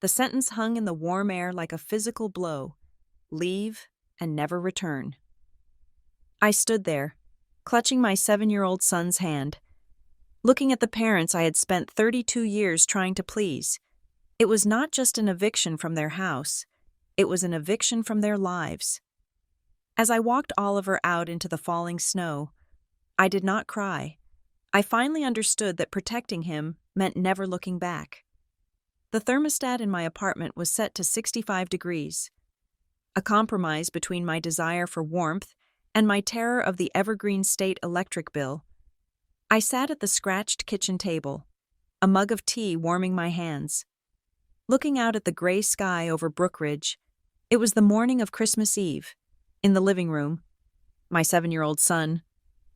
The sentence hung in the warm air like a physical blow. Leave and never return. I stood there, clutching my 7-year-old son's hand, looking at the parents I had spent 32 years trying to please. It was not just an eviction from their house, it was an eviction from their lives. As I walked Oliver out into the falling snow, I did not cry. I finally understood that protecting him meant never looking back. The thermostat in my apartment was set to 65 degrees, a compromise between my desire for warmth and my terror of the evergreen state electric bill. I sat at the scratched kitchen table, a mug of tea warming my hands. Looking out at the gray sky over Brookridge, it was the morning of Christmas Eve. In the living room, my 7-year-old son,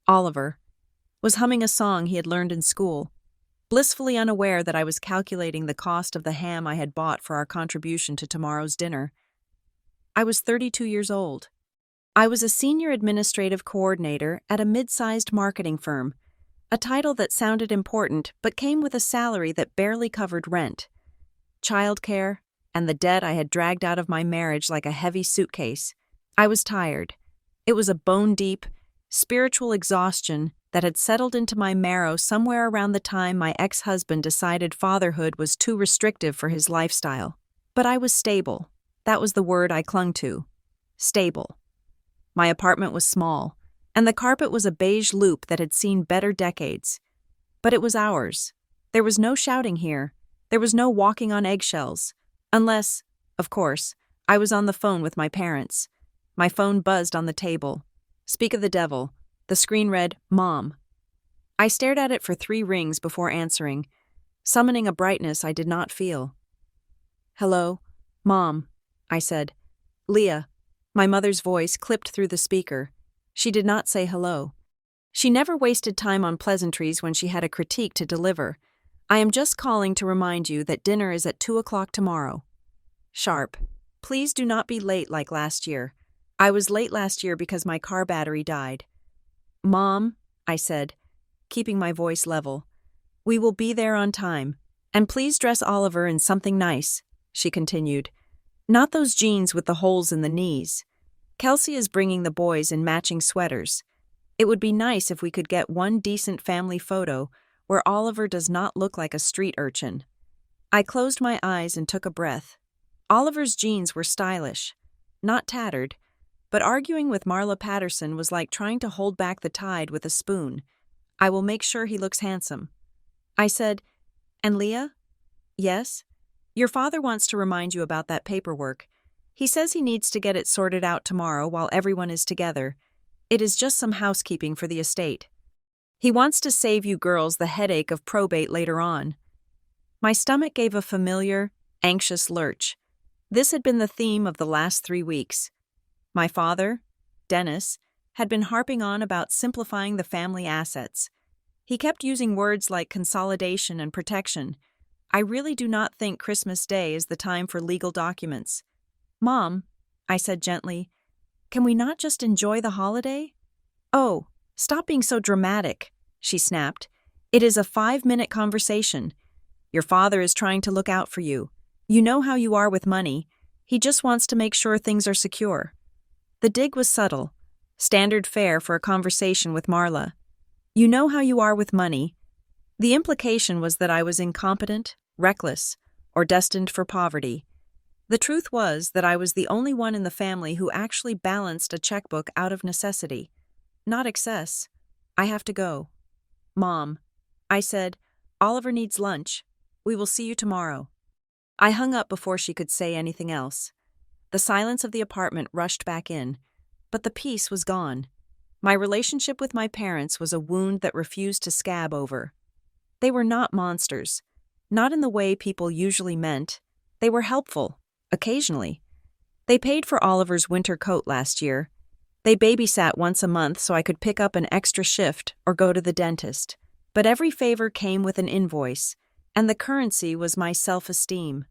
Oliver, was humming a song he had learned in school, blissfully unaware that I was calculating the cost of the ham I had bought for our contribution to tomorrow's dinner. I was 32 years old. I was a senior administrative coordinator at a mid-sized marketing firm, a title that sounded important but came with a salary that barely covered rent, childcare, and the debt I had dragged out of my marriage like a heavy suitcase. I was tired. It was a bone-deep, spiritual exhaustion that had settled into my marrow somewhere around the time my ex-husband decided fatherhood was too restrictive for his lifestyle. But I was stable. That was the word I clung to. Stable. My apartment was small, and the carpet was a beige loop that had seen better decades. But it was ours. There was no shouting here. There was no walking on eggshells. Unless, of course, I was on the phone with my parents. My phone buzzed on the table. Speak of the devil. The screen read, Mom. I stared at it for 3 rings before answering, summoning a brightness I did not feel. Hello, Mom, I said. Leah. My mother's voice clipped through the speaker. She did not say hello. She never wasted time on pleasantries when she had a critique to deliver. I am just calling to remind you that dinner is at 2 o'clock tomorrow. Sharp. Please do not be late like last year. I was late last year because my car battery died. Mom, I said, keeping my voice level. We will be there on time. And please dress Oliver in something nice, she continued. Not those jeans with the holes in the knees. Kelsey is bringing the boys in matching sweaters. It would be nice if we could get one decent family photo where Oliver does not look like a street urchin. I closed my eyes and took a breath. Oliver's jeans were stylish, not tattered, but arguing with Marla Patterson was like trying to hold back the tide with a spoon. I will make sure he looks handsome. I said, And Leah? Yes? Your father wants to remind you about that paperwork. He says he needs to get it sorted out tomorrow while everyone is together. It is just some housekeeping for the estate. He wants to save you girls the headache of probate later on. My stomach gave a familiar, anxious lurch. This had been the theme of the last 3 weeks. My father, Dennis, had been harping on about simplifying the family assets. He kept using words like consolidation and protection. I really do not think Christmas Day is the time for legal documents. Mom, I said gently, can we not just enjoy the holiday? Oh, stop being so dramatic, she snapped. It is a 5-minute conversation. Your father is trying to look out for you. You know how you are with money. He just wants to make sure things are secure. The dig was subtle, standard fare for a conversation with Marla. You know how you are with money. The implication was that I was incompetent, reckless, or destined for poverty. The truth was that I was the only one in the family who actually balanced a checkbook out of necessity, not excess. I have to go. Mom, I said, Oliver needs lunch. We will see you tomorrow. I hung up before she could say anything else. The silence of the apartment rushed back in, but the peace was gone. My relationship with my parents was a wound that refused to scab over. They were not monsters, not in the way people usually meant. They were helpful, occasionally. They paid for Oliver's winter coat last year. They babysat once a month so I could pick up an extra shift or go to the dentist. But every favor came with an invoice, and the currency was my self-esteem.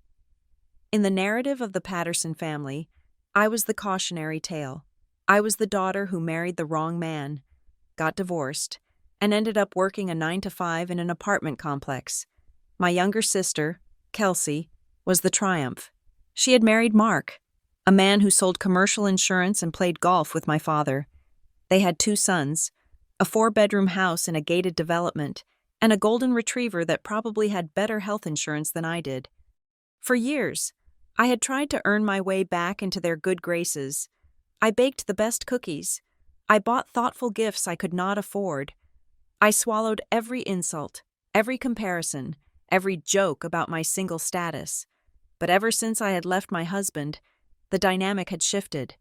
In the narrative of the Patterson family, I was the cautionary tale. I was the daughter who married the wrong man, got divorced, and ended up working a 9-to-5 in an apartment complex. My younger sister, Kelsey, was the triumph. She had married Mark, a man who sold commercial insurance and played golf with my father. They had 2 sons, a 4-bedroom house in a gated development, and a golden retriever that probably had better health insurance than I did. For years, I had tried to earn my way back into their good graces. I baked the best cookies. I bought thoughtful gifts I could not afford. I swallowed every insult, every comparison, every joke about my single status. But ever since I had left my husband, the dynamic had shifted.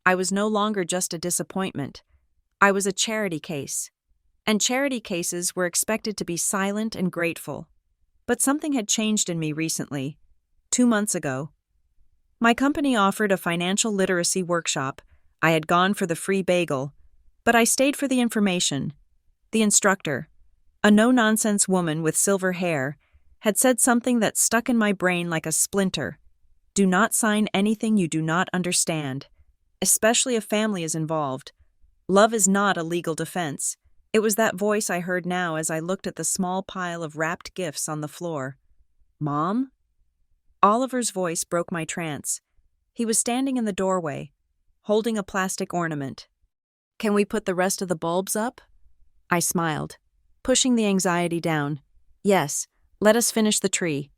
I was no longer just a disappointment. I was a charity case. And charity cases were expected to be silent and grateful. But something had changed in me recently, 2 months ago. My company offered a financial literacy workshop. I had gone for the free bagel, but I stayed for the information. The instructor, a no-nonsense woman with silver hair, had said something that stuck in my brain like a splinter. Do not sign anything you do not understand, especially if family is involved. Love is not a legal defense. It was that voice I heard now as I looked at the small pile of wrapped gifts on the floor. Mom? Oliver's voice broke my trance. He was standing in the doorway, holding a plastic ornament. Can we put the rest of the bulbs up? I smiled, pushing the anxiety down. Yes, let us finish the tree.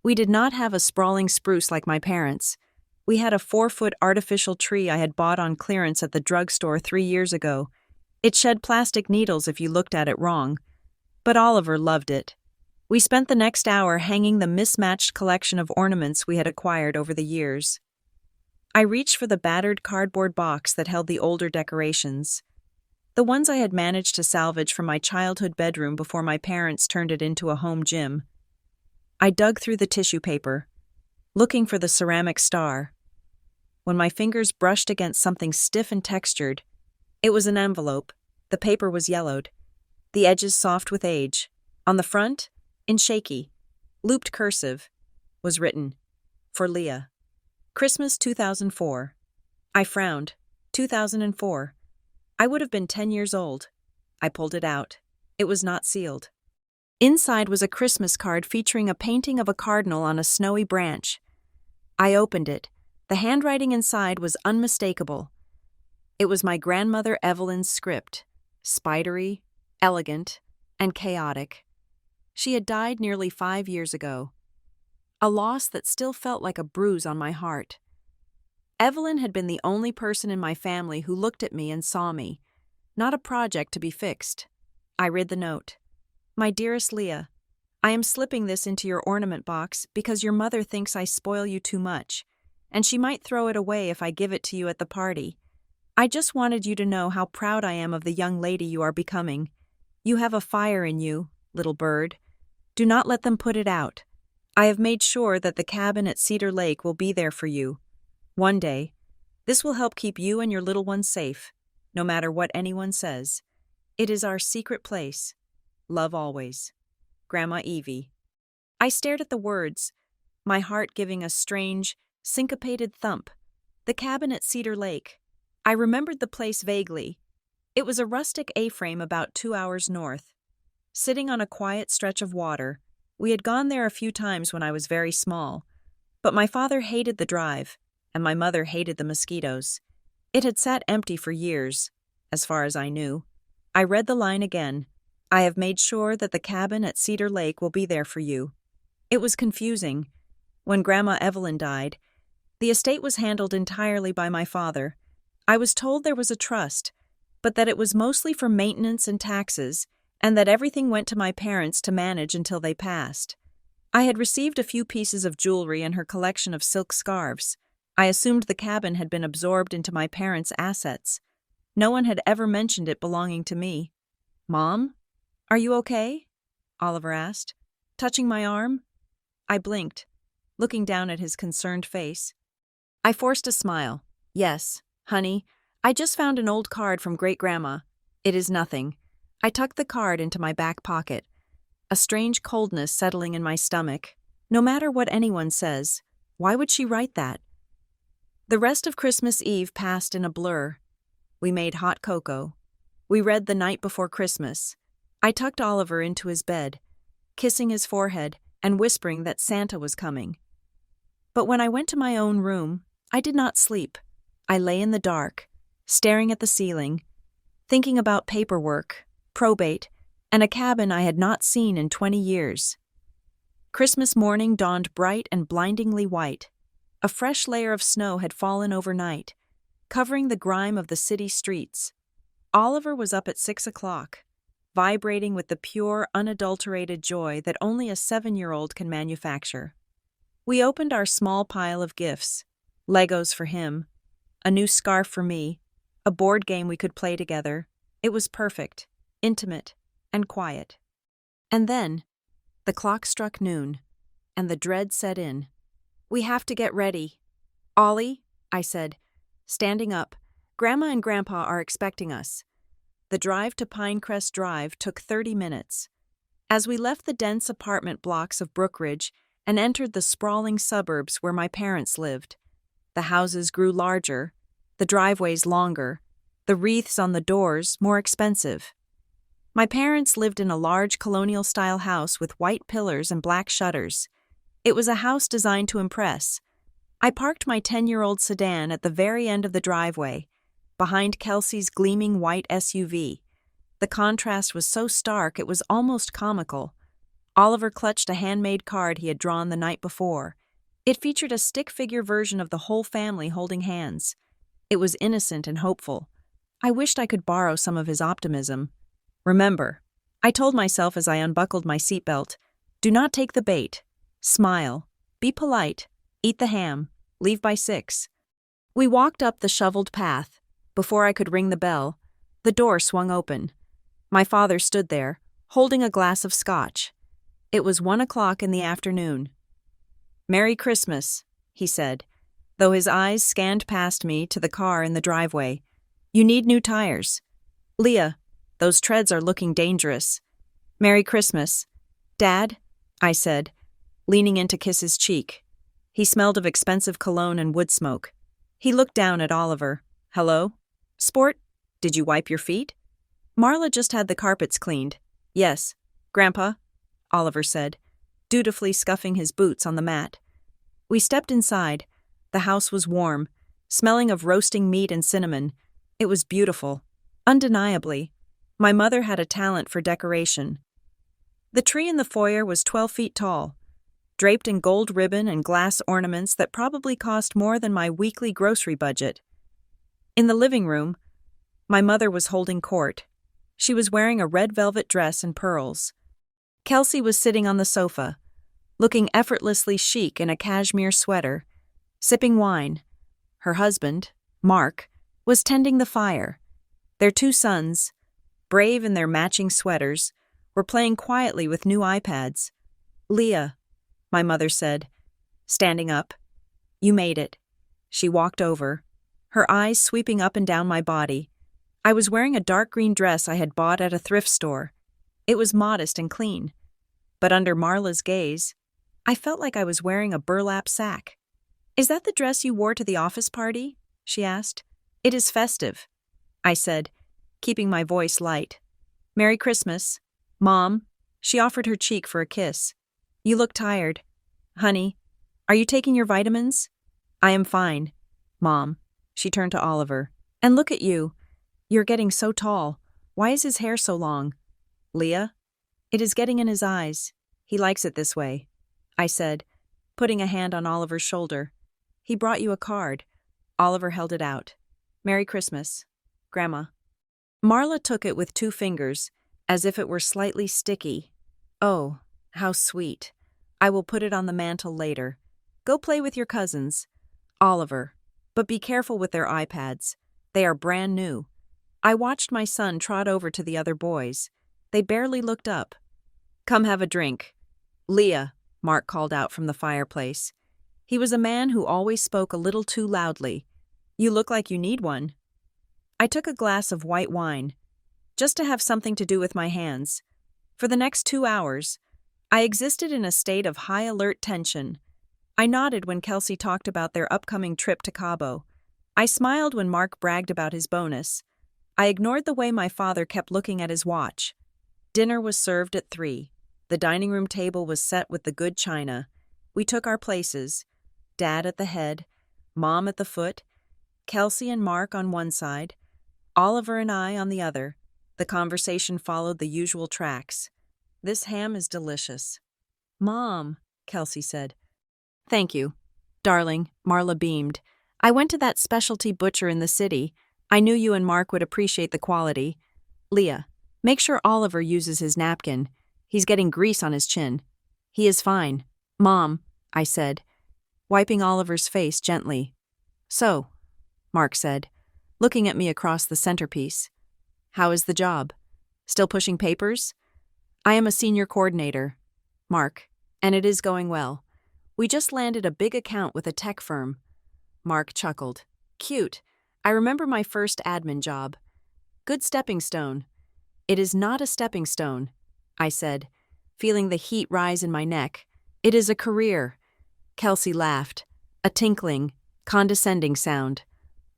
We did not have a sprawling spruce like my parents. We had a 4-foot artificial tree I had bought on clearance at the drugstore 3 years ago. It shed plastic needles if you looked at it wrong. But Oliver loved it. We spent the next hour hanging the mismatched collection of ornaments we had acquired over the years. I reached for the battered cardboard box that held the older decorations, the ones I had managed to salvage from my childhood bedroom before my parents turned it into a home gym. I dug through the tissue paper, looking for the ceramic star. When my fingers brushed against something stiff and textured, it was an envelope. The paper was yellowed, the edges soft with age. On the front, in shaky, looped cursive, was written, "For Leah. Christmas 2004. I frowned. 2004. I would have been 10 years old. I pulled it out. It was not sealed. Inside was a Christmas card featuring a painting of a cardinal on a snowy branch. I opened it. The handwriting inside was unmistakable. It was my grandmother Evelyn's script, spidery, elegant, and chaotic. She had died nearly 5 years ago. A loss that still felt like a bruise on my heart. Evelyn had been the only person in my family who looked at me and saw me, not a project to be fixed. I read the note. My dearest Leah, I am slipping this into your ornament box because your mother thinks I spoil you too much, and she might throw it away if I give it to you at the party. I just wanted you to know how proud I am of the young lady you are becoming. You have a fire in you, little bird. Do not let them put it out. I have made sure that the cabin at Cedar Lake will be there for you. One day, this will help keep you and your little ones safe, no matter what anyone says. It is our secret place. Love always. Grandma Evie. I stared at the words, my heart giving a strange, syncopated thump. The cabin at Cedar Lake. I remembered the place vaguely. It was a rustic A-frame about 2 hours north. Sitting on a quiet stretch of water, we had gone there a few times when I was very small. But my father hated the drive, and my mother hated the mosquitoes. It had sat empty for years, as far as I knew. I read the line again. I have made sure that the cabin at Cedar Lake will be there for you. It was confusing. When Grandma Evelyn died, the estate was handled entirely by my father. I was told there was a trust, but that it was mostly for maintenance and taxes, and that everything went to my parents to manage until they passed. I had received a few pieces of jewelry and her collection of silk scarves. I assumed the cabin had been absorbed into my parents' assets. No one had ever mentioned it belonging to me. Mom? Are you okay? Oliver asked, touching my arm. I blinked, looking down at his concerned face. I forced a smile. Yes, honey, I just found an old card from Great-Grandma. It is nothing. I tucked the card into my back pocket, a strange coldness settling in my stomach. No matter what anyone says, why would she write that? The rest of Christmas Eve passed in a blur. We made hot cocoa. We read The Night Before Christmas. I tucked Oliver into his bed, kissing his forehead and whispering that Santa was coming. But when I went to my own room, I did not sleep. I lay in the dark, staring at the ceiling, thinking about paperwork, probate, and a cabin I had not seen in 20 years. Christmas morning dawned bright and blindingly white. A fresh layer of snow had fallen overnight, covering the grime of the city streets. Oliver was up at 6 o'clock, vibrating with the pure, unadulterated joy that only a 7-year-old can manufacture. We opened our small pile of gifts: Legos for him, a new scarf for me, a board game we could play together. It was perfect, intimate, and quiet. And then, the clock struck noon, and the dread set in. "We have to get ready." "Ollie," I said, standing up, "Grandma and Grandpa are expecting us." The drive to Pinecrest Drive took 30 minutes. As we left the dense apartment blocks of Brookridge and entered the sprawling suburbs where my parents lived, the houses grew larger, the driveways longer, the wreaths on the doors more expensive. My parents lived in a large colonial-style house with white pillars and black shutters. It was a house designed to impress. I parked my 10-year-old sedan at the very end of the driveway, behind Kelsey's gleaming white SUV. The contrast was so stark it was almost comical. Oliver clutched a handmade card he had drawn the night before. It featured a stick-figure version of the whole family holding hands. It was innocent and hopeful. I wished I could borrow some of his optimism. "Remember," I told myself as I unbuckled my seatbelt, "do not take the bait. Smile. Be polite. Eat the ham. Leave by 6. We walked up the shoveled path. Before I could ring the bell, the door swung open. My father stood there, holding a glass of scotch. It was 1 o'clock in the afternoon. "Merry Christmas," he said, though his eyes scanned past me to the car in the driveway. "You need new tires. Leah, those treads are looking dangerous." "Merry Christmas, Dad," I said, leaning in to kiss his cheek. He smelled of expensive cologne and wood smoke. He looked down at Oliver. "Hello? Sport, did you wipe your feet?" "Marla just had the carpets cleaned." "Yes, Grandpa," Oliver said, dutifully scuffing his boots on the mat. We stepped inside. The house was warm, smelling of roasting meat and cinnamon. It was beautiful. Undeniably, my mother had a talent for decoration. The tree in the foyer was 12 feet tall, draped in gold ribbon and glass ornaments that probably cost more than my weekly grocery budget. In the living room, my mother was holding court. She was wearing a red velvet dress and pearls. Kelsey was sitting on the sofa, looking effortlessly chic in a cashmere sweater, sipping wine. Her husband, Mark, was tending the fire. Their 2 sons, brave in their matching sweaters, were playing quietly with new iPads. "Leah," my mother said, standing up, "you made it." She walked over, her eyes sweeping up and down my body. I was wearing a dark green dress I had bought at a thrift store. It was modest and clean, but under Marla's gaze, I felt like I was wearing a burlap sack. "Is that the dress you wore to the office party?" she asked. "It is festive," I said, keeping my voice light. "Merry Christmas, Mom." She offered her cheek for a kiss. "You look tired. Honey, are you taking your vitamins?" "I am fine, Mom." She turned to Oliver. "And look at you. You're getting so tall. Why is his hair so long?" "Leah, it is getting in his eyes. He likes it this way," I said, putting a hand on Oliver's shoulder. "He brought you a card." Oliver held it out. "Merry Christmas, Grandma." Marla took it with 2 fingers, as if it were slightly sticky. "Oh, how sweet. I will put it on the mantel later. Go play with your cousins. Oliver, but be careful with their iPads. They are brand new." I watched my son trot over to the other boys. They barely looked up. "Come have a drink." "Leah," Mark called out from the fireplace. He was a man who always spoke a little too loudly. "You look like you need one." I took a glass of white wine, just to have something to do with my hands. For the next 2 hours, I existed in a state of high alert tension. I nodded when Kelsey talked about their upcoming trip to Cabo. I smiled when Mark bragged about his bonus. I ignored the way my father kept looking at his watch. Dinner was served at 3. The dining room table was set with the good china. We took our places, Dad at the head, Mom at the foot, Kelsey and Mark on one side, Oliver and I on the other. The conversation followed the usual tracks. "This ham is delicious." "Mom," Kelsey said. "Thank you." "Darling," Marla beamed. "I went to that specialty butcher in the city. I knew you and Mark would appreciate the quality." "Leah, make sure Oliver uses his napkin. He's getting grease on his chin." "He is fine." "Mom," I said, wiping Oliver's face gently. "So," Mark said, looking at me across the centerpiece. "How is the job? Still pushing papers?" "I am a senior coordinator, Mark, and it is going well. We just landed a big account with a tech firm." Mark chuckled. "Cute. I remember my first admin job. Good stepping stone." "It is not a stepping stone," I said, feeling the heat rise in my neck. "It is a career." Kelsey laughed, a tinkling, condescending sound.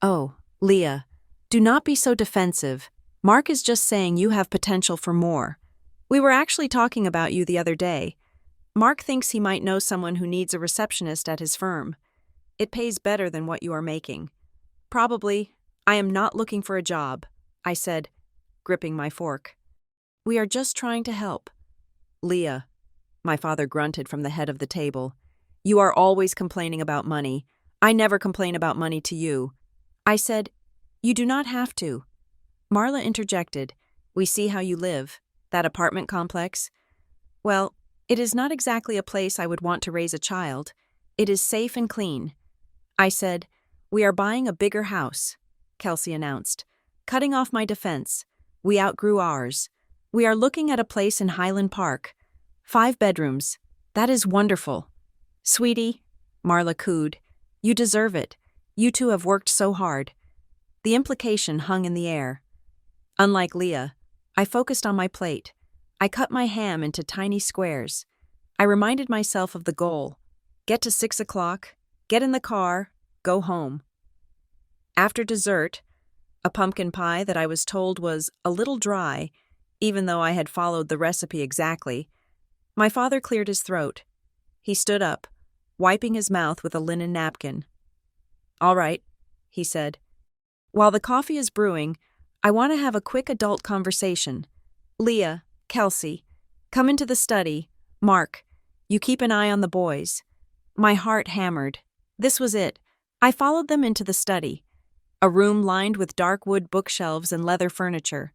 "Oh, Leah, do not be so defensive. Mark is just saying you have potential for more. We were actually talking about you the other day. Mark thinks he might know someone who needs a receptionist at his firm. It pays better than what you are making." "Probably. I am not looking for a job," I said, gripping my fork. "We are just trying to help." "Leah," my father grunted from the head of the table, "you are always complaining about money. I never complain about money to you." I said, "You do not have to." Marla interjected, "We see how you live. That apartment complex. Well, it is not exactly a place I would want to raise a child. It is safe and clean." I said, "We are buying a bigger house," Kelsey announced, cutting off my defense. "We outgrew ours. We are looking at a place in Highland Park. 5 bedrooms. That is wonderful." "Sweetie," Marla cooed, "you deserve it. You two have worked so hard." The implication hung in the air. Unlike Leah, I focused on my plate. I cut my ham into tiny squares. I reminded myself of the goal. Get to 6 o'clock, get in the car, go home. After dessert, a pumpkin pie that I was told was a little dry, even though I had followed the recipe exactly, my father cleared his throat. He stood up, wiping his mouth with a linen napkin. "All right," he said. "While the coffee is brewing, I want to have a quick adult conversation. Leah, Kelsey, come into the study. Mark, you keep an eye on the boys." My heart hammered. This was it. I followed them into the study, a room lined with dark wood bookshelves and leather furniture.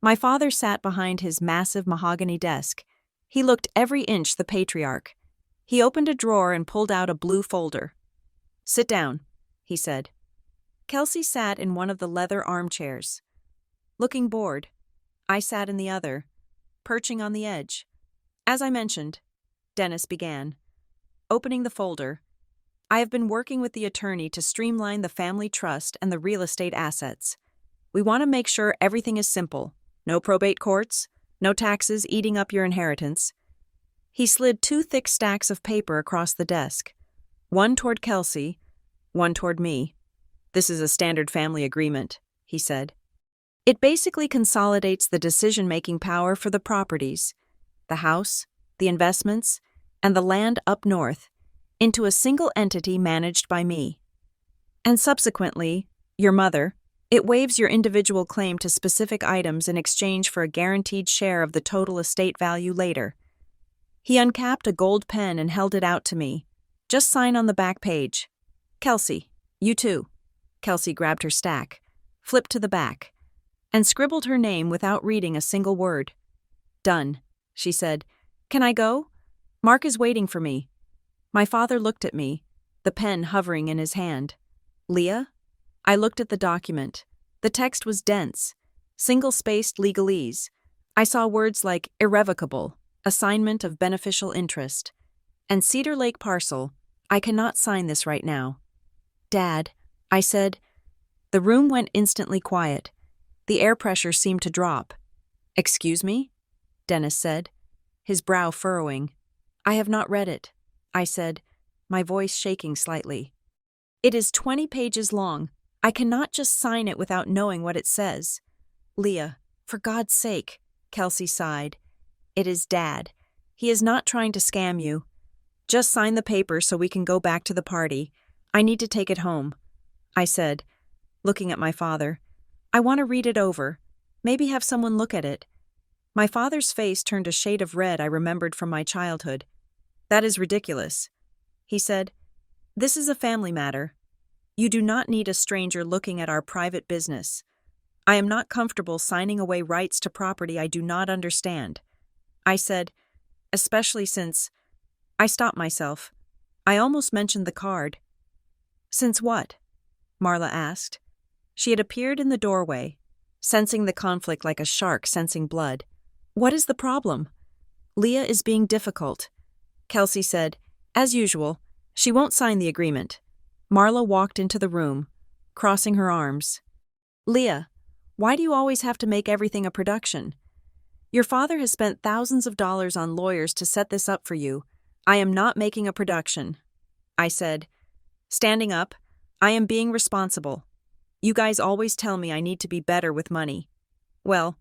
My father sat behind his massive mahogany desk. He looked every inch the patriarch. He opened a drawer and pulled out a blue folder. "Sit down," he said. Kelsey sat in one of the leather armchairs. Looking bored, I sat in the other, perching on the edge. "As I mentioned," Dennis began, opening the folder, "I have been working with the attorney to streamline the family trust and the real estate assets. We want to make sure everything is simple. No probate courts, no taxes eating up your inheritance." He slid 2 thick stacks of paper across the desk, one toward Kelsey, one toward me. "This is a standard family agreement," he said. "It basically consolidates the decision-making power for the properties, the house, the investments, and the land up north, into a single entity managed by me. And subsequently, your mother, it waives your individual claim to specific items in exchange for a guaranteed share of the total estate value later." He uncapped a gold pen and held it out to me. "Just sign on the back page. Kelsey, you too." Kelsey grabbed her stack, flipped to the back, and scribbled her name without reading a single word. "Done," she said. "Can I go? Mark is waiting for me." My father looked at me, the pen hovering in his hand. "Leah?" I looked at the document. The text was dense, single-spaced legalese. I saw words like irrevocable, assignment of beneficial interest, and Cedar Lake parcel. "I cannot sign this right now." "Dad," I said. The room went instantly quiet. The air pressure seemed to drop. "Excuse me?" Dennis said, his brow furrowing. "I have not read it," I said, my voice shaking slightly. "It is 20 pages long. I cannot just sign it without knowing what it says." "Leah, for God's sake," Kelsey sighed. "It is Dad. He is not trying to scam you. Just sign the paper so we can go back to the party. I need to take it home, I said, looking at my father. I want to read it over. Maybe have someone look at it. My father's face turned a shade of red I remembered from my childhood. That is ridiculous, he said. This is a family matter. You do not need a stranger looking at our private business. I am not comfortable signing away rights to property I do not understand, I said, especially since… I stopped myself. I almost mentioned the card. Since what? Marla asked. She had appeared in the doorway, sensing the conflict like a shark sensing blood. What is the problem? Leah is being difficult, Kelsey said. As usual, she won't sign the agreement. Marla walked into the room, crossing her arms. Leah, why do you always have to make everything a production? Your father has spent thousands of dollars on lawyers to set this up for you. I am not making a production, I said. Standing up, I am being responsible. You guys always tell me I need to be better with money. Well,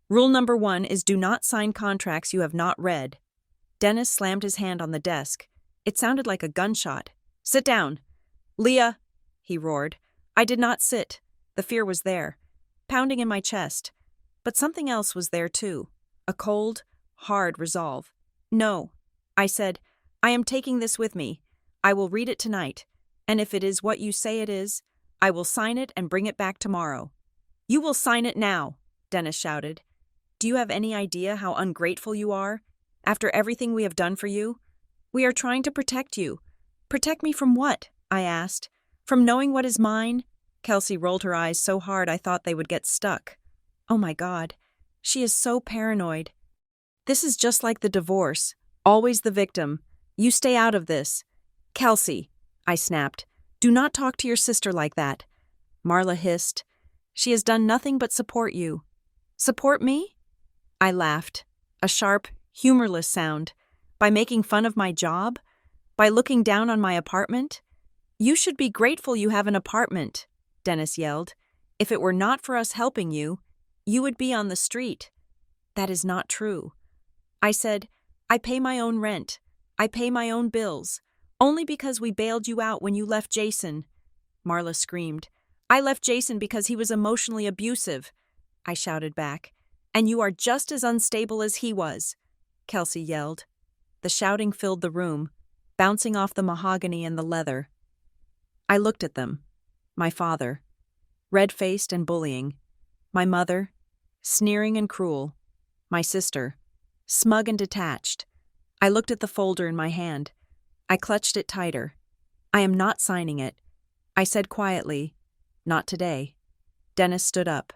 rule number 1 is do not sign contracts you have not read. Dennis slammed his hand on the desk. It sounded like a gunshot. Sit down. Leah, he roared. I did not sit. The fear was there, pounding in my chest. But something else was there too. A cold, hard resolve. No, I said. I am taking this with me. I will read it tonight, and if it is what you say it is, I will sign it and bring it back tomorrow. You will sign it now, Dennis shouted. Do you have any idea how ungrateful you are? After everything we have done for you? We are trying to protect you. Protect me from what? I asked. From knowing what is mine? Kelsey rolled her eyes so hard I thought they would get stuck. Oh my God, she is so paranoid. This is just like the divorce. Always the victim. You stay out of this. Kelsey, I snapped. Do not talk to your sister like that. Marla hissed. She has done nothing but support you. Support me? I laughed. A sharp, humorless sound. By making fun of my job? By looking down on my apartment? You should be grateful you have an apartment, Dennis yelled. If it were not for us helping you, you would be on the street. That is not true. I said, I pay my own rent. I pay my own bills. Only because we bailed you out when you left Jason. Marla screamed. I left Jason because he was emotionally abusive, I shouted back. And you are just as unstable as he was, Kelsey yelled. The shouting filled the room, bouncing off the mahogany and the leather. I looked at them. My father, red-faced and bullying. My mother, sneering and cruel. My sister, smug and detached. I looked at the folder in my hand. I clutched it tighter. I am not signing it. I said quietly, not today. Dennis stood up.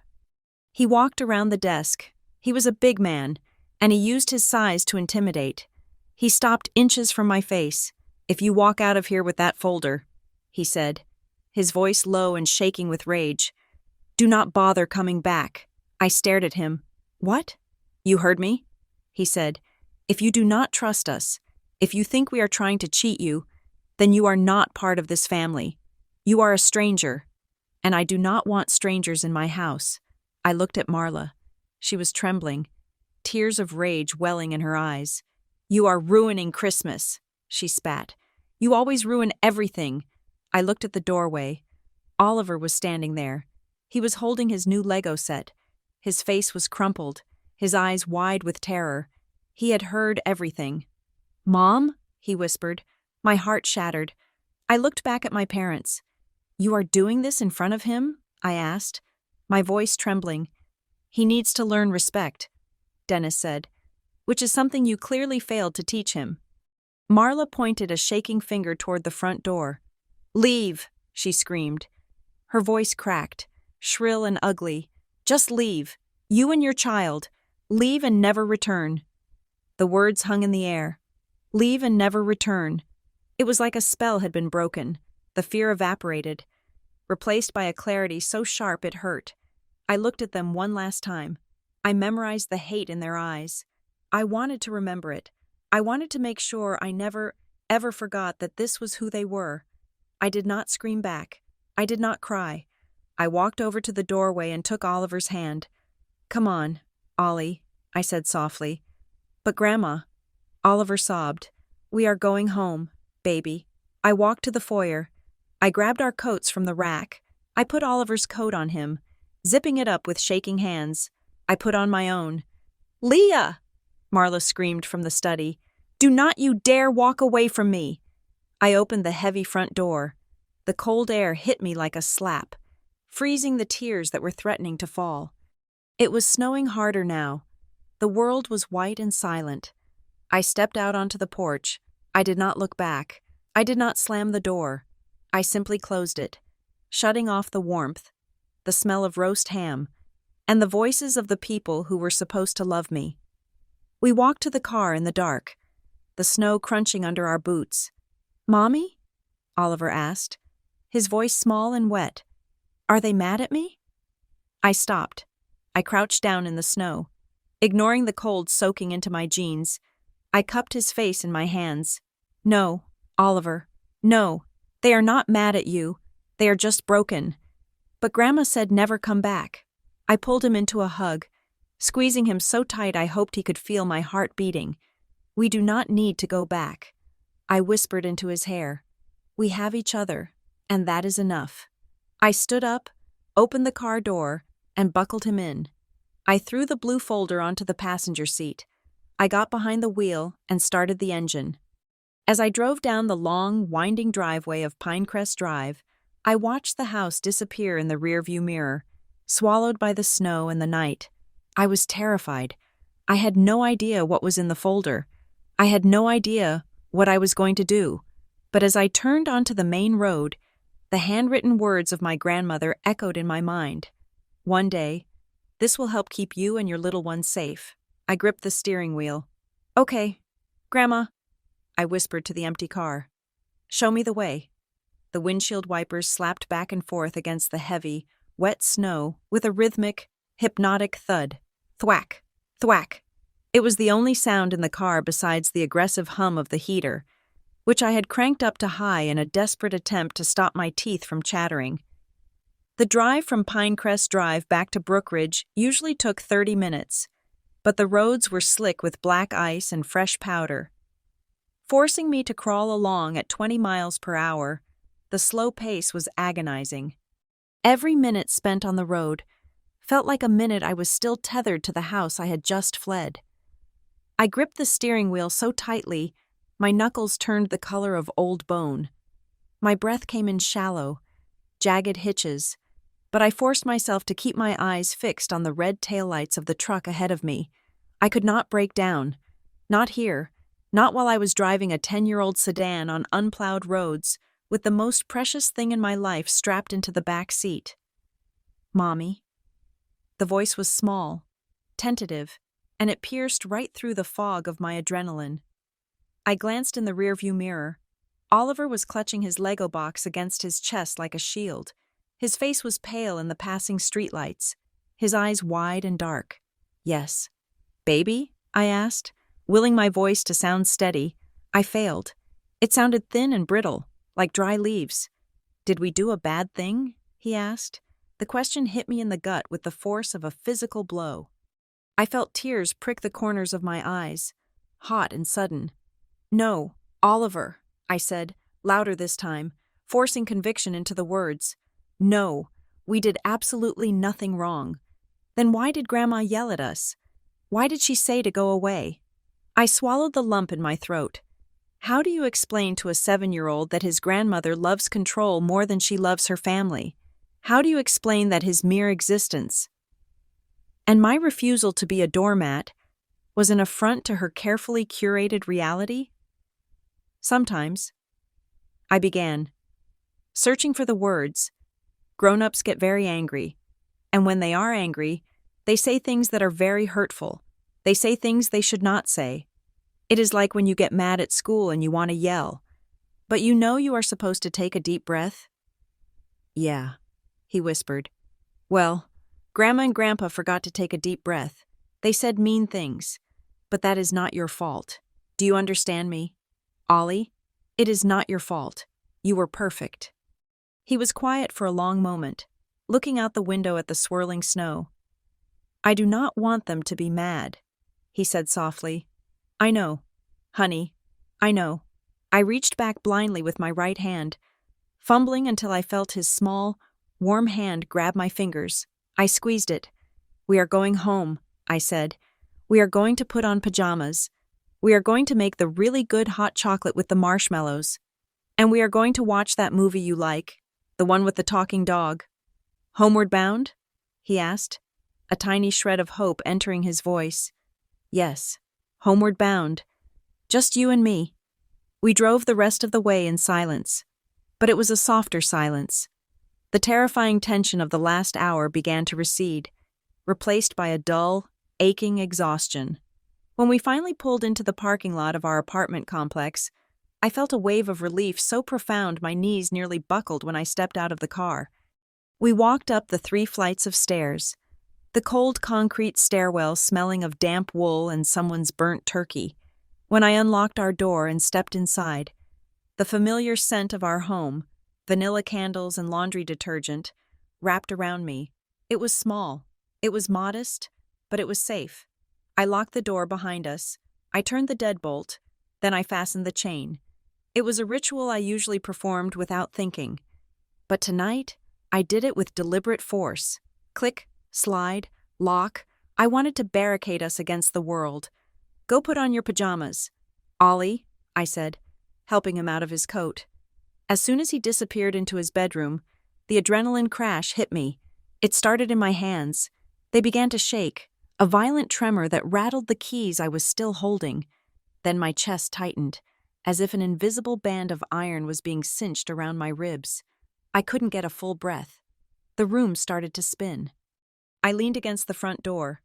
He walked around the desk. He was a big man, and he used his size to intimidate. He stopped inches from my face. If you walk out of here with that folder, he said, his voice low and shaking with rage. Do not bother coming back. I stared at him. What? You heard me? He said. If you do not trust us, if you think we are trying to cheat you, then you are not part of this family. You are a stranger, and I do not want strangers in my house. I looked at Marla. She was trembling, tears of rage welling in her eyes. You are ruining Christmas, she spat. You always ruin everything. I looked at the doorway. Oliver was standing there. He was holding his new Lego set. His face was crumpled, his eyes wide with terror. He had heard everything. Mom, he whispered. My heart shattered. I looked back at my parents. You are doing this in front of him? I asked, my voice trembling. He needs to learn respect, Dennis said, which is something you clearly failed to teach him. Marla pointed a shaking finger toward the front door. Leave, she screamed. Her voice cracked, shrill and ugly. Just leave. You and your child. Leave and never return. The words hung in the air. Leave and never return. It was like a spell had been broken. The fear evaporated, replaced by a clarity so sharp it hurt. I looked at them one last time. I memorized the hate in their eyes. I wanted to remember it. I wanted to make sure I never, ever forgot that this was who they were. I did not scream back. I did not cry. I walked over to the doorway and took Oliver's hand. Come on, Ollie, I said softly. But Grandma, Oliver sobbed. We are going home, baby. I walked to the foyer. I grabbed our coats from the rack. I put Oliver's coat on him, zipping it up with shaking hands. I put on my own. Leah! Marla screamed from the study. Do not you dare walk away from me! I opened the heavy front door. The cold air hit me like a slap, freezing the tears that were threatening to fall. It was snowing harder now. The world was white and silent. I stepped out onto the porch. I did not look back. I did not slam the door. I simply closed it, shutting off the warmth, the smell of roast ham, and the voices of the people who were supposed to love me. We walked to the car in the dark, the snow crunching under our boots. Mommy? Oliver asked, his voice small and wet. Are they mad at me? I stopped. I crouched down in the snow. Ignoring the cold soaking into my jeans, I cupped his face in my hands. No, Oliver, no, they are not mad at you. They are just broken. But Grandma said never come back. I pulled him into a hug, squeezing him so tight I hoped he could feel my heart beating. We do not need to go back. I whispered into his hair. We have each other, and that is enough. I stood up, opened the car door, and buckled him in. I threw the blue folder onto the passenger seat. I got behind the wheel and started the engine. As I drove down the long, winding driveway of Pinecrest Drive, I watched the house disappear in the rearview mirror, swallowed by the snow and the night. I was terrified. I had no idea what was in the folder. I had no idea what I was going to do. But as I turned onto the main road, the handwritten words of my grandmother echoed in my mind. One day, this will help keep you and your little ones safe. I gripped the steering wheel. Okay, Grandma, I whispered to the empty car. Show me the way. The windshield wipers slapped back and forth against the heavy, wet snow with a rhythmic, hypnotic thud. Thwack, thwack. It was the only sound in the car besides the aggressive hum of the heater, which I had cranked up to high in a desperate attempt to stop my teeth from chattering. The drive from Pinecrest Drive back to Brookridge usually took 30 minutes, but the roads were slick with black ice and fresh powder. Forcing me to crawl along at 20 miles per hour, the slow pace was agonizing. Every minute spent on the road felt like a minute I was still tethered to the house I had just fled. I gripped the steering wheel so tightly, my knuckles turned the color of old bone. My breath came in shallow, jagged hitches, but I forced myself to keep my eyes fixed on the red taillights of the truck ahead of me. I could not break down. Not here. Not while I was driving a 10-year-old sedan on unplowed roads with the most precious thing in my life strapped into the back seat. Mommy. The voice was small, tentative, and it pierced right through the fog of my adrenaline. I glanced in the rearview mirror. Oliver was clutching his Lego box against his chest like a shield. His face was pale in the passing streetlights, his eyes wide and dark. Yes. Baby? I asked, willing my voice to sound steady. I failed. It sounded thin and brittle, like dry leaves. Did we do a bad thing? He asked. The question hit me in the gut with the force of a physical blow. I felt tears prick the corners of my eyes, hot and sudden. No, Oliver, I said, louder this time, forcing conviction into the words. No, we did absolutely nothing wrong. Then why did Grandma yell at us? Why did she say to go away? I swallowed the lump in my throat. How do you explain to a 7-year-old that his grandmother loves control more than she loves her family? How do you explain that his mere existence and my refusal to be a doormat was an affront to her carefully curated reality? Sometimes. I began, searching for the words. Grown-ups get very angry, and when they are angry, they say things that are very hurtful. They say things they should not say. It is like when you get mad at school and you want to yell, but you know you are supposed to take a deep breath. Yeah, he whispered. Well, Grandma and Grandpa forgot to take a deep breath. They said mean things, but that is not your fault. Do you understand me? Ollie, it is not your fault. You were perfect. He was quiet for a long moment, looking out the window at the swirling snow. I do not want them to be mad, he said softly. I know. Honey, I know. I reached back blindly with my right hand, fumbling until I felt his small, warm hand grab my fingers. I squeezed it. We are going home, I said. We are going to put on pajamas. We are going to make the really good hot chocolate with the marshmallows. And we are going to watch that movie you like, the one with the talking dog. Homeward bound? He asked, a tiny shred of hope entering his voice. Yes, homeward bound. Just you and me. We drove the rest of the way in silence. But it was a softer silence. The terrifying tension of the last hour began to recede, replaced by a dull, aching exhaustion. When we finally pulled into the parking lot of our apartment complex, I felt a wave of relief so profound my knees nearly buckled when I stepped out of the car. We walked up the 3 flights of stairs, the cold concrete stairwell smelling of damp wool and someone's burnt turkey. When I unlocked our door and stepped inside, the familiar scent of our home, vanilla candles and laundry detergent, wrapped around me. It was small, it was modest, but it was safe. I locked the door behind us. I turned the deadbolt, then I fastened the chain. It was a ritual I usually performed without thinking. But tonight, I did it with deliberate force. Click, slide, lock. I wanted to barricade us against the world. Go put on your pajamas. Ollie, I said, helping him out of his coat. As soon as he disappeared into his bedroom, the adrenaline crash hit me. It started in my hands. They began to shake, a violent tremor that rattled the keys I was still holding. Then my chest tightened, as if an invisible band of iron was being cinched around my ribs. I couldn't get a full breath. The room started to spin. I leaned against the front door,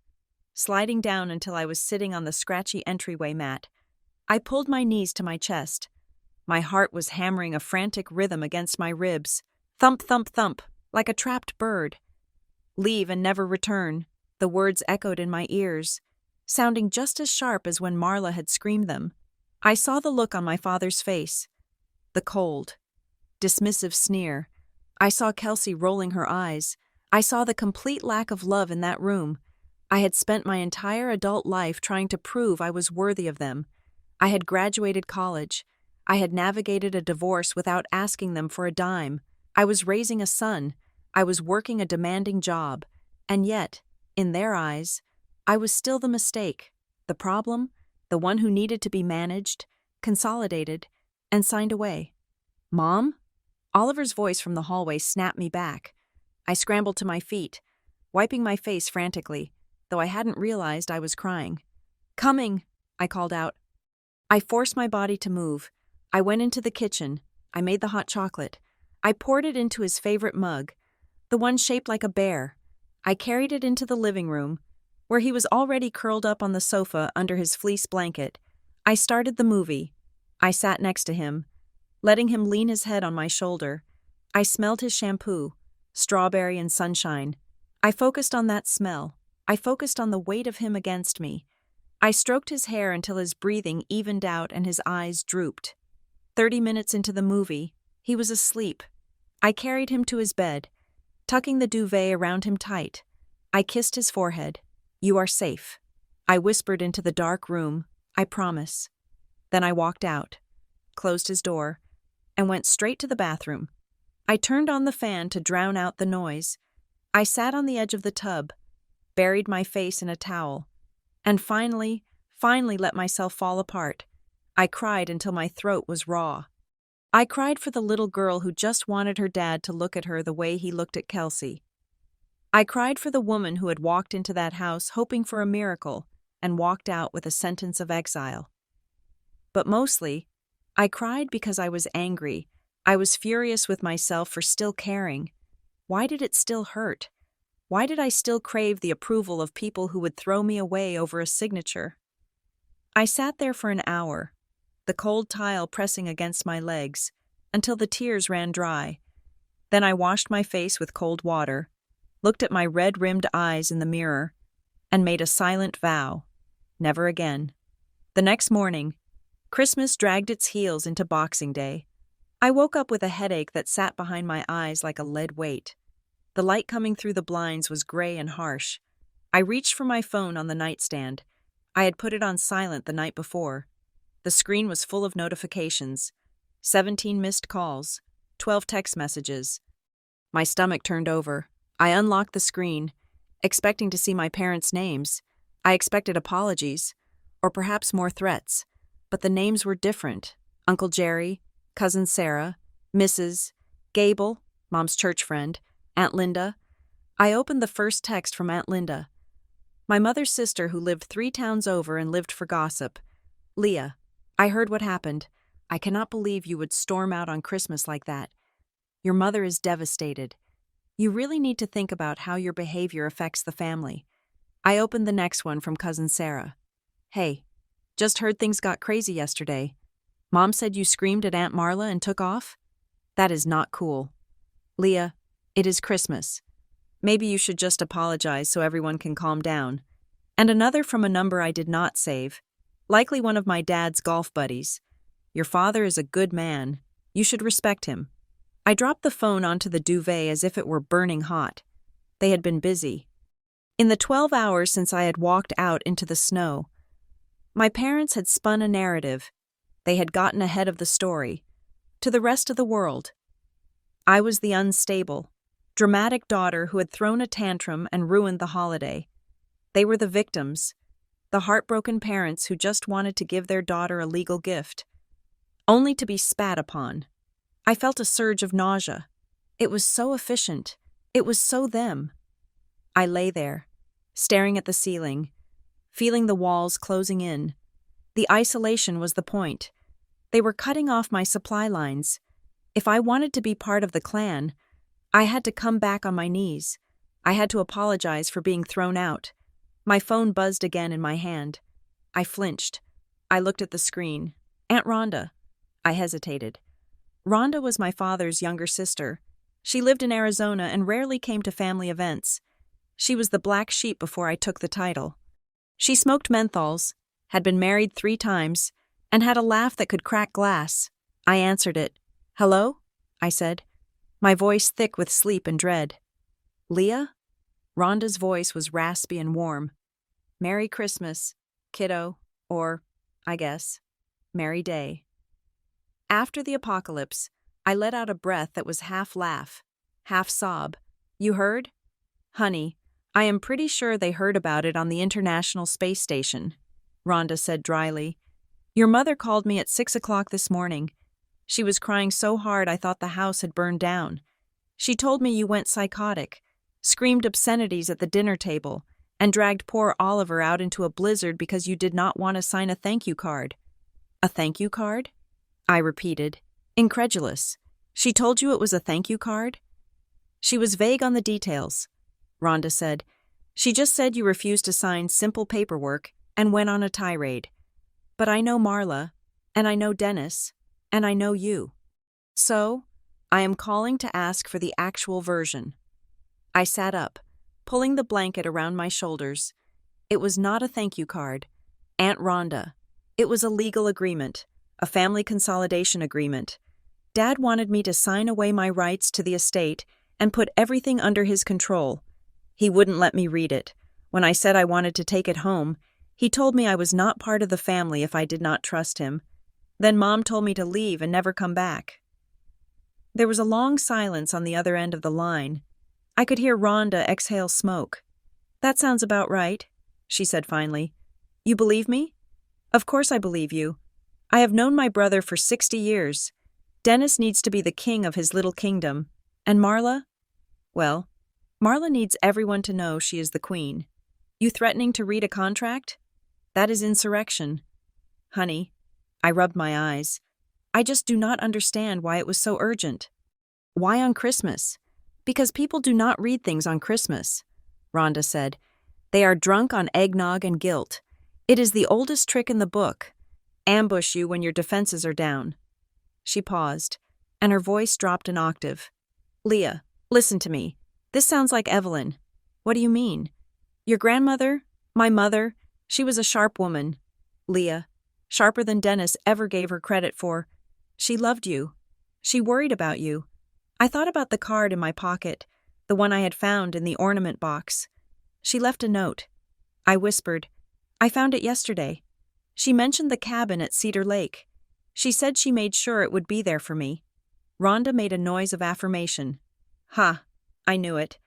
sliding down until I was sitting on the scratchy entryway mat. I pulled my knees to my chest. My heart was hammering a frantic rhythm against my ribs. Thump, thump, thump, like a trapped bird. Leave and never return, the words echoed in my ears, sounding just as sharp as when Marla had screamed them. I saw the look on my father's face, the cold, dismissive sneer. I saw Kelsey rolling her eyes. I saw the complete lack of love in that room. I had spent my entire adult life trying to prove I was worthy of them. I had graduated college. I had navigated a divorce without asking them for a dime. I was raising a son. I was working a demanding job. And yet, in their eyes, I was still the mistake, the problem, the one who needed to be managed, consolidated, and signed away. Mom? Oliver's voice from the hallway snapped me back. I scrambled to my feet, wiping my face frantically, though I hadn't realized I was crying. Coming, I called out. I forced my body to move. I went into the kitchen. I made the hot chocolate. I poured it into his favorite mug, the one shaped like a bear. I carried it into the living room, where he was already curled up on the sofa under his fleece blanket. I started the movie. I sat next to him, letting him lean his head on my shoulder. I smelled his shampoo, strawberry and sunshine. I focused on that smell. I focused on the weight of him against me. I stroked his hair until his breathing evened out and his eyes drooped. 30 minutes into the movie, he was asleep. I carried him to his bed, tucking the duvet around him tight. I kissed his forehead. You are safe. I whispered into the dark room, I promise. Then I walked out, closed his door, and went straight to the bathroom. I turned on the fan to drown out the noise. I sat on the edge of the tub, buried my face in a towel, and finally let myself fall apart. I cried until my throat was raw. I cried for the little girl who just wanted her dad to look at her the way he looked at Kelsey. I cried for the woman who had walked into that house hoping for a miracle and walked out with a sentence of exile. But mostly, I cried because I was angry. I was furious with myself for still caring. Why did it still hurt? Why did I still crave the approval of people who would throw me away over a signature? I sat there for an hour, the cold tile pressing against my legs, until the tears ran dry. Then I washed my face with cold water, looked at my red-rimmed eyes in the mirror, and made a silent vow. Never again. The next morning, Christmas dragged its heels into Boxing Day. I woke up with a headache that sat behind my eyes like a lead weight. The light coming through the blinds was gray and harsh. I reached for my phone on the nightstand. I had put it on silent the night before. The screen was full of notifications. 17 missed calls, 12 text messages. My stomach turned over. I unlocked the screen, expecting to see my parents' names. I expected apologies, or perhaps more threats, but the names were different. Uncle Jerry, Cousin Sarah, Mrs. Gable, Mom's church friend, Aunt Linda. I opened the first text from Aunt Linda. My mother's sister who lived 3 towns over and lived for gossip. Leah, I heard what happened. I cannot believe you would storm out on Christmas like that. Your mother is devastated. You really need to think about how your behavior affects the family. I opened the next one from Cousin Sarah. Hey, just heard things got crazy yesterday. Mom said you screamed at Aunt Marla and took off? That is not cool. Leah, it is Christmas. Maybe you should just apologize so everyone can calm down. And another from a number I did not save. Likely one of my dad's golf buddies. Your father is a good man. You should respect him. I dropped the phone onto the duvet as if it were burning hot. They had been busy. In the 12 hours since I had walked out into the snow, my parents had spun a narrative. They had gotten ahead of the story. To the rest of the world. I was the unstable, dramatic daughter who had thrown a tantrum and ruined the holiday. They were the victims, the heartbroken parents who just wanted to give their daughter a legal gift, only to be spat upon. I felt a surge of nausea. It was so efficient. It was so them. I lay there, staring at the ceiling, feeling the walls closing in. The isolation was the point. They were cutting off my supply lines. If I wanted to be part of the clan, I had to come back on my knees. I had to apologize for being thrown out. My phone buzzed again in my hand. I flinched. I looked at the screen. Aunt Rhonda. I hesitated. Rhonda was my father's younger sister. She lived in Arizona and rarely came to family events. She was the black sheep before I took the title. She smoked menthols, had been married 3 times, and had a laugh that could crack glass. I answered it. Hello? I said, my voice thick with sleep and dread. Leah? Rhonda's voice was raspy and warm. Merry Christmas, kiddo, or, I guess, Merry Day. After the apocalypse, I let out a breath that was half laugh, half sob. You heard? Honey, I am pretty sure they heard about it on the International Space Station, Rhonda said dryly. Your mother called me at 6 o'clock this morning. She was crying so hard I thought the house had burned down. She told me you went psychotic, screamed obscenities at the dinner table, and dragged poor Oliver out into a blizzard because you did not want to sign a thank you card. A thank you card? I repeated, incredulous. She told you it was a thank you card? She was vague on the details, Rhonda said. She just said you refused to sign simple paperwork and went on a tirade. But I know Marla, and I know Dennis, and I know you. So, I am calling to ask for the actual version. I sat up, pulling the blanket around my shoulders. It was not a thank you card. Aunt Rhonda. It was a legal agreement, a family consolidation agreement. Dad wanted me to sign away my rights to the estate and put everything under his control. He wouldn't let me read it. When I said I wanted to take it home, he told me I was not part of the family if I did not trust him. Then Mom told me to leave and never come back. There was a long silence on the other end of the line. I could hear Rhonda exhale smoke. That sounds about right, she said finally. You believe me? Of course I believe you. I have known my brother for 60 years. Dennis needs to be the king of his little kingdom. And Marla? Well, Marla needs everyone to know she is the queen. You threatening to read a contract? That is insurrection. Honey, I rubbed my eyes. I just do not understand why it was so urgent. Why on Christmas? Because people do not read things on Christmas, Rhonda said. They are drunk on eggnog and guilt. It is the oldest trick in the book. Ambush you when your defenses are down. She paused, and her voice dropped an octave. Leah, listen to me. This sounds like Evelyn. What do you mean? Your grandmother, my mother, she was a sharp woman. Leah, sharper than Dennis ever gave her credit for. She loved you. She worried about you. I thought about the card in my pocket, the one I had found in the ornament box. She left a note. I whispered, I found it yesterday. She mentioned the cabin at Cedar Lake. She said she made sure it would be there for me. Rhonda made a noise of affirmation. Ha, I knew it.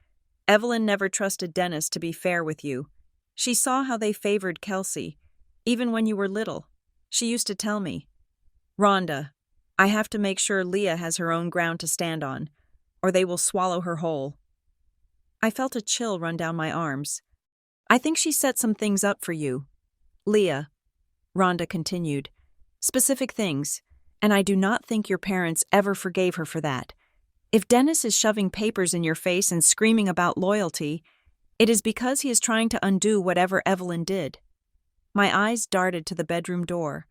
Evelyn never trusted Dennis to be fair with you. She saw how they favored Kelsey, even when you were little. She used to tell me, Rhonda, I have to make sure Leah has her own ground to stand on, or they will swallow her whole. I felt a chill run down my arms. I think she set some things up for you. Leah, Rhonda continued, specific things, and I do not think your parents ever forgave her for that. If Dennis is shoving papers in your face and screaming about loyalty, it is because he is trying to undo whatever Evelyn did. My eyes darted to the bedroom door.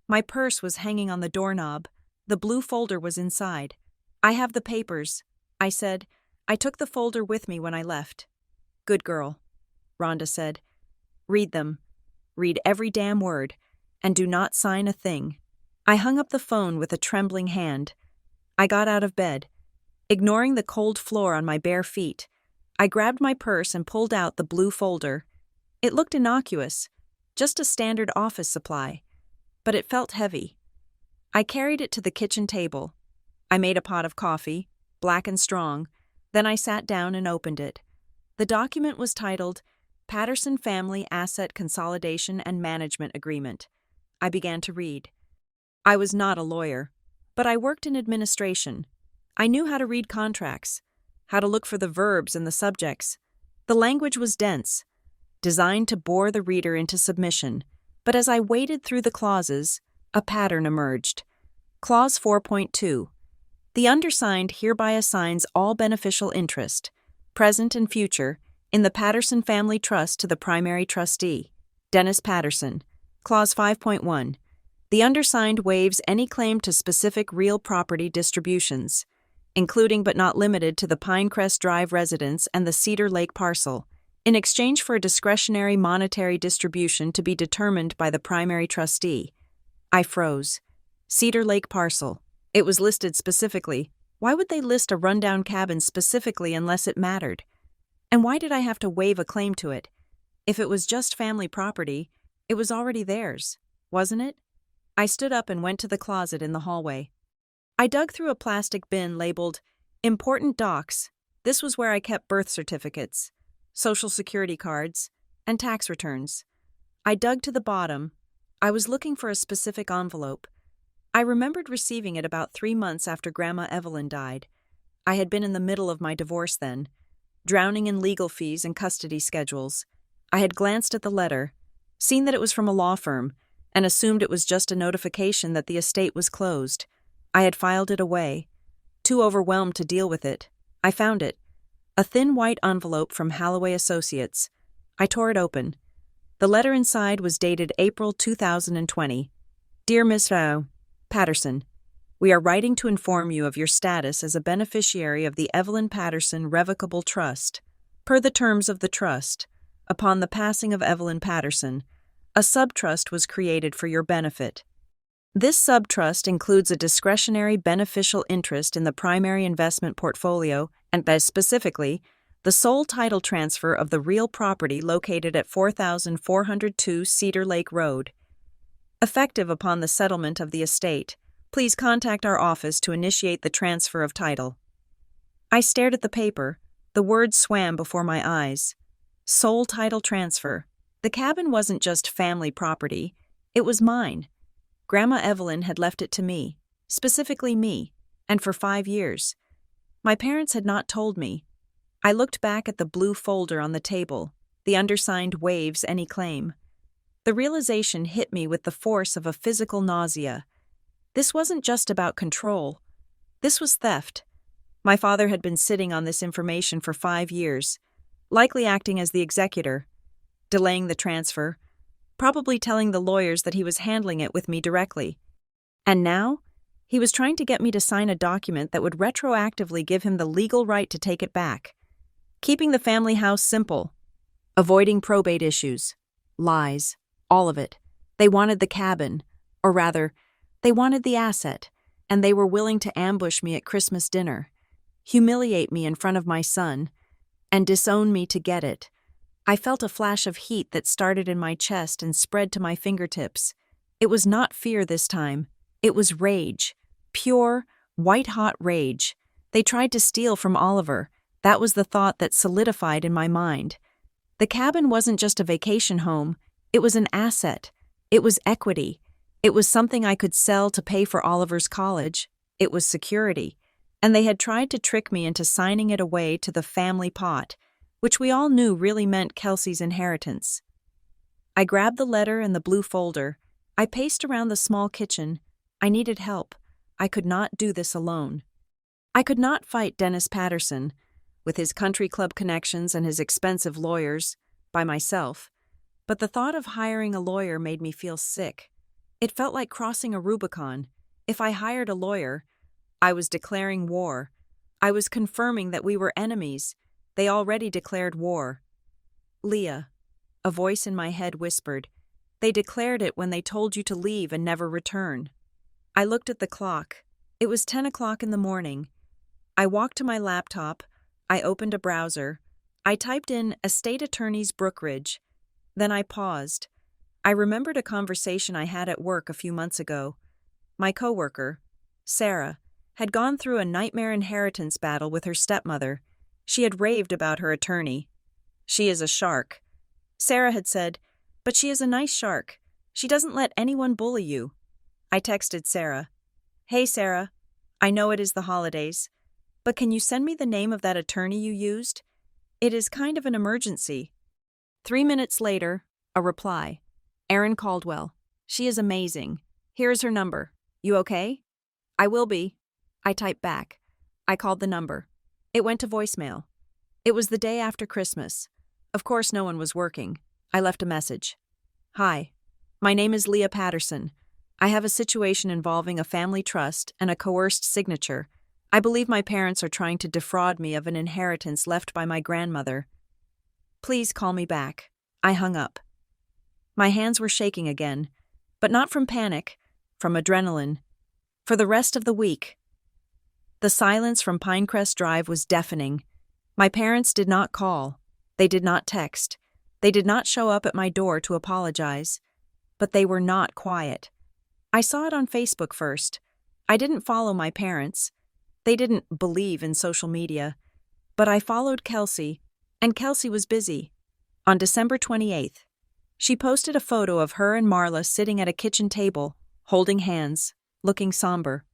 My purse was hanging on the doorknob. The blue folder was inside. I have the papers, I said. I took the folder with me when I left. Good girl, Rhonda said. Read them. Read every damn word, and do not sign a thing. I hung up the phone with a trembling hand. I got out of bed. Ignoring the cold floor on my bare feet, I grabbed my purse and pulled out the blue folder. It looked innocuous, just a standard office supply, but it felt heavy. I carried it to the kitchen table. I made a pot of coffee, black and strong, then I sat down and opened it. The document was titled Patterson Family Asset Consolidation and Management Agreement. I began to read. I was not a lawyer, but I worked in administration. I knew how to read contracts, how to look for the verbs and the subjects. The language was dense, designed to bore the reader into submission, but as I waded through the clauses, a pattern emerged. Clause 4.2. The undersigned hereby assigns all beneficial interest, present and future, in the Patterson Family Trust to the primary trustee, Dennis Patterson. Clause 5.1. The undersigned waives any claim to specific real property distributions, including but not limited to the Pinecrest Drive residence and the Cedar Lake parcel, in exchange for a discretionary monetary distribution to be determined by the primary trustee. I froze. Cedar Lake parcel. It was listed specifically. Why would they list a rundown cabin specifically unless it mattered? And why did I have to waive a claim to it? If it was just family property, it was already theirs, wasn't it? I stood up and went to the closet in the hallway. I dug through a plastic bin labeled Important Docs. This was where I kept birth certificates, Social Security cards, and tax returns. I dug to the bottom. I was looking for a specific envelope. I remembered receiving it about 3 months after Grandma Evelyn died. I had been in the middle of my divorce then, drowning in legal fees and custody schedules. I had glanced at the letter, seen that it was from a law firm, and assumed it was just a notification that the estate was closed. I had filed it away, too overwhelmed to deal with it. I found it, a thin white envelope from Halloway Associates. I tore it open. The letter inside was dated April 2020. Dear Miss Patterson, we are writing to inform you of your status as a beneficiary of the Evelyn Patterson Revocable Trust. Per the terms of the trust, upon the passing of Evelyn Patterson, a subtrust was created for your benefit. This subtrust includes a discretionary beneficial interest in the primary investment portfolio and, specifically, the sole title transfer of the real property located at 4402 Cedar Lake Road. Effective upon the settlement of the estate, please contact our office to initiate the transfer of title. I stared at the paper. The words swam before my eyes. Sole title transfer. The cabin wasn't just family property. It was mine. Grandma Evelyn had left it to me, specifically me, and for 5 years. My parents had not told me. I looked back at the blue folder on the table. The undersigned waives any claim. The realization hit me with the force of a physical nausea. This wasn't just about control. This was theft. My father had been sitting on this information for 5 years, likely acting as the executor, delaying the transfer, probably telling the lawyers that he was handling it with me directly. And now, he was trying to get me to sign a document that would retroactively give him the legal right to take it back. Keeping the family house simple. Avoiding probate issues. Lies. All of it. They wanted the cabin, or rather, they wanted the asset, and they were willing to ambush me at Christmas dinner, humiliate me in front of my son, and disown me to get it. I felt a flash of heat that started in my chest and spread to my fingertips. It was not fear this time. It was rage. Pure, white-hot rage. They tried to steal from Oliver. That was the thought that solidified in my mind. The cabin wasn't just a vacation home. It was an asset. It was equity. It was something I could sell to pay for Oliver's college. It was security. And they had tried to trick me into signing it away to the family pot, which we all knew really meant Kelsey's inheritance. I grabbed the letter and the blue folder. I paced around the small kitchen. I needed help. I could not do this alone. I could not fight Dennis Patterson, with his country club connections and his expensive lawyers, by myself. But the thought of hiring a lawyer made me feel sick. It felt like crossing a Rubicon. If I hired a lawyer, I was declaring war. I was confirming that we were enemies. They already declared war. Leah, a voice in my head whispered, they declared it when they told you to leave and never return. I looked at the clock. It was 10 o'clock in the morning. I walked to my laptop. I opened a browser. I typed in Estate Attorneys Brookridge. Then I paused. I remembered a conversation I had at work a few months ago. My coworker, Sarah, had gone through a nightmare inheritance battle with her stepmother. She had raved about her attorney. She is a shark. Sarah had said, but she is a nice shark. She doesn't let anyone bully you. I texted Sarah. Hey, Sarah. I know it is the holidays, but can you send me the name of that attorney you used? It is kind of an emergency. 3 minutes later, a reply. Erin Caldwell. She is amazing. Here is her number. You okay? I will be. I typed back. I called the number. It went to voicemail. It was the day after Christmas. Of course, no one was working. I left a message. Hi. My name is Leah Patterson. I have a situation involving a family trust and a coerced signature. I believe my parents are trying to defraud me of an inheritance left by my grandmother. Please call me back. I hung up. My hands were shaking again, but not from panic, from adrenaline. For the rest of the week, the silence from Pinecrest Drive was deafening. My parents did not call. They did not text. They did not show up at my door to apologize. But they were not quiet. I saw it on Facebook first. I didn't follow my parents. They didn't believe in social media. But I followed Kelsey, and Kelsey was busy. On December 28th, she posted a photo of her and Marla sitting at a kitchen table, holding hands, looking somber.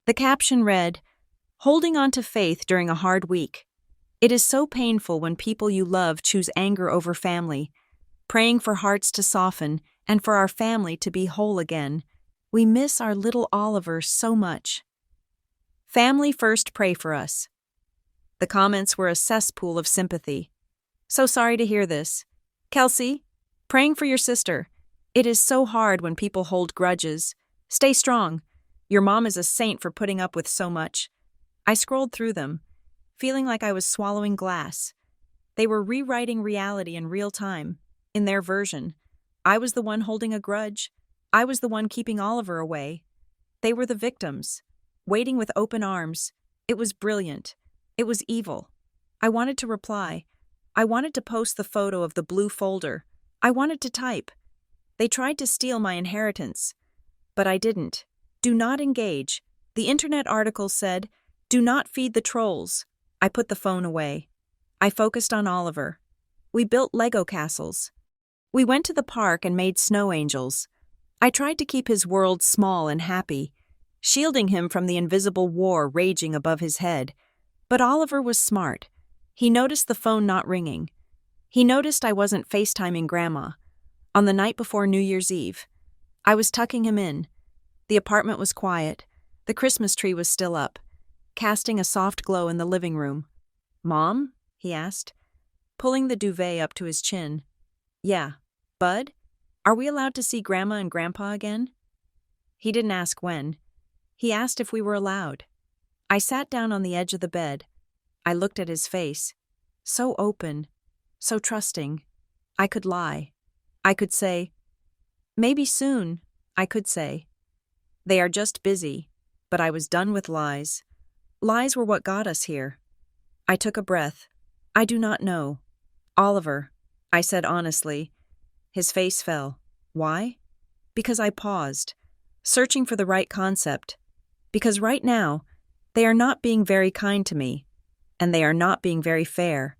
The caption read, "Holding on to faith during a hard week. It is so painful when people you love choose anger over family. Praying for hearts to soften and for our family to be whole again. We miss our little Oliver so much. Family first, pray for us." The comments were a cesspool of sympathy. So sorry to hear this. Kelsey, praying for your sister. It is so hard when people hold grudges. Stay strong. Your mom is a saint for putting up with so much. I scrolled through them, feeling like I was swallowing glass. They were rewriting reality in real time, in their version. I was the one holding a grudge. I was the one keeping Oliver away. They were the victims, waiting with open arms. It was brilliant. It was evil. I wanted to reply. I wanted to post the photo of the blue folder. I wanted to type. They tried to steal my inheritance. But I didn't. Do not engage. The internet article said, do not feed the trolls. I put the phone away. I focused on Oliver. We built Lego castles. We went to the park and made snow angels. I tried to keep his world small and happy, shielding him from the invisible war raging above his head. But Oliver was smart. He noticed the phone not ringing. He noticed I wasn't FaceTiming Grandma. On the night before New Year's Eve, I was tucking him in. The apartment was quiet. The Christmas tree was still up, casting a soft glow in the living room. "Mom?" he asked, pulling the duvet up to his chin. "Yeah. Bud? Are we allowed to see Grandma and Grandpa again?" He didn't ask when. He asked if we were allowed. I sat down on the edge of the bed. I looked at his face. So open, so trusting. I could lie. I could say, "Maybe soon," I could say. They are just busy, but I was done with lies. Lies were what got us here. I took a breath. I do not know. "Oliver," I said honestly. His face fell. "Why?" Because I paused, searching for the right concept. Because right now, they are not being very kind to me, and they are not being very fair.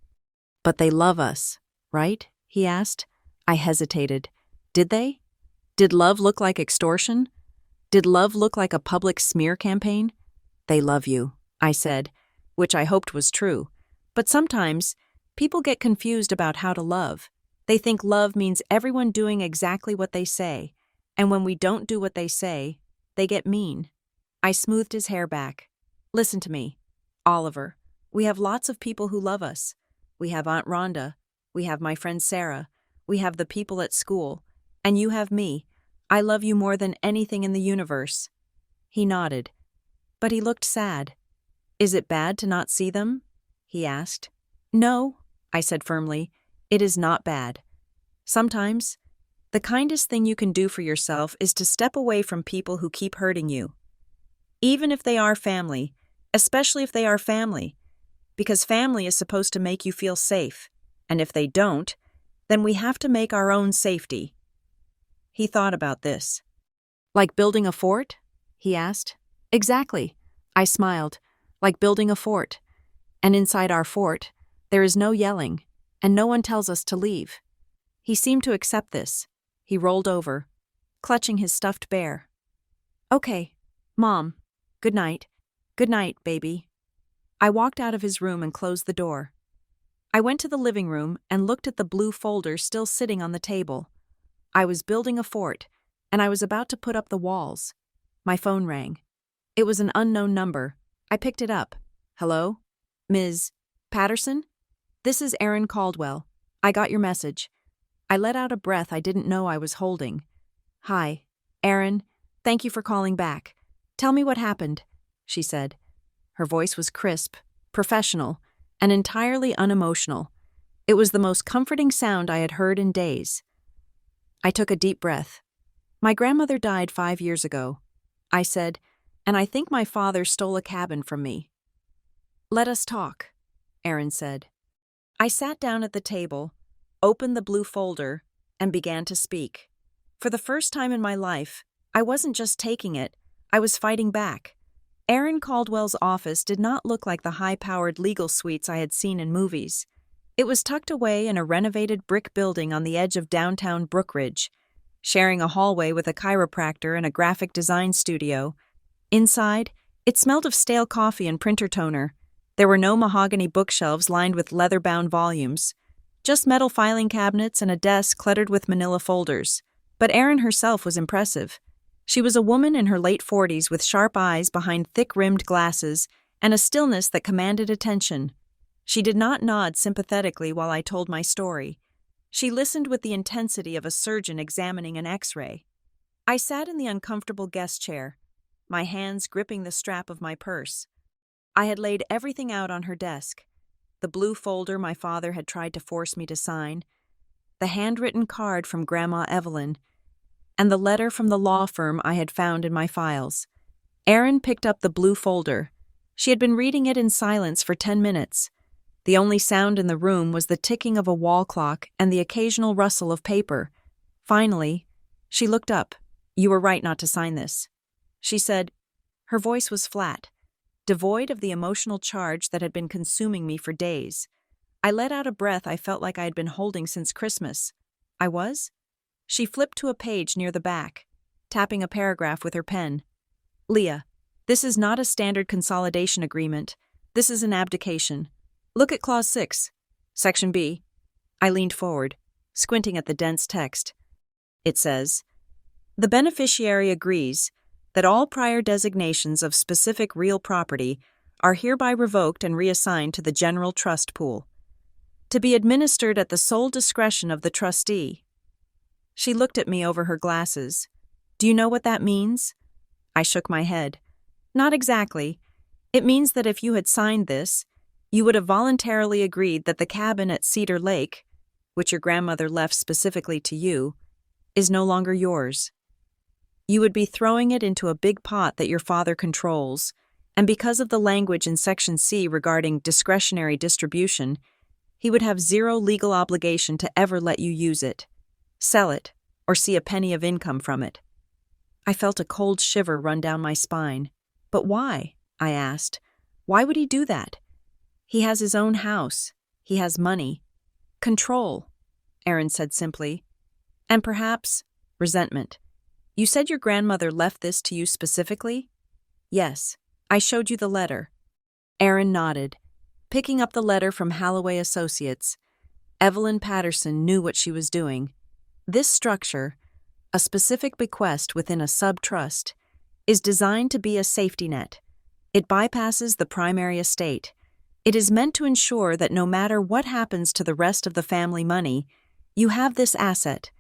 But they love us, right? He asked. I hesitated. Did they? Did love look like extortion? Did love look like a public smear campaign? They love you, I said, which I hoped was true. But sometimes, people get confused about how to love. They think love means everyone doing exactly what they say, and when we don't do what they say, they get mean. I smoothed his hair back. Listen to me, Oliver. We have lots of people who love us. We have Aunt Rhonda. We have my friend Sarah. We have the people at school. And you have me. I love you more than anything in the universe. He nodded. But he looked sad. Is it bad to not see them? He asked. No, I said firmly. It is not bad. Sometimes, the kindest thing you can do for yourself is to step away from people who keep hurting you. Even if they are family, especially if they are family, because family is supposed to make you feel safe, and if they don't, then we have to make our own safety. He thought about this. Like building a fort? He asked. Exactly. I smiled. Like building a fort. And inside our fort, there is no yelling, and no one tells us to leave. He seemed to accept this. He rolled over, clutching his stuffed bear. Okay, Mom. Good night. Good night, baby. I walked out of his room and closed the door. I went to the living room and looked at the blue folder still sitting on the table. I was building a fort, and I was about to put up the walls. My phone rang. It was an unknown number. I picked it up. Hello? Ms. Patterson? This is Aaron Caldwell. I got your message. I let out a breath I didn't know I was holding. Hi, Aaron. Thank you for calling back. Tell me what happened, she said. Her voice was crisp, professional, and entirely unemotional. It was the most comforting sound I had heard in days. I took a deep breath. My grandmother died 5 years ago, I said, and I think my father stole a cabin from me. Let us talk, Aaron said. I sat down at the table, opened the blue folder, and began to speak. For the first time in my life, I wasn't just taking it, I was fighting back. Aaron Caldwell's office did not look like the high-powered legal suites I had seen in movies. It was tucked away in a renovated brick building on the edge of downtown Brookridge, sharing a hallway with a chiropractor and a graphic design studio. Inside, it smelled of stale coffee and printer toner. There were no mahogany bookshelves lined with leather-bound volumes, just metal filing cabinets and a desk cluttered with manila folders. But Erin herself was impressive. She was a woman in her late 40s with sharp eyes behind thick-rimmed glasses and a stillness that commanded attention. She did not nod sympathetically while I told my story. She listened with the intensity of a surgeon examining an X-ray. I sat in the uncomfortable guest chair, my hands gripping the strap of my purse. I had laid everything out on her desk. The blue folder my father had tried to force me to sign, the handwritten card from Grandma Evelyn, and the letter from the law firm I had found in my files. Erin picked up the blue folder. She had been reading it in silence for 10 minutes. The only sound in the room was the ticking of a wall clock and the occasional rustle of paper. Finally, she looked up. You were right not to sign this, she said. Her voice was flat, devoid of the emotional charge that had been consuming me for days. I let out a breath I felt like I had been holding since Christmas. I was? She flipped to a page near the back, tapping a paragraph with her pen. Leah, this is not a standard consolidation agreement. This is an abdication. Look at Clause 6, Section B. I leaned forward, squinting at the dense text. It says, the beneficiary agrees that all prior designations of specific real property are hereby revoked and reassigned to the general trust pool, to be administered at the sole discretion of the trustee. She looked at me over her glasses. Do you know what that means? I shook my head. Not exactly. It means that if you had signed this, you would have voluntarily agreed that the cabin at Cedar Lake, which your grandmother left specifically to you, is no longer yours. You would be throwing it into a big pot that your father controls, and because of the language in Section C regarding discretionary distribution, he would have zero legal obligation to ever let you use it, sell it, or see a penny of income from it. I felt a cold shiver run down my spine. But why? I asked. Why would he do that? He has his own house. He has money. Control, Aaron said simply. And perhaps resentment. You said your grandmother left this to you specifically? Yes. I showed you the letter. Aaron nodded. Picking up the letter from Holloway Associates, Evelyn Patterson knew what she was doing. This structure, a specific bequest within a sub-trust, is designed to be a safety net. It bypasses the primary estate. It is meant to ensure that no matter what happens to the rest of the family money, you have this asset.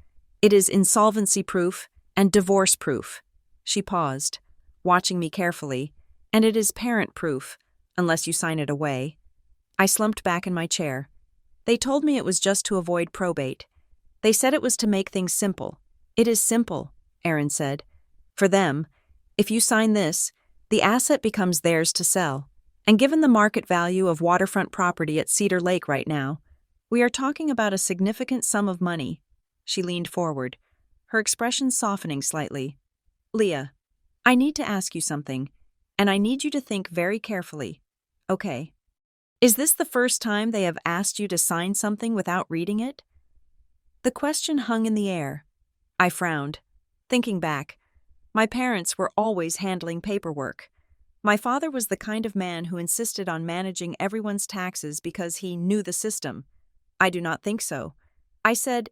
It is insolvency-proof and divorce-proof. She paused, watching me carefully, and it is parent-proof, unless you sign it away. I slumped back in my chair. They told me it was just to avoid probate. They said it was to make things simple. It is simple, Aaron said. For them, if you sign this, the asset becomes theirs to sell. And given the market value of waterfront property at Cedar Lake right now, we are talking about a significant sum of money. She leaned forward, her expression softening slightly. Leah, I need to ask you something, and I need you to think very carefully. Okay. Is this the first time they have asked you to sign something without reading it? The question hung in the air. I frowned. Thinking back, my parents were always handling paperwork. My father was the kind of man who insisted on managing everyone's taxes because he knew the system. I do not think so. I said,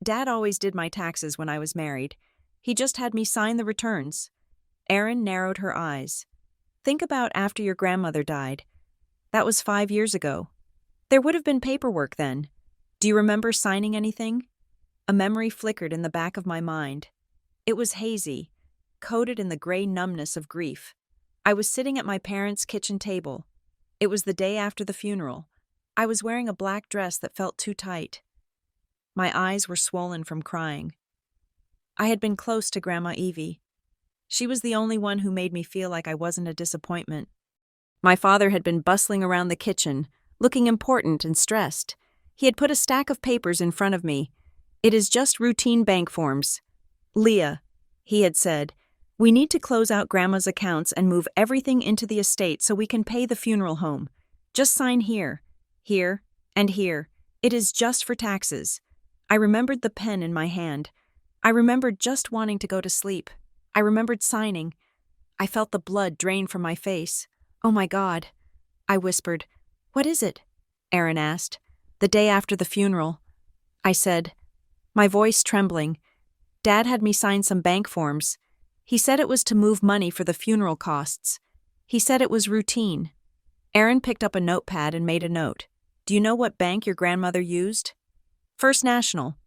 Dad always did my taxes when I was married. He just had me sign the returns. Erin narrowed her eyes. Think about after your grandmother died. That was 5 years ago. There would have been paperwork then. Do you remember signing anything? A memory flickered in the back of my mind. It was hazy, coated in the gray numbness of grief. I was sitting at my parents' kitchen table. It was the day after the funeral. I was wearing a black dress that felt too tight. My eyes were swollen from crying. I had been close to Grandma Evie. She was the only one who made me feel like I wasn't a disappointment. My father had been bustling around the kitchen, looking important and stressed. He had put a stack of papers in front of me. It is just routine bank forms. Leah, he had said, we need to close out Grandma's accounts and move everything into the estate so we can pay the funeral home. Just sign here, here, and here. It is just for taxes. I remembered the pen in my hand. I remembered just wanting to go to sleep. I remembered signing. I felt the blood drain from my face. Oh my God. I whispered. What is it? Aaron asked. The day after the funeral. I said, my voice trembling. Dad had me sign some bank forms. He said it was to move money for the funeral costs. He said it was routine. Aaron picked up a notepad and made a note. Do you know what bank your grandmother used? First National.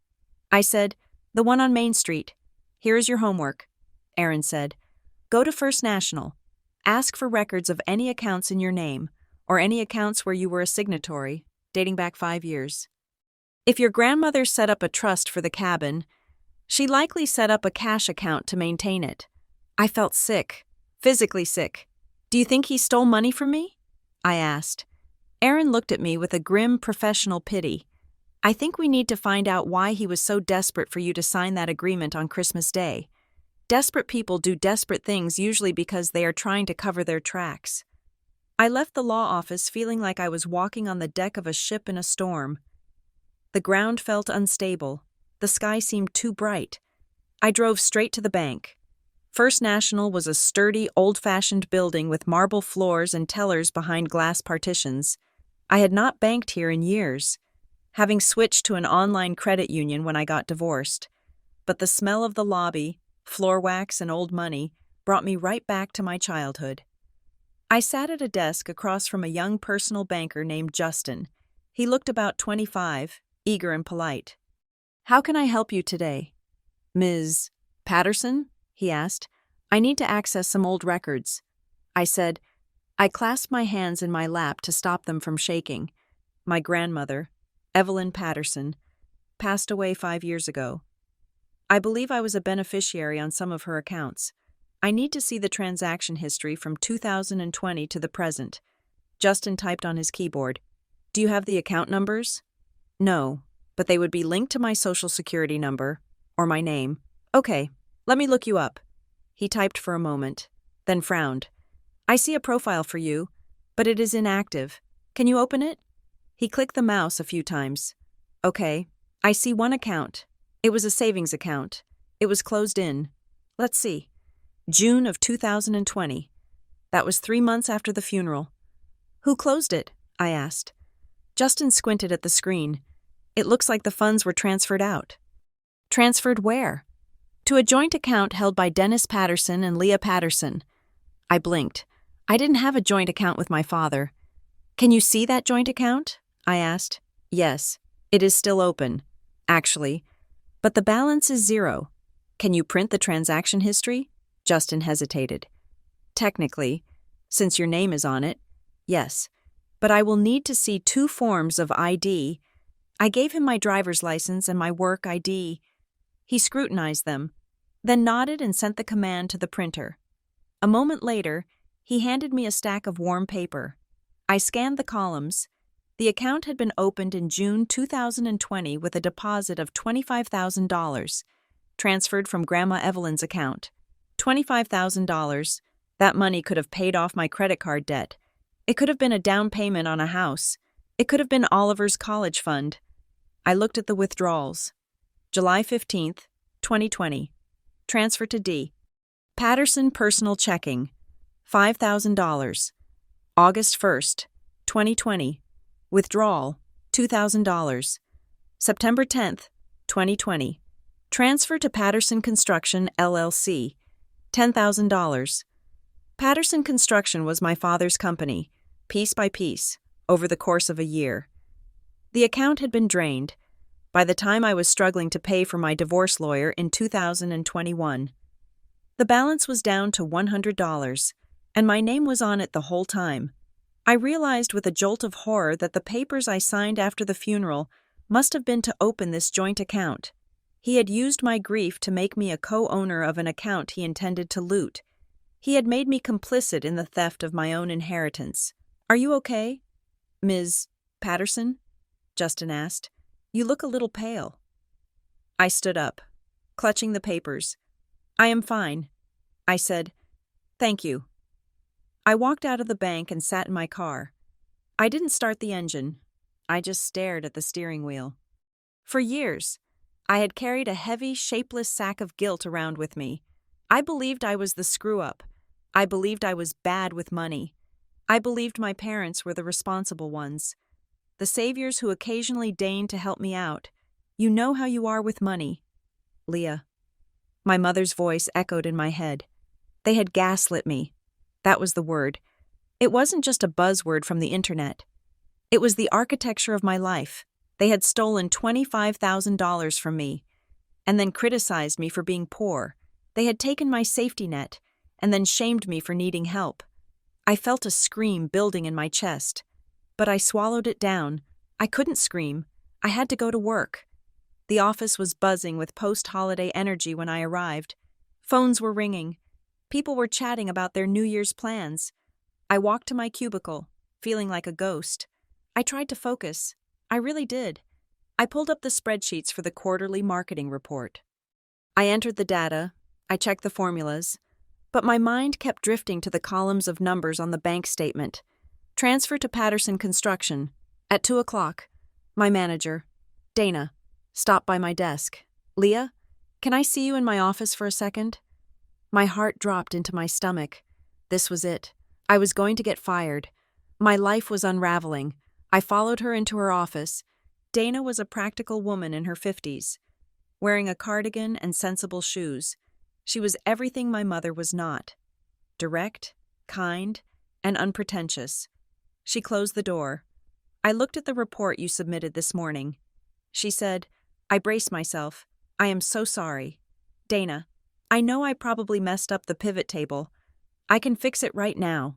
I said, the one on Main Street. Here is your homework. Aaron said, go to First National. Ask for records of any accounts in your name, or any accounts where you were a signatory, dating back 5 years. If your grandmother set up a trust for the cabin, she likely set up a cash account to maintain it. I felt sick, physically sick. Do you think he stole money from me? I asked. Aaron looked at me with a grim professional pity. I think we need to find out why he was so desperate for you to sign that agreement on Christmas Day. Desperate people do desperate things usually because they are trying to cover their tracks. I left the law office feeling like I was walking on the deck of a ship in a storm. The ground felt unstable. The sky seemed too bright. I drove straight to the bank. First National was a sturdy, old-fashioned building with marble floors and tellers behind glass partitions. I had not banked here in years, having switched to an online credit union when I got divorced. But the smell of the lobby, floor wax and old money, brought me right back to my childhood. I sat at a desk across from a young personal banker named Justin. He looked about 25, eager and polite. How can I help you today? Ms. Patterson? He asked. I need to access some old records. I said. I clasped my hands in my lap to stop them from shaking. My grandmother, Evelyn Patterson, passed away 5 years ago. I believe I was a beneficiary on some of her accounts. I need to see the transaction history from 2020 to the present. Justin typed on his keyboard. Do you have the account numbers? No, but they would be linked to my social security number, or my name. Okay, Let me look you up. He typed for a moment, then frowned. I see a profile for you, but it is inactive. Can you open it? He clicked the mouse a few times. Okay, I see one account. It was a savings account. It was closed in. Let's see. June of 2020. That was 3 months after the funeral. Who closed it? I asked. Justin squinted at the screen. It looks like the funds were transferred out. Transferred where? To a joint account held by Dennis Patterson and Leah Patterson. I blinked. I didn't have a joint account with my father. Can you see that joint account? I asked. Yes, it is still open, actually. But the balance is 0. Can you print the transaction history? Justin hesitated. Technically, since your name is on it, yes. But I will need to see 2 forms of ID. I gave him my driver's license and my work ID. He scrutinized them, then nodded and sent the command to the printer. A moment later, he handed me a stack of warm paper. I scanned the columns. The account had been opened in June 2020 with a deposit of $25,000, transferred from Grandma Evelyn's account. $25,000. That money could have paid off my credit card debt. It could have been a down payment on a house. It could have been Oliver's college fund. I looked at the withdrawals. July 15th, 2020. Transfer to D. Patterson Personal Checking. $5,000. August 1st, 2020. Withdrawal. $2,000. September 10th, 2020. Transfer to Patterson Construction, LLC. $10,000. Patterson Construction was my father's company, piece by piece, over the course of a year. The account had been drained by the time I was struggling to pay for my divorce lawyer in 2021. The balance was down to $100, and my name was on it the whole time. I realized with a jolt of horror that the papers I signed after the funeral must have been to open this joint account. He had used my grief to make me a co-owner of an account he intended to loot. He had made me complicit in the theft of my own inheritance. Are you okay, Ms. Patterson? Justin asked. You look a little pale. I stood up, clutching the papers. I am fine, I said. Thank you. I walked out of the bank and sat in my car. I didn't start the engine. I just stared at the steering wheel. For years, I had carried a heavy, shapeless sack of guilt around with me. I believed I was the screw-up. I believed I was bad with money. I believed my parents were the responsible ones, the saviors who occasionally deigned to help me out. You know how you are with money. Leah. My mother's voice echoed in my head. They had gaslit me. That was the word. It wasn't just a buzzword from the internet. It was the architecture of my life. They had stolen $25,000 from me, and then criticized me for being poor. They had taken my safety net, and then shamed me for needing help. I felt a scream building in my chest, but I swallowed it down. I couldn't scream. I had to go to work. The office was buzzing with post-holiday energy when I arrived. Phones were ringing. People were chatting about their New Year's plans. I walked to my cubicle, feeling like a ghost. I tried to focus. I really did. I pulled up the spreadsheets for the quarterly marketing report. I entered the data. I checked the formulas. But my mind kept drifting to the columns of numbers on the bank statement. Transfer to Patterson Construction. At 2 o'clock. My manager, Dana, stopped by my desk. Leah, can I see you in my office for a second? My heart dropped into my stomach. This was it. I was going to get fired. My life was unraveling. I followed her into her office. Dana was a practical woman in her 50s, wearing a cardigan and sensible shoes. She was everything my mother was not. Direct, kind, and unpretentious. She closed the door. I looked at the report you submitted this morning. She said, I braced myself. I am so sorry. Dana, I know I probably messed up the pivot table. I can fix it right now.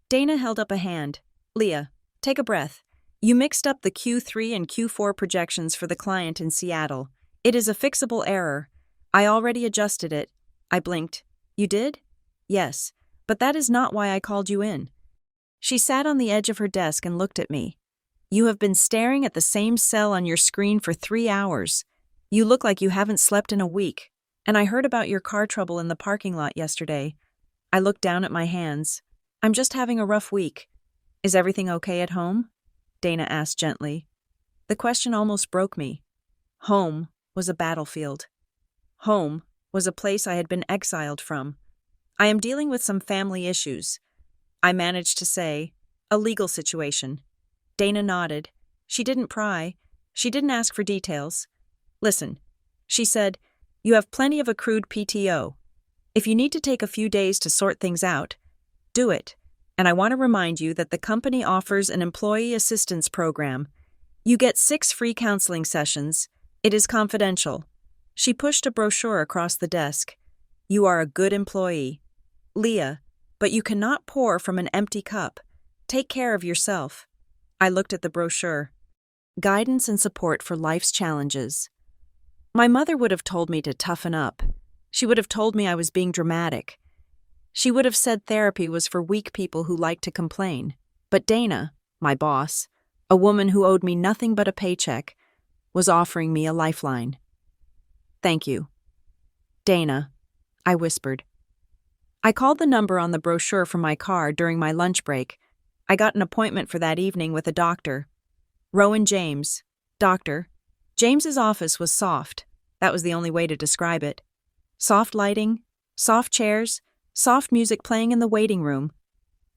Dana held up a hand. Leah, take a breath. You mixed up the Q3 and Q4 projections for the client in Seattle. It is a fixable error. I already adjusted it. I blinked. You did? Yes, but that is not why I called you in. She sat on the edge of her desk and looked at me. You have been staring at the same cell on your screen for 3 hours. You look like you haven't slept in a week. And I heard about your car trouble in the parking lot yesterday. I looked down at my hands. I'm just having a rough week. Is everything okay at home? Dana asked gently. The question almost broke me. Home was a battlefield. Home was a place I had been exiled from. I am dealing with some family issues. I managed to say, a legal situation. Dana nodded. She didn't pry. She didn't ask for details. Listen, she said, you have plenty of accrued PTO. If you need to take a few days to sort things out, do it. And I want to remind you that the company offers an employee assistance program. You get 6 free counseling sessions. It is confidential. She pushed a brochure across the desk. You are a good employee. Leah, but you cannot pour from an empty cup. Take care of yourself. I looked at the brochure. Guidance and support for life's challenges. My mother would have told me to toughen up. She would have told me I was being dramatic. She would have said therapy was for weak people who like to complain. But Dana, my boss, a woman who owed me nothing but a paycheck, was offering me a lifeline. Thank you. Dana, I whispered. I called the number on the brochure from my car during my lunch break. I got an appointment for that evening with a doctor. Rowan James, doctor. James's office was soft. That was the only way to describe it. Soft lighting, soft chairs, soft music playing in the waiting room.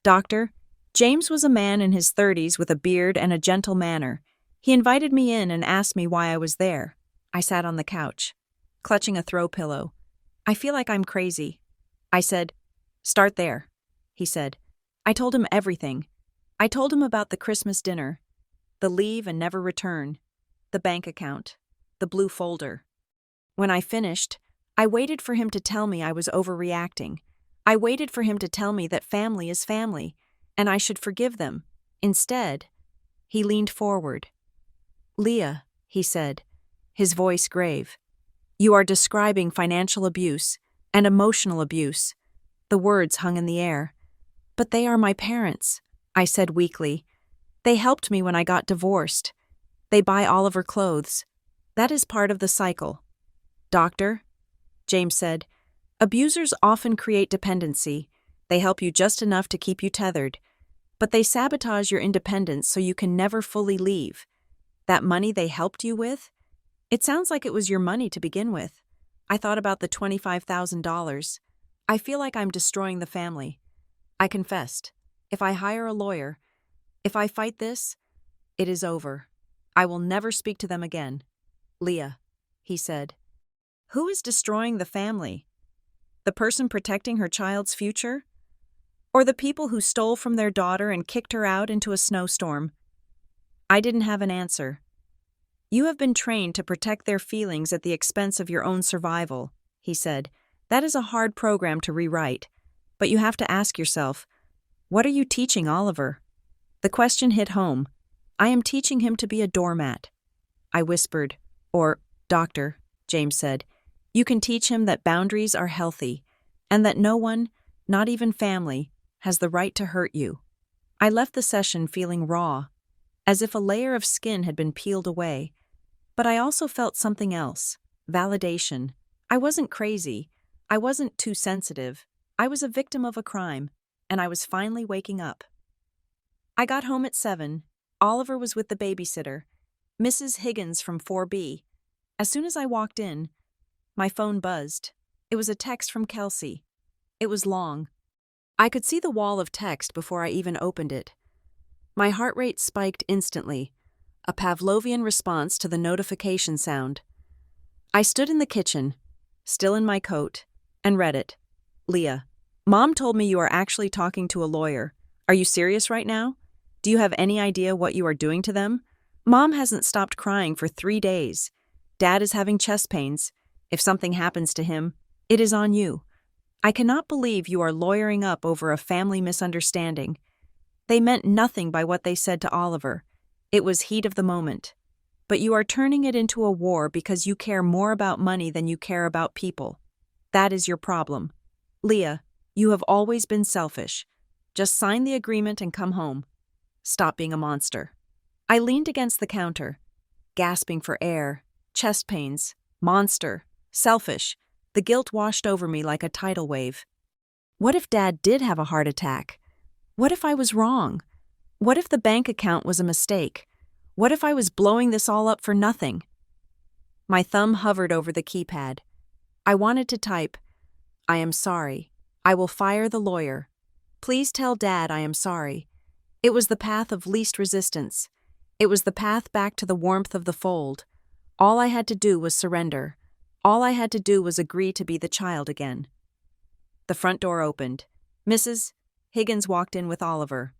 Doctor, James was a man in his 30s with a beard and a gentle manner. He invited me in and asked me why I was there. I sat on the couch, clutching a throw pillow. I feel like I'm crazy. I said, start there, he said. I told him everything. I told him about the Christmas dinner, the leave and never return, the bank account, the blue folder. When I finished, I waited for him to tell me I was overreacting. I waited for him to tell me that family is family, and I should forgive them. Instead, he leaned forward. Leah, he said, his voice grave, you are describing financial abuse and emotional abuse. The words hung in the air. But they are my parents, I said weakly. They helped me when I got divorced. They buy Oliver clothes. That is part of the cycle. Doctor, James said, abusers often create dependency. They help you just enough to keep you tethered. But they sabotage your independence so you can never fully leave. That money they helped you with? It sounds like it was your money to begin with. I thought about the $25,000. I feel like I'm destroying the family. I confessed. If I hire a lawyer, if I fight this, it is over. I will never speak to them again. Leah, he said. Who is destroying the family? The person protecting her child's future? Or the people who stole from their daughter and kicked her out into a snowstorm? I didn't have an answer. You have been trained to protect their feelings at the expense of your own survival, he said. That is a hard program to rewrite. But you have to ask yourself, what are you teaching Oliver? The question hit home. I am teaching him to be a doormat. I whispered, or, Doctor, James said, you can teach him that boundaries are healthy, and that no one, not even family, has the right to hurt you. I left the session feeling raw, as if a layer of skin had been peeled away. But I also felt something else, validation. I wasn't crazy. I wasn't too sensitive. I was a victim of a crime, and I was finally waking up. I got home at 7. Oliver was with the babysitter, Mrs. Higgins from 4B. As soon as I walked in, my phone buzzed. It was a text from Kelsey. It was long. I could see the wall of text before I even opened it. My heart rate spiked instantly, a Pavlovian response to the notification sound. I stood in the kitchen, still in my coat, and read it. Leah, Mom told me you are actually talking to a lawyer. Are you serious right now? Do you have any idea what you are doing to them? Mom hasn't stopped crying for 3 days. Dad is having chest pains. If something happens to him, it is on you. I cannot believe you are lawyering up over a family misunderstanding. They meant nothing by what they said to Oliver. It was heat of the moment. But you are turning it into a war because you care more about money than you care about people. That is your problem. Leah, you have always been selfish. Just sign the agreement and come home. Stop being a monster. I leaned against the counter, gasping for air, chest pains, monster, selfish. The guilt washed over me like a tidal wave. What if Dad did have a heart attack? What if I was wrong? What if the bank account was a mistake? What if I was blowing this all up for nothing? My thumb hovered over the keypad. I wanted to type, "I am sorry. I will fire the lawyer. Please tell Dad I am sorry." It was the path of least resistance. It was the path back to the warmth of the fold. All I had to do was surrender. All I had to do was agree to be the child again. The front door opened. Mrs. Higgins walked in with Oliver.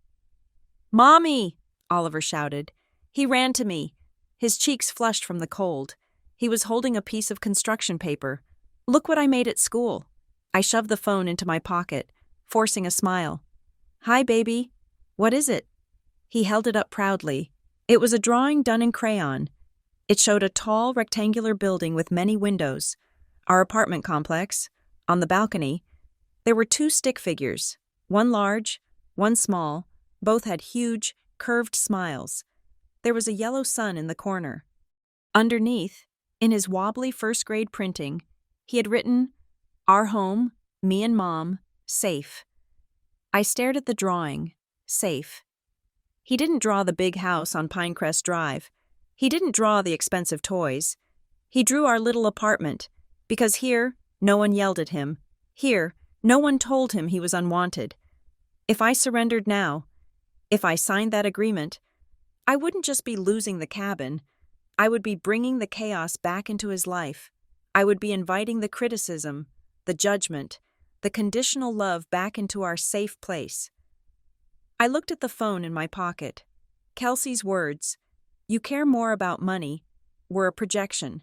"Mommy!" Oliver shouted. He ran to me, his cheeks flushed from the cold. He was holding a piece of construction paper. "Look what I made at school." I shoved the phone into my pocket, forcing a smile. "Hi, baby. What is it?" He held it up proudly. It was a drawing done in crayon. It showed a tall, rectangular building with many windows. Our apartment complex. On the balcony, there were two stick figures, one large, one small. Both had huge, curved smiles. There was a yellow sun in the corner. Underneath, in his wobbly first-grade printing, he had written, "Our home, me and Mom, safe." I stared at the drawing. Safe. He didn't draw the big house on Pinecrest Drive. He didn't draw the expensive toys. He drew our little apartment, because here, no one yelled at him. Here, no one told him he was unwanted. If I surrendered now, if I signed that agreement, I wouldn't just be losing the cabin. I would be bringing the chaos back into his life. I would be inviting the criticism, the judgment, the conditional love back into our safe place. I looked at the phone in my pocket. Kelsey's words, "You care more about money," were a projection.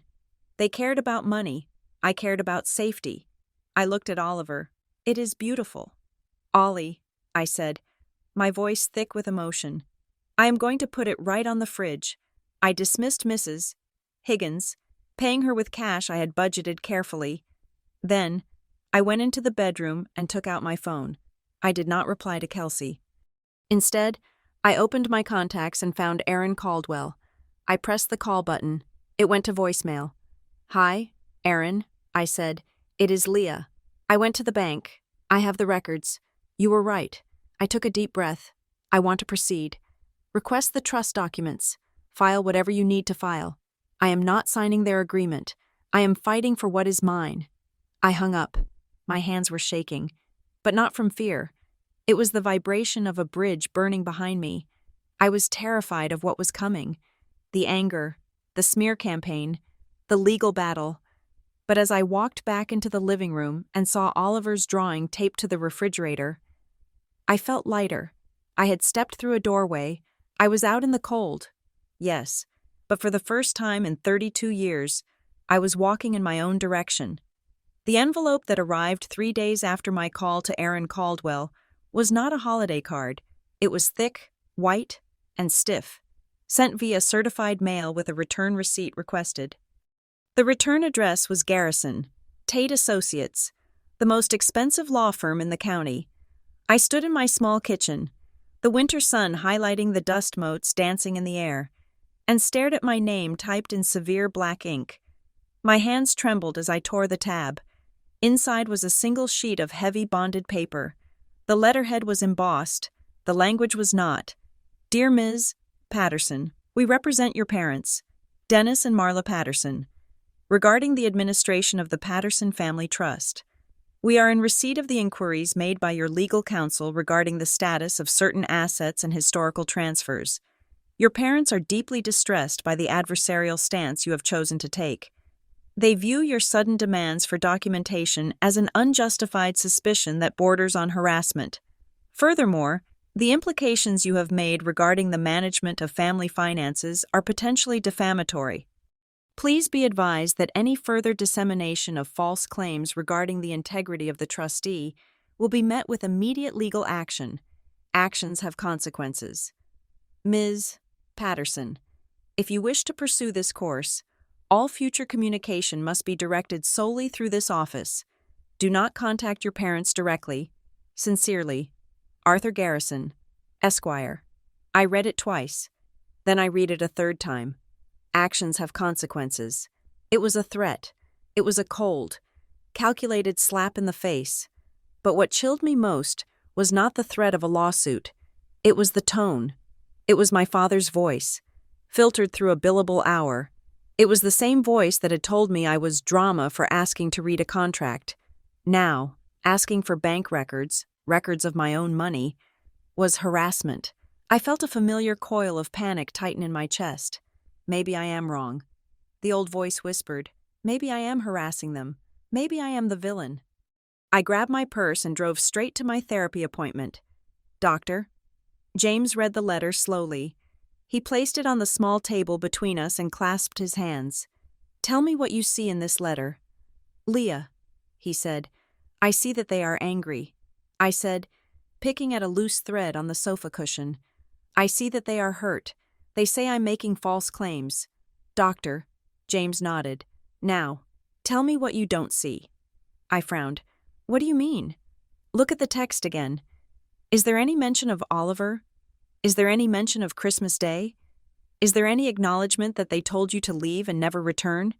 They cared about money. I cared about safety. I looked at Oliver. "It is beautiful." "Ollie," I said, my voice thick with emotion, "I am going to put it right on the fridge." I dismissed Mrs. Higgins, paying her with cash I had budgeted carefully. Then, I went into the bedroom and took out my phone. I did not reply to Kelsey. Instead, I opened my contacts and found Aaron Caldwell. I pressed the call button. It went to voicemail. "Hi, Aaron," I said. "It is Leah. I went to the bank. I have the records. You were right." I took a deep breath. "I want to proceed. Request the trust documents. File whatever you need to file. I am not signing their agreement. I am fighting for what is mine." I hung up. My hands were shaking, but not from fear. It was the vibration of a bridge burning behind me. I was terrified of what was coming. The anger, the smear campaign, the legal battle. But as I walked back into the living room and saw Oliver's drawing taped to the refrigerator, I felt lighter. I had stepped through a doorway. I was out in the cold. Yes, but for the first time in 32 years, I was walking in my own direction. The envelope that arrived 3 days after my call to Aaron Caldwell was not a holiday card. It was thick, white, and stiff, sent via certified mail with a return receipt requested. The return address was Garrison, Tate Associates, the most expensive law firm in the county. I stood in my small kitchen, the winter sun highlighting the dust motes dancing in the air, and stared at my name typed in severe black ink. My hands trembled as I tore the tab. Inside was a single sheet of heavy bonded paper. The letterhead was embossed. The language was not. "Dear Ms. Patterson, we represent your parents, Dennis and Marla Patterson, regarding the administration of the Patterson Family Trust. We are in receipt of the inquiries made by your legal counsel regarding the status of certain assets and historical transfers. Your parents are deeply distressed by the adversarial stance you have chosen to take. They view your sudden demands for documentation as an unjustified suspicion that borders on harassment. Furthermore, the implications you have made regarding the management of family finances are potentially defamatory. Please be advised that any further dissemination of false claims regarding the integrity of the trustee will be met with immediate legal action. Actions have consequences. Ms. Patterson, if you wish to pursue this course, all future communication must be directed solely through this office. Do not contact your parents directly. Sincerely, Arthur Garrison, Esquire. I read it twice. Then I read it a third time. Actions have consequences. It was a threat. It was a cold. calculated slap in the face. But what chilled me most was not the threat of a lawsuit. It was the tone. It was my father's voice, filtered through a billable hour. It was the same voice that had told me I was drama for asking to read a contract. Now, asking for bank records, records of my own money, was harassment. I felt a familiar coil of panic tighten in my chest. Maybe I am wrong. The old voice whispered, maybe I am harassing them. Maybe I am the villain. I grabbed my purse and drove straight to my therapy appointment. Doctor. James read the letter slowly. He placed it on the small table between us and clasped his hands. Tell me what you see in this letter. Leah, he said, I see that they are angry. I said, picking at a loose thread on the sofa cushion. I see that they are hurt. They say I'm making false claims. Doctor, James nodded. Now, tell me what you don't see. I frowned. What do you mean? Look at the text again. Is there any mention of Oliver? Is there any mention of Christmas Day? Is there any acknowledgement that they told you to leave and never return?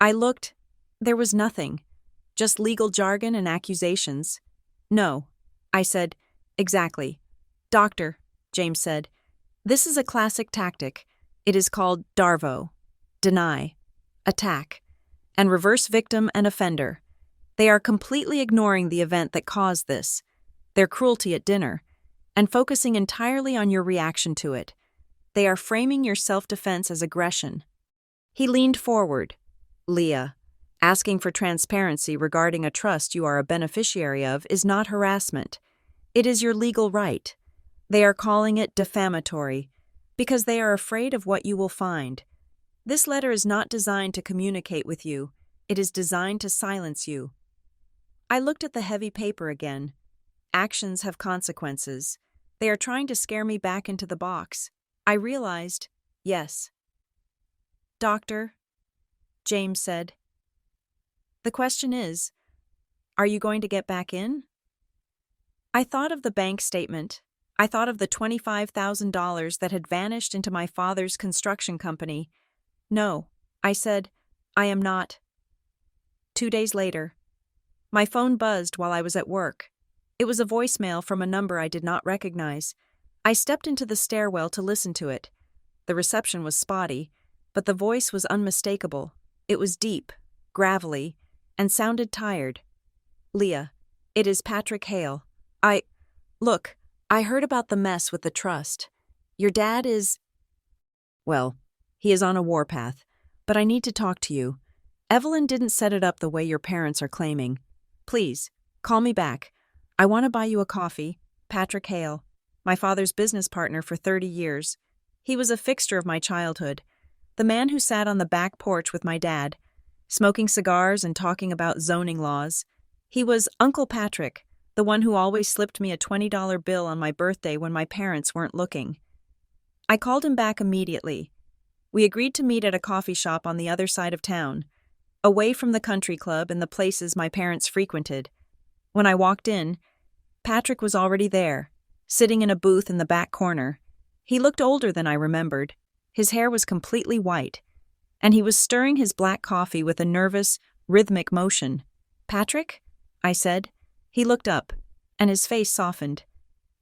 I looked. There was nothing. Just legal jargon and accusations. No. I said, exactly. Doctor, James said, this is a classic tactic. It is called DARVO. Deny. Attack. And reverse victim and offender. They are completely ignoring the event that caused this, their cruelty at dinner, and focusing entirely on your reaction to it. They are framing your self-defense as aggression. He leaned forward. Leah, asking for transparency regarding a trust you are a beneficiary of is not harassment. It is your legal right. They are calling it defamatory because they are afraid of what you will find. This letter is not designed to communicate with you. It is designed to silence you. I looked at the heavy paper again. Actions have consequences. They are trying to scare me back into the box. I realized, yes. Doctor, James said. The question is, are you going to get back in? I thought of the bank statement. I thought of the $25,000 that had vanished into my father's construction company. No, I said, I am not. 2 days later. My phone buzzed while I was at work. It was a voicemail from a number I did not recognize. I stepped into the stairwell to listen to it. The reception was spotty, but the voice was unmistakable. It was deep, gravelly, and sounded tired. Leah, it is Patrick Hale. Look, I heard about the mess with the trust. Your dad is... Well, he is on a warpath, but I need to talk to you. Evelyn didn't set it up the way your parents are claiming. Please, call me back. I want to buy you a coffee. Patrick Hale, my father's business partner for 30 years. He was a fixture of my childhood. The man who sat on the back porch with my dad, smoking cigars and talking about zoning laws. He was Uncle Patrick, the one who always slipped me a $20 bill on my birthday when my parents weren't looking. I called him back immediately. We agreed to meet at a coffee shop on the other side of town, away from the country club and the places my parents frequented. When I walked in, Patrick was already there, sitting in a booth in the back corner. He looked older than I remembered. His hair was completely white, and he was stirring his black coffee with a nervous, rhythmic motion. Patrick? I said. He looked up, and his face softened.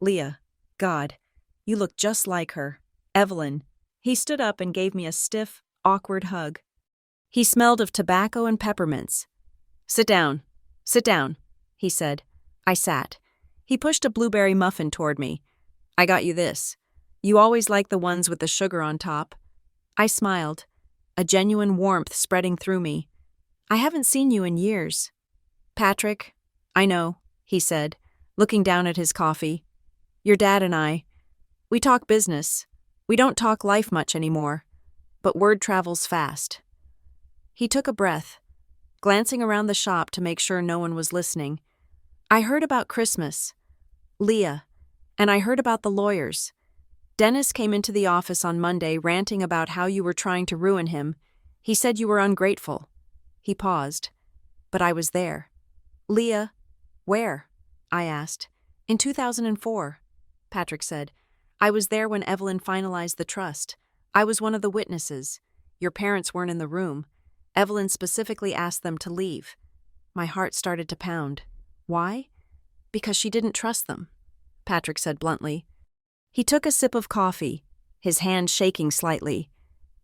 Leah, God, you look just like her. Evelyn. He stood up and gave me a stiff, awkward hug. He smelled of tobacco and peppermints. Sit down, he said. I sat. He pushed a blueberry muffin toward me. I got you this. You always like the ones with the sugar on top. I smiled, a genuine warmth spreading through me. I haven't seen you in years. Patrick, I know, he said, looking down at his coffee. Your dad and we talk business. We don't talk life much anymore, but word travels fast. He took a breath, glancing around the shop to make sure no one was listening. I heard about Christmas, Leah, and I heard about the lawyers. Dennis came into the office on Monday ranting about how you were trying to ruin him. He said you were ungrateful. He paused. But I was there. Leah, where? I asked. In 2004, Patrick said. I was there when Evelyn finalized the trust. I was one of the witnesses. Your parents weren't in the room. Evelyn specifically asked them to leave. My heart started to pound. Why? Because she didn't trust them, Patrick said bluntly. He took a sip of coffee, his hand shaking slightly.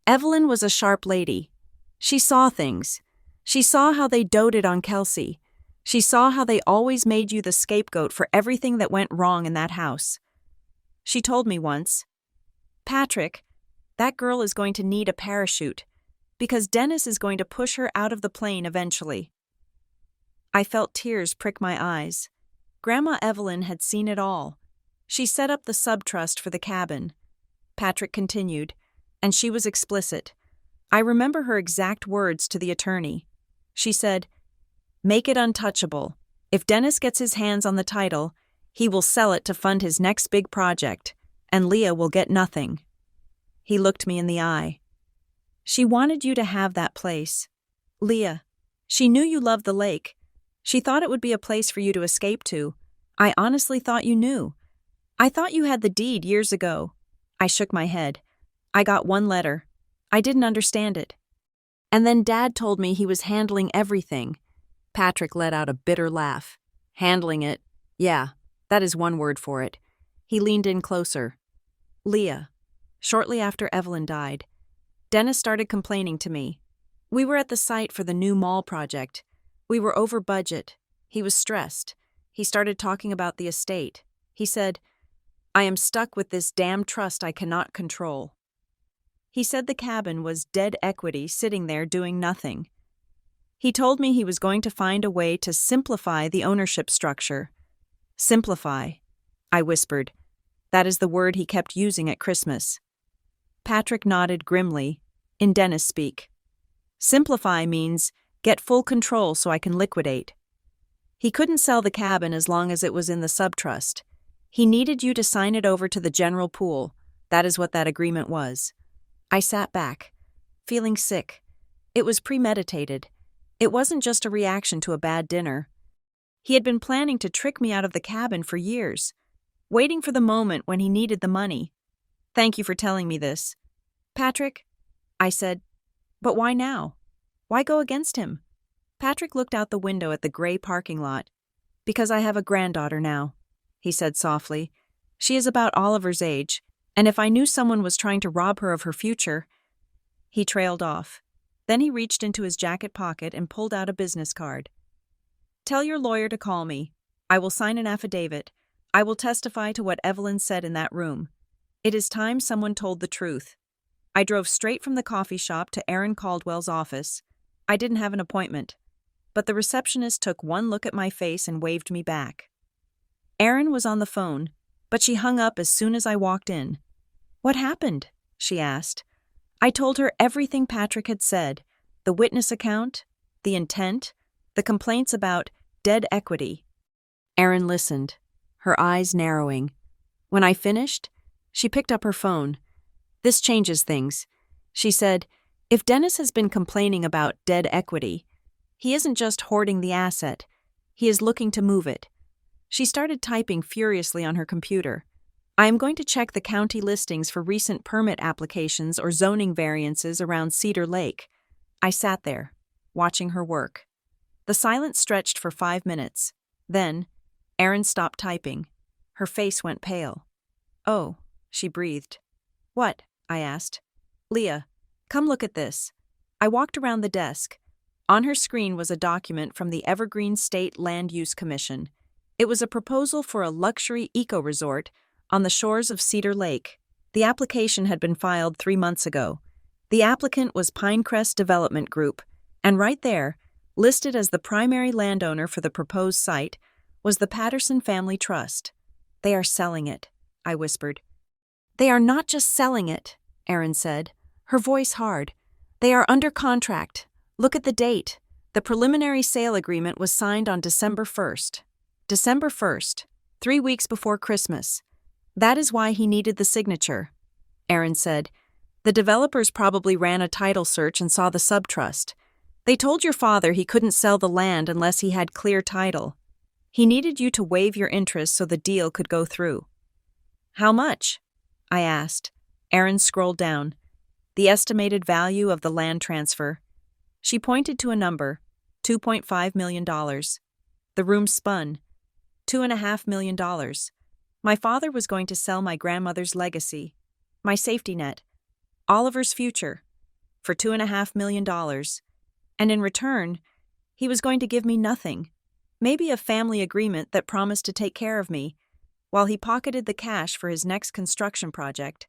Evelyn was a sharp lady. She saw things. She saw how they doted on Kelsey. She saw how they always made you the scapegoat for everything that went wrong in that house. She told me once, "Patrick, that girl is going to need a parachute, because Dennis is going to push her out of the plane eventually." I felt tears prick my eyes. Grandma Evelyn had seen it all. She set up the subtrust for the cabin. Patrick continued, and she was explicit. I remember her exact words to the attorney. She said, "Make it untouchable. If Dennis gets his hands on the title, he will sell it to fund his next big project, and Leah will get nothing." He looked me in the eye. "She wanted you to have that place. Leah, she knew you loved the lake. She thought it would be a place for you to escape to. I honestly thought you knew. I thought you had the deed years ago." I shook my head. "I got one letter. I didn't understand it. And then Dad told me he was handling everything." Patrick let out a bitter laugh. "Handling it? Yeah, that is one word for it." He leaned in closer. "Leah, shortly after Evelyn died, Dennis started complaining to me. We were at the site for the new mall project. We were over budget. He was stressed. He started talking about the estate. He said, 'I am stuck with this damn trust I cannot control.' He said the cabin was dead equity sitting there doing nothing. He told me he was going to find a way to simplify the ownership structure." "Simplify," I whispered. That is the word he kept using at Christmas. Patrick nodded grimly, in Dennis speak. "Simplify means get full control so I can liquidate." He couldn't sell the cabin as long as it was in the subtrust. He needed you to sign it over to the general pool. That is what that agreement was. I sat back, feeling sick. It was premeditated. It wasn't just a reaction to a bad dinner. He had been planning to trick me out of the cabin for years, waiting for the moment when he needed the money. "Thank you for telling me this, Patrick," I said. "But why now? Why go against him?" Patrick looked out the window at the gray parking lot. "Because I have a granddaughter now," he said softly. "She is about Oliver's age, and if I knew someone was trying to rob her of her future—" He trailed off. Then he reached into his jacket pocket and pulled out a business card. "Tell your lawyer to call me. I will sign an affidavit. I will testify to what Evelyn said in that room. It is time someone told the truth." I drove straight from the coffee shop to Aaron Caldwell's office. I didn't have an appointment, but the receptionist took one look at my face and waved me back. Aaron was on the phone, but she hung up as soon as I walked in. "What happened?" she asked. I told her everything Patrick had said, the witness account, the intent, the complaints about dead equity. Aaron listened, her eyes narrowing. When I finished, she picked up her phone. "This changes things," she said. "If Dennis has been complaining about dead equity, he isn't just hoarding the asset, he is looking to move it." She started typing furiously on her computer. "I am going to check the county listings for recent permit applications or zoning variances around Cedar Lake." I sat there, watching her work. The silence stretched for 5 minutes. Then, Erin stopped typing. Her face went pale. "Oh," she breathed. "What?" I asked. "Leah, come look at this." I walked around the desk. On her screen was a document from the Evergreen State Land Use Commission. It was a proposal for a luxury eco-resort on the shores of Cedar Lake. The application had been filed 3 months ago. The applicant was Pinecrest Development Group, and right there, listed as the primary landowner for the proposed site, was the Patterson Family Trust. "They are selling it," I whispered. "They are not just selling it," Erin said, her voice hard. "They are under contract. Look at the date. The preliminary sale agreement was signed on December 1st. December 1st, 3 weeks before Christmas. That is why he needed the signature," Erin said. "The developers probably ran a title search and saw the subtrust. They told your father he couldn't sell the land unless he had clear title. He needed you to waive your interest so the deal could go through." "How much?" I asked. Erin scrolled down. "The estimated value of the land transfer." She pointed to a number, $2.5 million. The room spun. $2.5 million. My father was going to sell my grandmother's legacy, my safety net, Oliver's future, for $2.5 million. And in return, he was going to give me nothing, maybe a family agreement that promised to take care of me, while he pocketed the cash for his next construction project.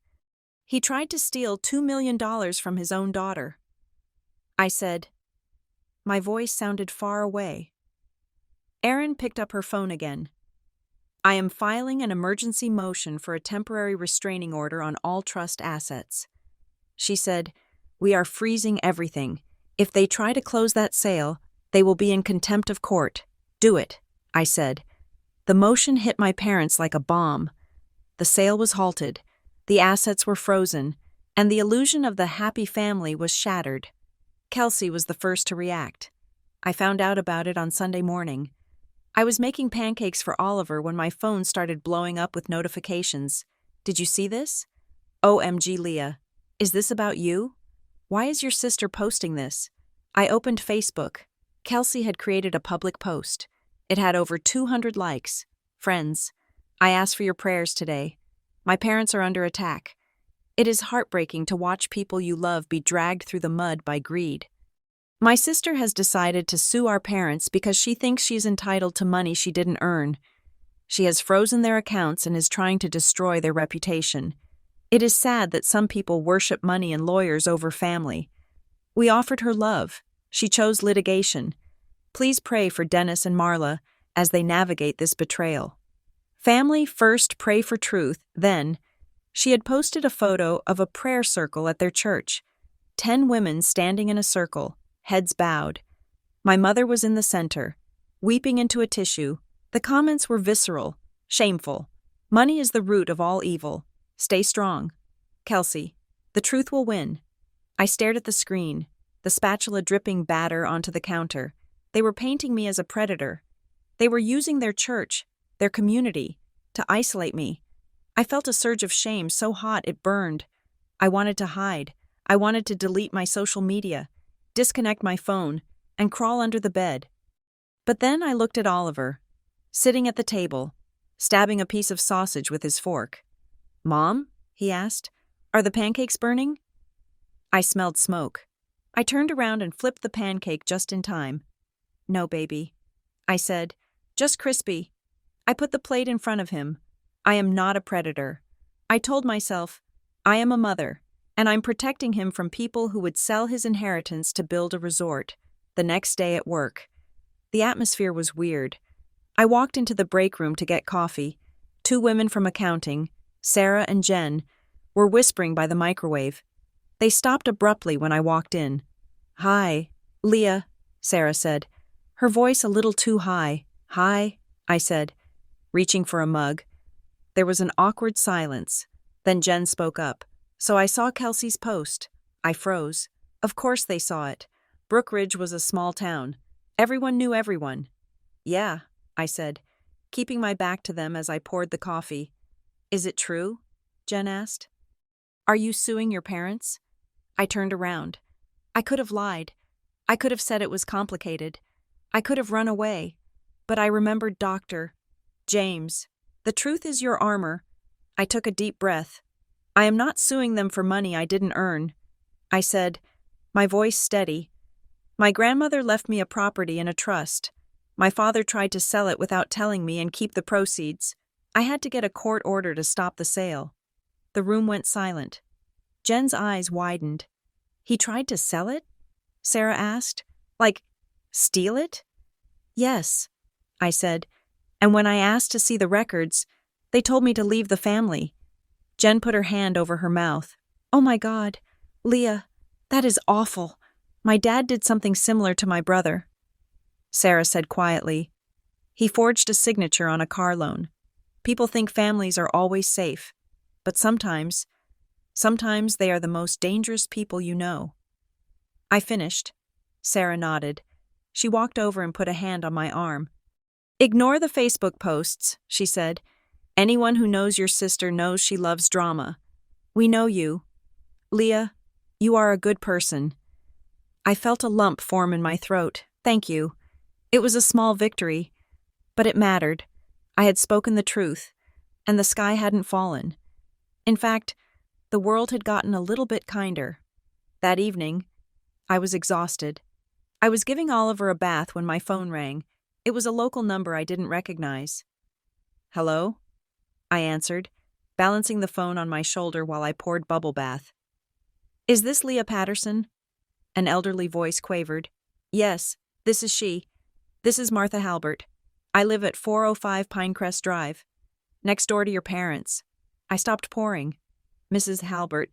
He tried to steal $2 million from his own daughter. I said. My voice sounded far away. Erin picked up her phone again. I am filing an emergency motion for a temporary restraining order on all trust assets. She said, we are freezing everything. If they try to close that sale, they will be in contempt of court. Do it, I said. The motion hit my parents like a bomb. The sale was halted, the assets were frozen, and the illusion of the happy family was shattered. Kelsey was the first to react. I found out about it on Sunday morning. I was making pancakes for Oliver when my phone started blowing up with notifications. Did you see this? OMG, Leah. Is this about you? Why is your sister posting this? I opened Facebook. Kelsey had created a public post. It had over 200 likes. Friends, I ask for your prayers today. My parents are under attack. It is heartbreaking to watch people you love be dragged through the mud by greed. My sister has decided to sue our parents because she thinks she's entitled to money she didn't earn. She has frozen their accounts and is trying to destroy their reputation. It is sad that some people worship money and lawyers over family. We offered her love. She chose litigation. Please pray for Dennis and Marla as they navigate this betrayal. Family first, pray for truth, then. She had posted a photo of a prayer circle at their church. 10 women standing in a circle, heads bowed. My mother was in the center, weeping into a tissue. The comments were visceral, shameful. Money is the root of all evil. Stay strong. Kelsey, the truth will win. I stared at the screen, the spatula dripping batter onto the counter. They were painting me as a predator. They were using their church, their community, to isolate me. I felt a surge of shame so hot it burned. I wanted to hide. I wanted to delete my social media, disconnect my phone, and crawl under the bed. But then I looked at Oliver, sitting at the table, stabbing a piece of sausage with his fork. Mom, he asked, are the pancakes burning? I smelled smoke. I turned around and flipped the pancake just in time. No, baby, I said, just crispy. I put the plate in front of him. I am not a predator. I told myself, I am a mother, and I'm protecting him from people who would sell his inheritance to build a resort. The next day at work. The atmosphere was weird. I walked into the break room to get coffee. 2 women from accounting, Sarah and Jen, were whispering by the microwave. They stopped abruptly when I walked in. Hi, Leah, Sarah said, her voice a little too high. Hi, I said, reaching for a mug. There was an awkward silence. Then Jen spoke up. So I saw Kelsey's post. I froze. Of course they saw it. Brookridge was a small town. Everyone knew everyone. Yeah, I said, keeping my back to them as I poured the coffee. Is it true? Jen asked. Are you suing your parents? I turned around. I could have lied. I could have said it was complicated. I could have run away. But I remembered Dr. James. The truth is your armor. I took a deep breath. I am not suing them for money I didn't earn. I said, my voice steady. My grandmother left me a property in a trust. My father tried to sell it without telling me and keep the proceeds. I had to get a court order to stop the sale. The room went silent. Jen's eyes widened. He tried to sell it? Sarah asked. Like, steal it? Yes, I said. And when I asked to see the records, they told me to leave the family. Jen put her hand over her mouth. Oh my God, Leah, that is awful. My dad did something similar to my brother. Sarah said quietly. He forged a signature on a car loan. People think families are always safe, but sometimes they are the most dangerous people you know. I finished. Sarah nodded. She walked over and put a hand on my arm. Ignore the Facebook posts, she said. Anyone who knows your sister knows she loves drama. We know you. Leah, you are a good person. I felt a lump form in my throat, Thank you. It was a small victory, but it mattered. I had spoken the truth, and the sky hadn't fallen. In fact, the world had gotten a little bit kinder. That evening, I was exhausted. I was giving Oliver a bath when my phone rang. It was a local number I didn't recognize. Hello? I answered, balancing the phone on my shoulder while I poured bubble bath. Is this Leah Patterson? An elderly voice quavered. Yes, this is she. This is Martha Halbert. I live at 405 Pinecrest Drive, next door to your parents. I stopped pouring. Mrs. Halbert.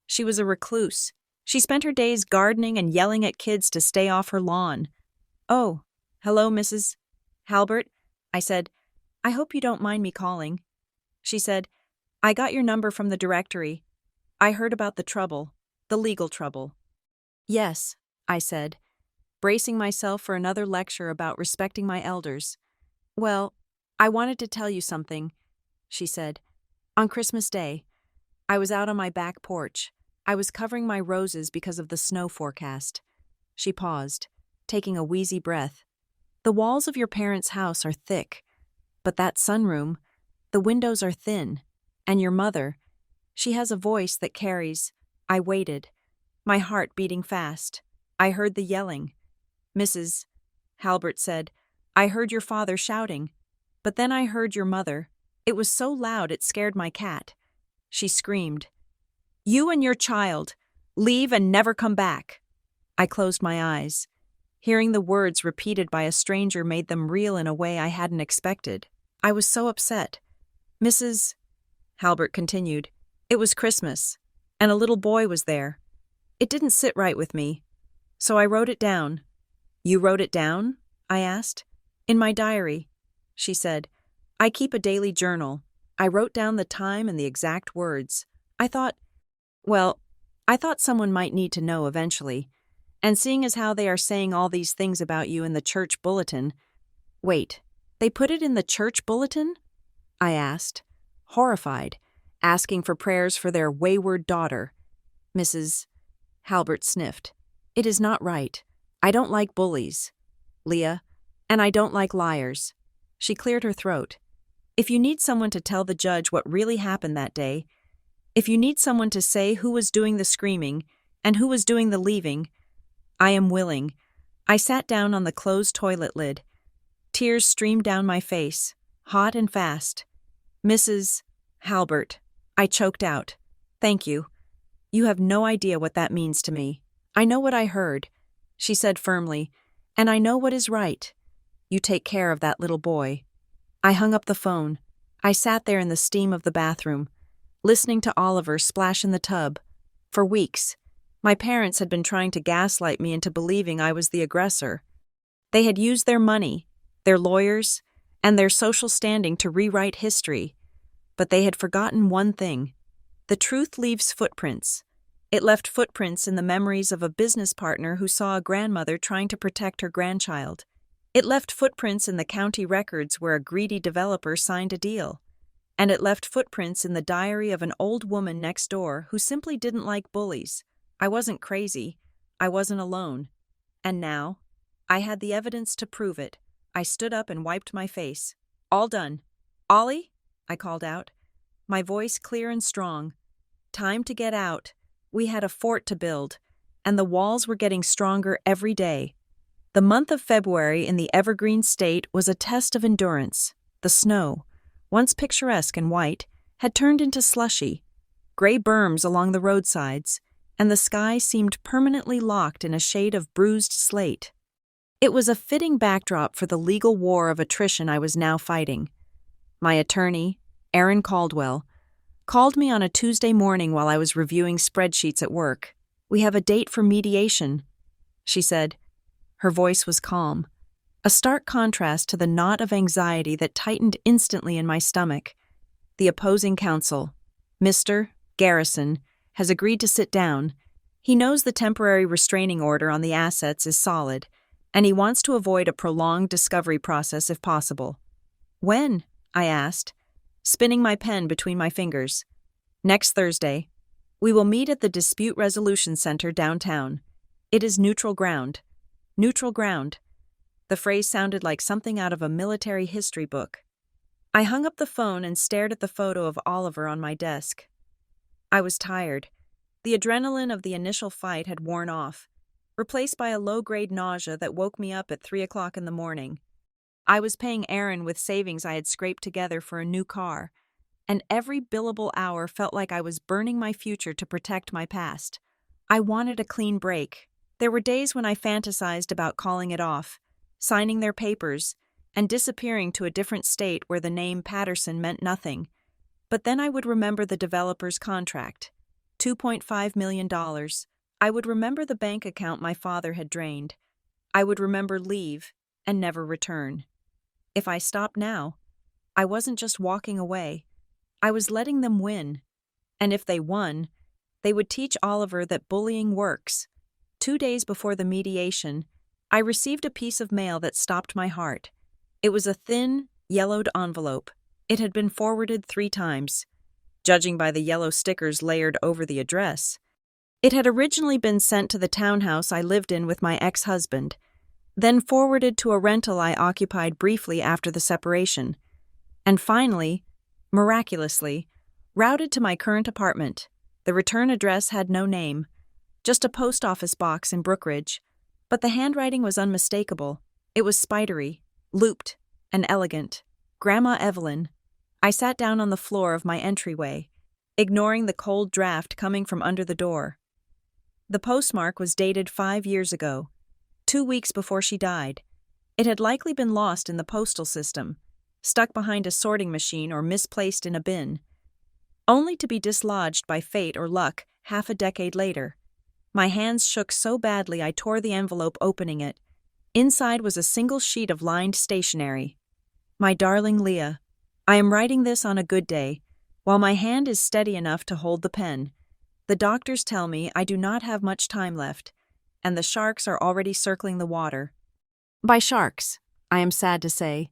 She was a recluse. She spent her days gardening and yelling at kids to stay off her lawn. Oh, hello, Mrs. Halbert, I said. I hope you don't mind me calling. She said, I got your number from the directory. I heard about the trouble, the legal trouble. Yes, I said, bracing myself for another lecture about respecting my elders. Well, I wanted to tell you something, she said. On Christmas Day, I was out on my back porch. I was covering my roses because of the snow forecast. She paused, taking a wheezy breath. The walls of your parents' house are thick, but that sunroom, the windows are thin, and your mother, she has a voice that carries. I waited, my heart beating fast. I heard the yelling. Mrs. Halbert said, I heard your father shouting, but then I heard your mother. It was so loud it scared my cat. She screamed, You and your child, leave and never come back. I closed my eyes. Hearing the words repeated by a stranger made them real in a way I hadn't expected. I was so upset. Mrs. Halbert continued, It was Christmas, and a little boy was there. It didn't sit right with me, so I wrote it down. You wrote it down? I asked. In my diary, she said. I keep a daily journal. I wrote down the time and the exact words. I thought someone might need to know eventually. And seeing as how they are saying all these things about you in the church bulletin. Wait, they put it in the church bulletin? I asked, horrified, asking for prayers for their wayward daughter. Mrs. Halbert sniffed. It is not right. I don't like bullies, Leah, and I don't like liars. She cleared her throat. If you need someone to tell the judge what really happened that day, if you need someone to say who was doing the screaming and who was doing the leaving, I am willing. I sat down on the closed toilet lid. Tears streamed down my face, hot and fast. Mrs. Halbert, I choked out. Thank you. You have no idea what that means to me. I know what I heard, she said firmly, and I know what is right. You take care of that little boy. I hung up the phone. I sat there in the steam of the bathroom, listening to Oliver splash in the tub. For weeks, my parents had been trying to gaslight me into believing I was the aggressor. They had used their money, their lawyers, and their social standing to rewrite history. But they had forgotten one thing. The truth leaves footprints. It left footprints in the memories of a business partner who saw a grandmother trying to protect her grandchild. It left footprints in the county records where a greedy developer signed a deal. And it left footprints in the diary of an old woman next door who simply didn't like bullies. I wasn't crazy. I wasn't alone. And now, I had the evidence to prove it. I stood up and wiped my face. All done. Ollie? I called out, my voice clear and strong. Time to get out. We had a fort to build, and the walls were getting stronger every day. The month of February in the Evergreen State was a test of endurance. The snow, once picturesque and white, had turned into slushy, gray berms along the roadsides, and the sky seemed permanently locked in a shade of bruised slate. It was a fitting backdrop for the legal war of attrition I was now fighting. My attorney, Aaron Caldwell, called me on a Tuesday morning while I was reviewing spreadsheets at work. We have a date for mediation, she said. Her voice was calm, a stark contrast to the knot of anxiety that tightened instantly in my stomach. The opposing counsel, Mr. Garrison, has agreed to sit down. He knows the temporary restraining order on the assets is solid, and he wants to avoid a prolonged discovery process if possible. When? I asked, spinning my pen between my fingers. Next Thursday. We will meet at the Dispute Resolution Center downtown. It is neutral ground. Neutral ground. The phrase sounded like something out of a military history book. I hung up the phone and stared at the photo of Oliver on my desk. I was tired. The adrenaline of the initial fight had worn off, replaced by a low-grade nausea that woke me up at 3 o'clock in the morning. I was paying Aaron with savings I had scraped together for a new car, and every billable hour felt like I was burning my future to protect my past. I wanted a clean break. There were days when I fantasized about calling it off, signing their papers, and disappearing to a different state where the name Patterson meant nothing. But then I would remember the developer's contract, $2.5 million. I would remember the bank account my father had drained. I would remember leave and never return. If I stopped now, I wasn't just walking away. I was letting them win. And if they won, they would teach Oliver that bullying works. 2 days before the mediation, I received a piece of mail that stopped my heart. It was a thin, yellowed envelope. It had been forwarded 3 times. Judging by the yellow stickers layered over the address, it had originally been sent to the townhouse I lived in with my ex-husband, then forwarded to a rental I occupied briefly after the separation, and finally, miraculously, routed to my current apartment. The return address had no name, just a post office box in Brookridge, but the handwriting was unmistakable. It was spidery, looped, and elegant. Grandma Evelyn. I sat down on the floor of my entryway, ignoring the cold draft coming from under the door. The postmark was dated 5 years ago, 2 weeks before she died. It had likely been lost in the postal system, stuck behind a sorting machine or misplaced in a bin, only to be dislodged by fate or luck half a decade later. My hands shook so badly I tore the envelope opening it. Inside was a single sheet of lined stationery. My darling Leah, I am writing this on a good day, while my hand is steady enough to hold the pen. The doctors tell me I do not have much time left, and the sharks are already circling the water. By sharks, I am sad to say,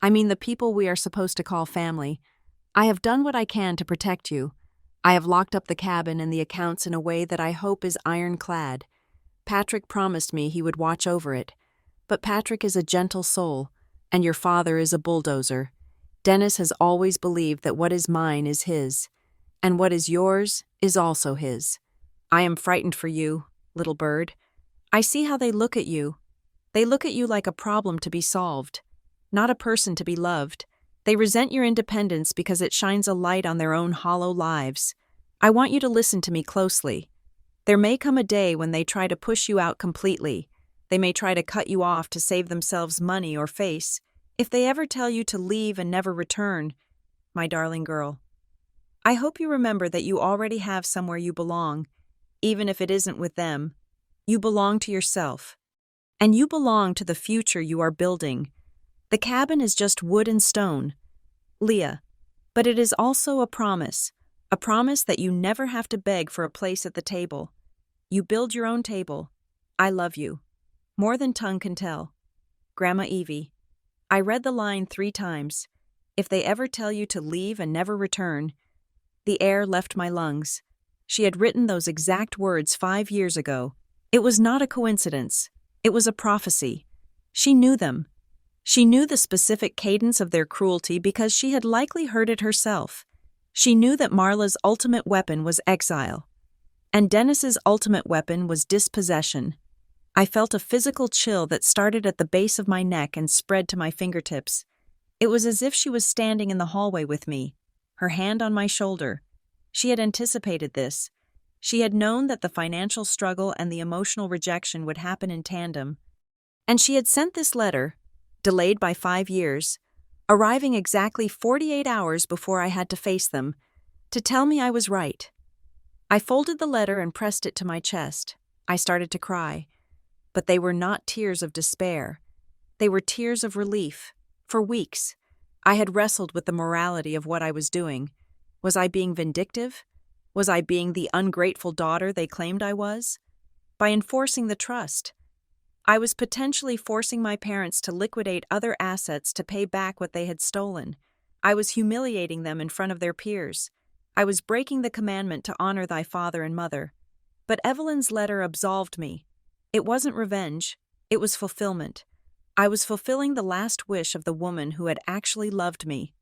I mean the people we are supposed to call family. I have done what I can to protect you. I have locked up the cabin and the accounts in a way that I hope is ironclad. Patrick promised me he would watch over it, but Patrick is a gentle soul, and your father is a bulldozer. Dennis has always believed that what is mine is his, and what is yours is also his. I am frightened for you, little bird. I see how they look at you. They look at you like a problem to be solved, not a person to be loved. They resent your independence because it shines a light on their own hollow lives. I want you to listen to me closely. There may come a day when they try to push you out completely. They may try to cut you off to save themselves money or face. If they ever tell you to leave and never return, my darling girl, I hope you remember that you already have somewhere you belong, even if it isn't with them. You belong to yourself, and you belong to the future you are building. The cabin is just wood and stone, Leah, but it is also a promise that you never have to beg for a place at the table. You build your own table. I love you, more than tongue can tell. Grandma Evie. I read the line 3 times. If they ever tell you to leave and never return. The air left my lungs. She had written those exact words 5 years ago. It was not a coincidence. It was a prophecy. She knew them. She knew the specific cadence of their cruelty because she had likely heard it herself. She knew that Marla's ultimate weapon was exile, and Dennis's ultimate weapon was dispossession. I felt a physical chill that started at the base of my neck and spread to my fingertips. It was as if she was standing in the hallway with me, her hand on my shoulder. She had anticipated this. She had known that the financial struggle and the emotional rejection would happen in tandem. And she had sent this letter, delayed by 5 years, arriving exactly 48 hours before I had to face them, to tell me I was right. I folded the letter and pressed it to my chest. I started to cry. But they were not tears of despair. They were tears of relief. For weeks, I had wrestled with the morality of what I was doing. Was I being vindictive? Was I being the ungrateful daughter they claimed I was? By enforcing the trust, I was potentially forcing my parents to liquidate other assets to pay back what they had stolen. I was humiliating them in front of their peers. I was breaking the commandment to honor thy father and mother. But Evelyn's letter absolved me. It wasn't revenge. It was fulfillment. I was fulfilling the last wish of the woman who had actually loved me.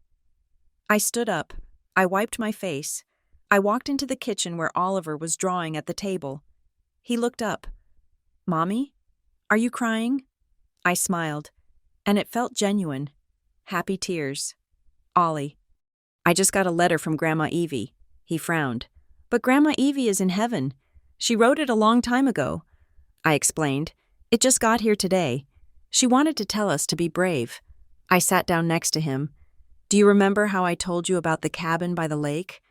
I stood up. I wiped my face. I walked into the kitchen where Oliver was drawing at the table. He looked up. "Mommy? Are you crying?" I smiled, and it felt genuine. Happy tears. "Ollie, I just got a letter from Grandma Evie." He frowned. "But Grandma Evie is in heaven. She wrote it a long time ago." I explained. "It just got here today. She wanted to tell us to be brave." I sat down next to him. "Do you remember how I told you about the cabin by the lake?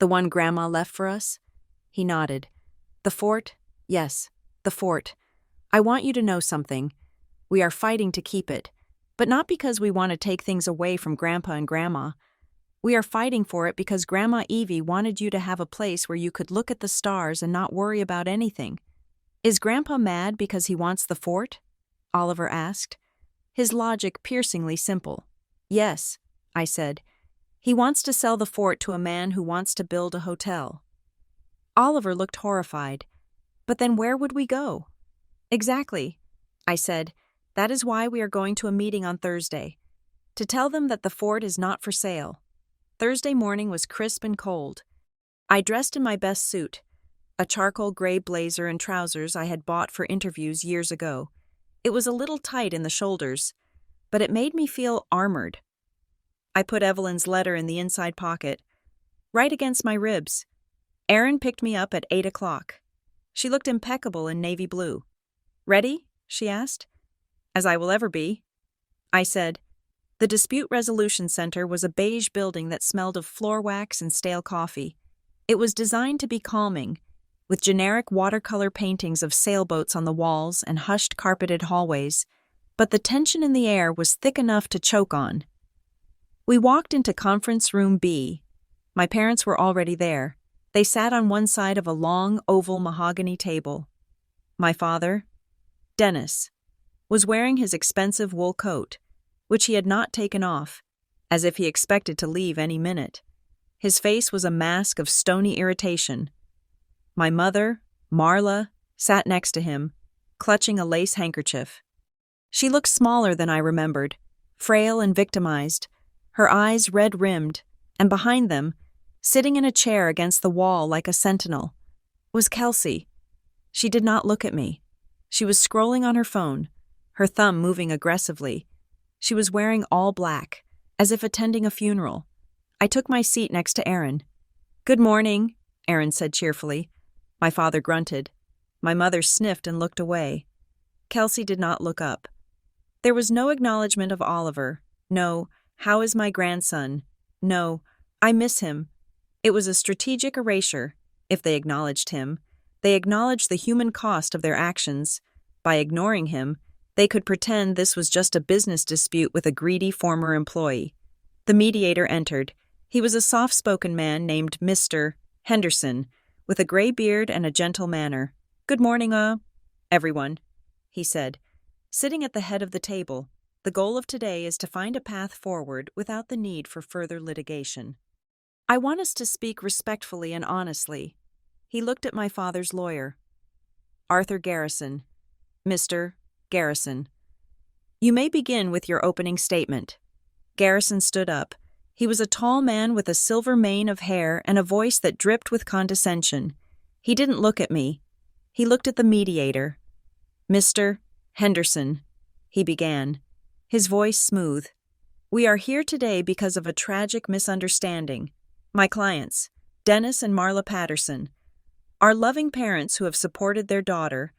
The one Grandma left for us?" He nodded. "The fort? Yes, the fort. I want you to know something. We are fighting to keep it, but not because we want to take things away from Grandpa and Grandma. We are fighting for it because Grandma Evie wanted you to have a place where you could look at the stars and not worry about anything." "Is Grandpa mad because he wants the fort?" Oliver asked. His logic piercingly simple. "Yes," I said. "He wants to sell the fort to a man who wants to build a hotel." Oliver looked horrified. "But then where would we go?" "Exactly," I said. "That is why we are going to a meeting on Thursday. To tell them that the fort is not for sale." Thursday morning was crisp and cold. I dressed in my best suit, a charcoal gray blazer and trousers I had bought for interviews years ago. It was a little tight in the shoulders, but it made me feel armored. I put Evelyn's letter in the inside pocket, right against my ribs. Erin picked me up at 8 o'clock. She looked impeccable in navy blue. "Ready?" she asked. "As I will ever be," I said. The Dispute Resolution Center was a beige building that smelled of floor wax and stale coffee. It was designed to be calming, with generic watercolor paintings of sailboats on the walls and hushed carpeted hallways, but the tension in the air was thick enough to choke on. We walked into Conference Room B. My parents were already there. They sat on one side of a long, oval mahogany table. My father, Dennis, was wearing his expensive wool coat, which he had not taken off, as if he expected to leave any minute. His face was a mask of stony irritation. My mother, Marla, sat next to him, clutching a lace handkerchief. She looked smaller than I remembered, frail and victimized, her eyes red-rimmed, and behind them, sitting in a chair against the wall like a sentinel, was Kelsey. She did not look at me. She was scrolling on her phone, her thumb moving aggressively. She was wearing all black, as if attending a funeral. I took my seat next to Erin. "Good morning," Erin said cheerfully. My father grunted. My mother sniffed and looked away. Kelsey did not look up. There was no acknowledgement of Oliver. No, "How is my grandson?" No, "I miss him." It was a strategic erasure. If they acknowledged him, they acknowledged the human cost of their actions. By ignoring him, they could pretend this was just a business dispute with a greedy former employee. The mediator entered. He was a soft-spoken man named Mr. Henderson, with a gray beard and a gentle manner. "Good morning, everyone," he said. Sitting at the head of the table, the goal of today is to find a path forward without the need for further litigation. I want us to speak respectfully and honestly. He looked at my father's lawyer. "Arthur Garrison. Mr. Garrison. You may begin with your opening statement." Garrison stood up. He was a tall man with a silver mane of hair and a voice that dripped with condescension. He didn't look at me. He looked at the mediator. "Mr. Henderson," he began, his voice smooth. "We are here today because of a tragic misunderstanding. My clients, Dennis and Marla Patterson, are loving parents who have supported their daughter,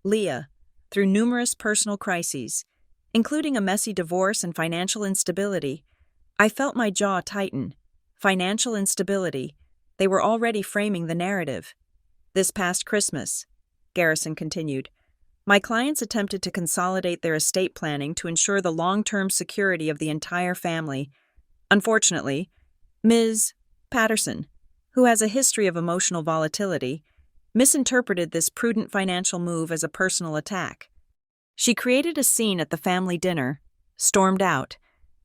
Leah, through numerous personal crises, including a messy divorce and financial instability. I felt my jaw tighten. Financial instability. They were already framing the narrative. This past Christmas," Garrison continued, "my clients attempted to consolidate their estate planning to ensure the long-term security of the entire family. Unfortunately, Ms. Patterson, who has a history of emotional volatility, misinterpreted this prudent financial move as a personal attack. She created a scene at the family dinner, stormed out,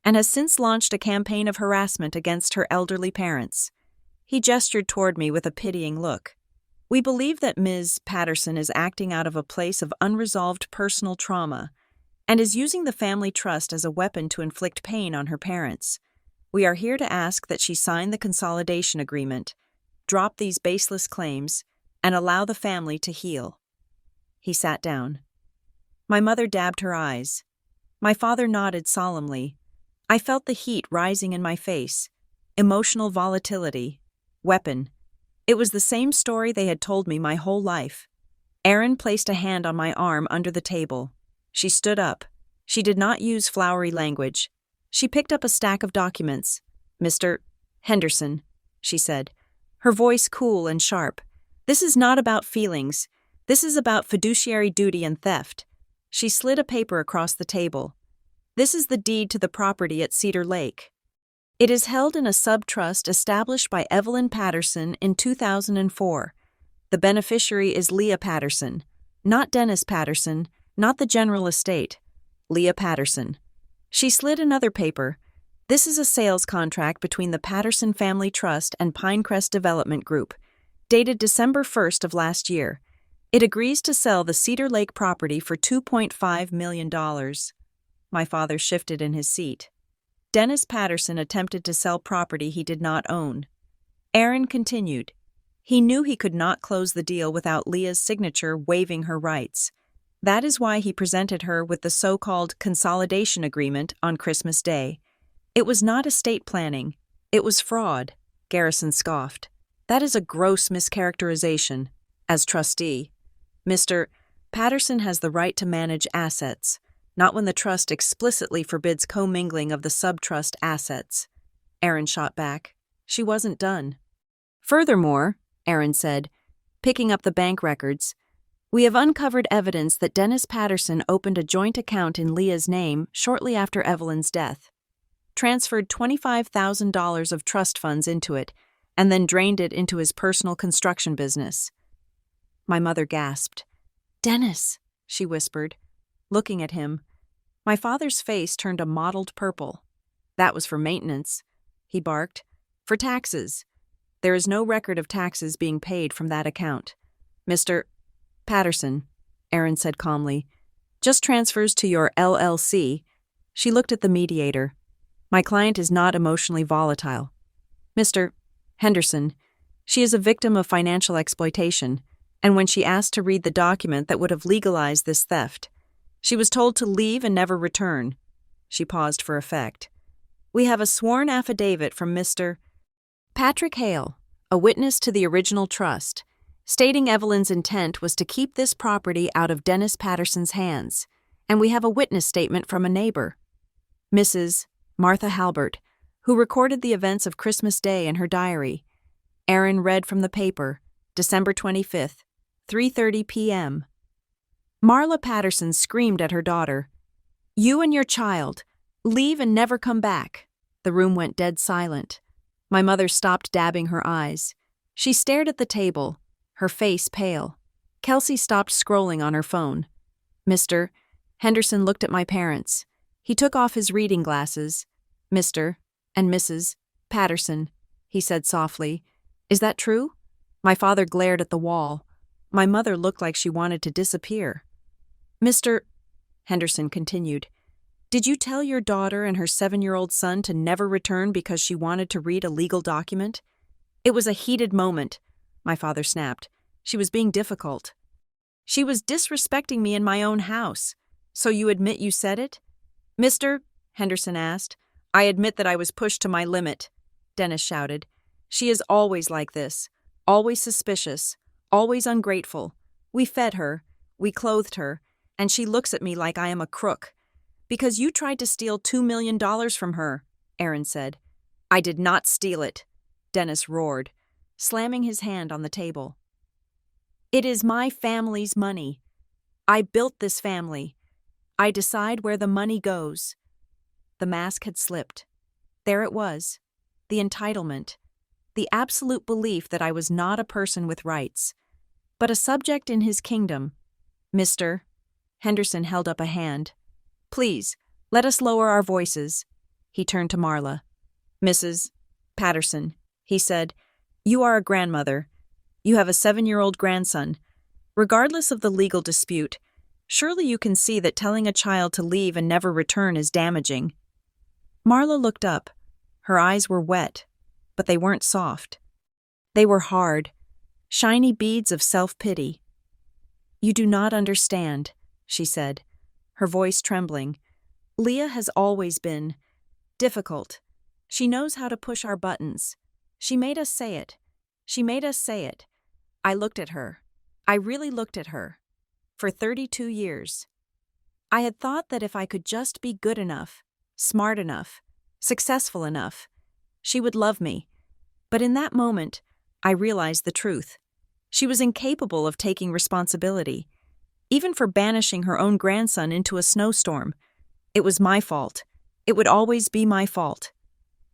and has since launched a campaign of harassment against her elderly parents." He gestured toward me with a pitying look. "We believe that Ms. Patterson is acting out of a place of unresolved personal trauma and is using the family trust as a weapon to inflict pain on her parents. We are here to ask that she sign the consolidation agreement, drop these baseless claims, and allow the family to heal." He sat down. My mother dabbed her eyes. My father nodded solemnly. I felt the heat rising in my face. Emotional volatility. Weapon. It was the same story they had told me my whole life. Erin placed a hand on my arm under the table. She stood up. She did not use flowery language. She picked up a stack of documents. "Mr. Henderson," she said, her voice cool and sharp. "This is not about feelings. This is about fiduciary duty and theft." She slid a paper across the table. "This is the deed to the property at Cedar Lake. It is held in a sub-trust established by Evelyn Patterson in 2004. The beneficiary is Leah Patterson, not Dennis Patterson, not the general estate. Leah Patterson." She slid another paper. "This is a sales contract between the Patterson Family Trust and Pinecrest Development Group, dated December 1st of last year. It agrees to sell the Cedar Lake property for $2.5 million. My father shifted in his seat. Dennis Patterson attempted to sell property he did not own. Erin continued. He knew he could not close the deal without Leah's signature waiving her rights. That is why he presented her with the so-called consolidation agreement on Christmas Day. It was not estate planning. It was fraud, Garrison scoffed. That is a gross mischaracterization. As trustee, Mr. Patterson has the right to manage assets, not when the trust explicitly forbids commingling of the sub-trust assets. Erin shot back. She wasn't done. "Furthermore," Erin said, picking up the bank records, "we have uncovered evidence that Dennis Patterson opened a joint account in Leah's name shortly after Evelyn's death, transferred $25,000 of trust funds into it, and then drained it into his personal construction business." My mother gasped. "Dennis," she whispered, looking at him. My father's face turned a mottled purple. "That was for maintenance," he barked. "For taxes. There is no record of taxes being paid from that account. Mr. Patterson," Erin said calmly, "just transfers to your LLC." She looked at the mediator. "My client is not emotionally volatile. Mr. Henderson, she is a victim of financial exploitation, and when she asked to read the document that would have legalized this theft, she was told to leave and never return." She paused for effect. "We have a sworn affidavit from Mr. Patrick Hale, a witness to the original trust, stating Evelyn's intent was to keep this property out of Dennis Patterson's hands, and we have a witness statement from a neighbor, Mrs. Martha Halbert, who recorded the events of Christmas Day in her diary." Erin read from the paper, December 25th, 3:30 p.m. Marla Patterson screamed at her daughter, "You and your child, leave and never come back." The room went dead silent. My mother stopped dabbing her eyes. She stared at the table, her face pale. Kelsey stopped scrolling on her phone. Mr. Henderson looked at my parents. He took off his reading glasses. "Mr. and Mrs. Patterson," he said softly. "Is that true?" My father glared at the wall. My mother looked like she wanted to disappear. "Mr. Henderson continued, "Did you tell your daughter and her 7-year-old son to never return because she wanted to read a legal document?" "It was a heated moment," my father snapped. "She was being difficult." "She was disrespecting me in my own house. So you admit you said it?" "Mr. Henderson asked. "I admit that I was pushed to my limit," Dennis shouted. "She is always like this, always suspicious, always ungrateful. We fed her, we clothed her, and she looks at me like I am a crook. Because you tried to steal $2 million from her," Erin said. "I did not steal it," Dennis roared, slamming his hand on the table. "It is my family's money. I built this family. I decide where the money goes." The mask had slipped. There it was, the entitlement, the absolute belief that I was not a person with rights, but a subject in his kingdom. "Mr. Henderson held up a hand. "Please, let us lower our voices." He turned to Marla. "Mrs. Patterson," he said, "you are a grandmother. You have a 7-year-old grandson. Regardless of the legal dispute, Surely you can see that telling a child to leave and never return is damaging. Marla looked up. Her eyes were wet, but they weren't soft. They were hard, shiny beads of self-pity. "You do not understand," she said, her voice trembling. "Leah has always been difficult. She knows how to push our buttons. She made us say it. She made us say it." I looked at her. I really looked at her. For 32 years. I had thought that if I could just be good enough, smart enough, successful enough, she would love me. But in that moment, I realized the truth. She was incapable of taking responsibility, even for banishing her own grandson into a snowstorm. It was my fault. It would always be my fault.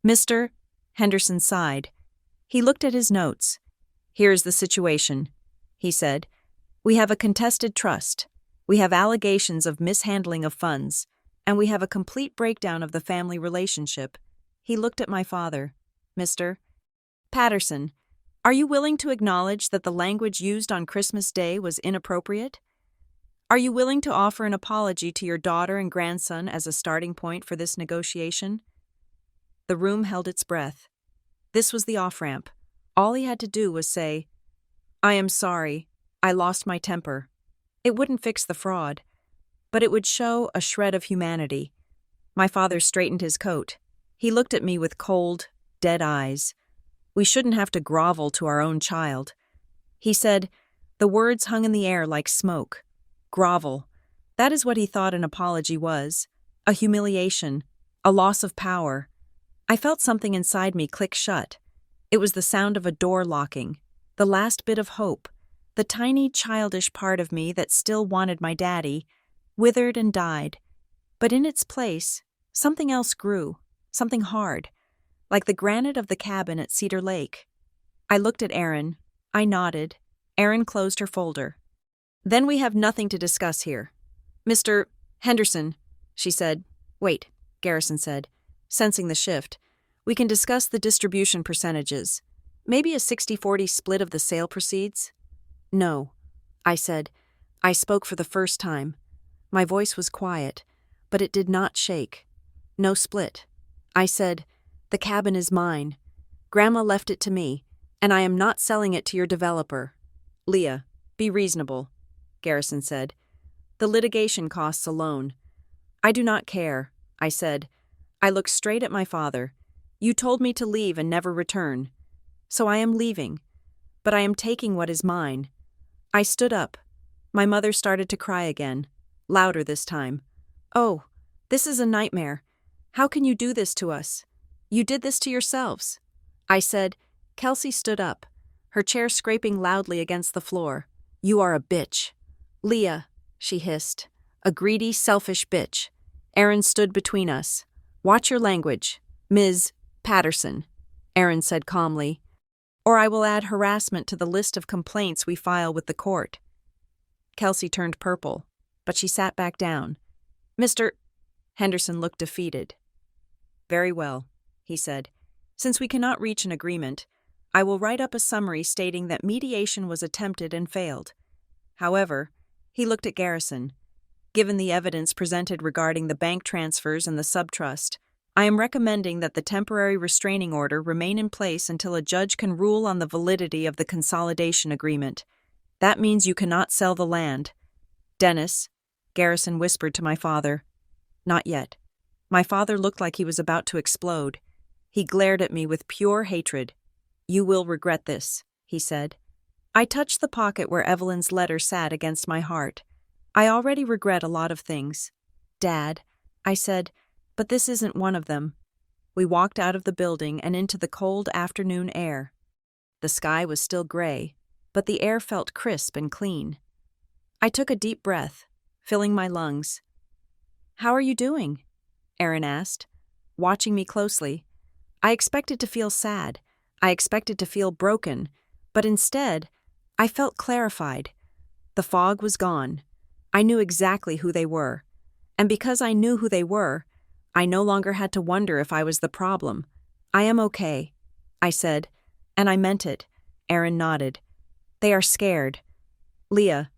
Mr. Henderson sighed. He looked at his notes. "Here is the situation," he said. "We have a contested trust. We have allegations of mishandling of funds, and we have a complete breakdown of the family relationship." He looked at my father. "Mr. Patterson, are you willing to acknowledge that the language used on Christmas Day was inappropriate? Are you willing to offer an apology to your daughter and grandson as a starting point for this negotiation?" The room held its breath. This was the off-ramp. All he had to do was say, "I am sorry. I lost my temper." It wouldn't fix the fraud, but it would show a shred of humanity. My father straightened his coat. He looked at me with cold, dead eyes. "We shouldn't have to grovel to our own child." He said, the words hung in the air like smoke. Grovel. That is what he thought an apology was. A humiliation. A loss of power. I felt something inside me click shut. It was the sound of a door locking. The last bit of hope. The tiny, childish part of me that still wanted my daddy, withered and died. But in its place, something else grew, something hard, like the granite of the cabin at Cedar Lake. I looked at Erin. I nodded. Erin closed her folder. "Then we have nothing to discuss here. Mr. Henderson," she said. "Wait," Garrison said, sensing the shift. "We can discuss the distribution percentages. Maybe a 60-40 split of the sale proceeds?" "No," I said. I spoke for the first time. My voice was quiet, but it did not shake. "No split." I said, "The cabin is mine. Grandma left it to me, and I am not selling it to your developer." "Leah, be reasonable," Garrison said. "The litigation costs alone." "I do not care," I said. I looked straight at my father. "You told me to leave and never return. So I am leaving, but I am taking what is mine." I stood up. My mother started to cry again, louder this time. "Oh, this is a nightmare. How can you do this to us? You did this to yourselves." I said. Kelsey stood up, her chair scraping loudly against the floor. "You are a bitch." "Leah," she hissed. "A greedy, selfish bitch." Erin stood between us. "Watch your language, Ms. Patterson," Erin said calmly, "or I will add harassment to the list of complaints we file with the court." Kelsey turned purple, but she sat back down. "Mr. Henderson looked defeated. "Very well," he said. "Since we cannot reach an agreement, I will write up a summary stating that mediation was attempted and failed. However," he looked at Garrison, "given the evidence presented regarding the bank transfers and the subtrust, I am recommending that the temporary restraining order remain in place until a judge can rule on the validity of the consolidation agreement. That means you cannot sell the land." "Dennis," Garrison whispered to my father. "Not yet." My father looked like he was about to explode. He glared at me with pure hatred. "You will regret this," he said. I touched the pocket where Evelyn's letter sat against my heart. "I already regret a lot of things, Dad," I said, "but this isn't one of them." We walked out of the building and into the cold afternoon air. The sky was still gray, but the air felt crisp and clean. I took a deep breath, filling my lungs. "How are you doing?" Erin asked, watching me closely. I expected to feel sad. I expected to feel broken, but instead, I felt clarified. The fog was gone. I knew exactly who they were. And because I knew who they were, I no longer had to wonder if I was the problem. "I am okay," I said, and I meant it. Erin nodded. "They are scared. Leah,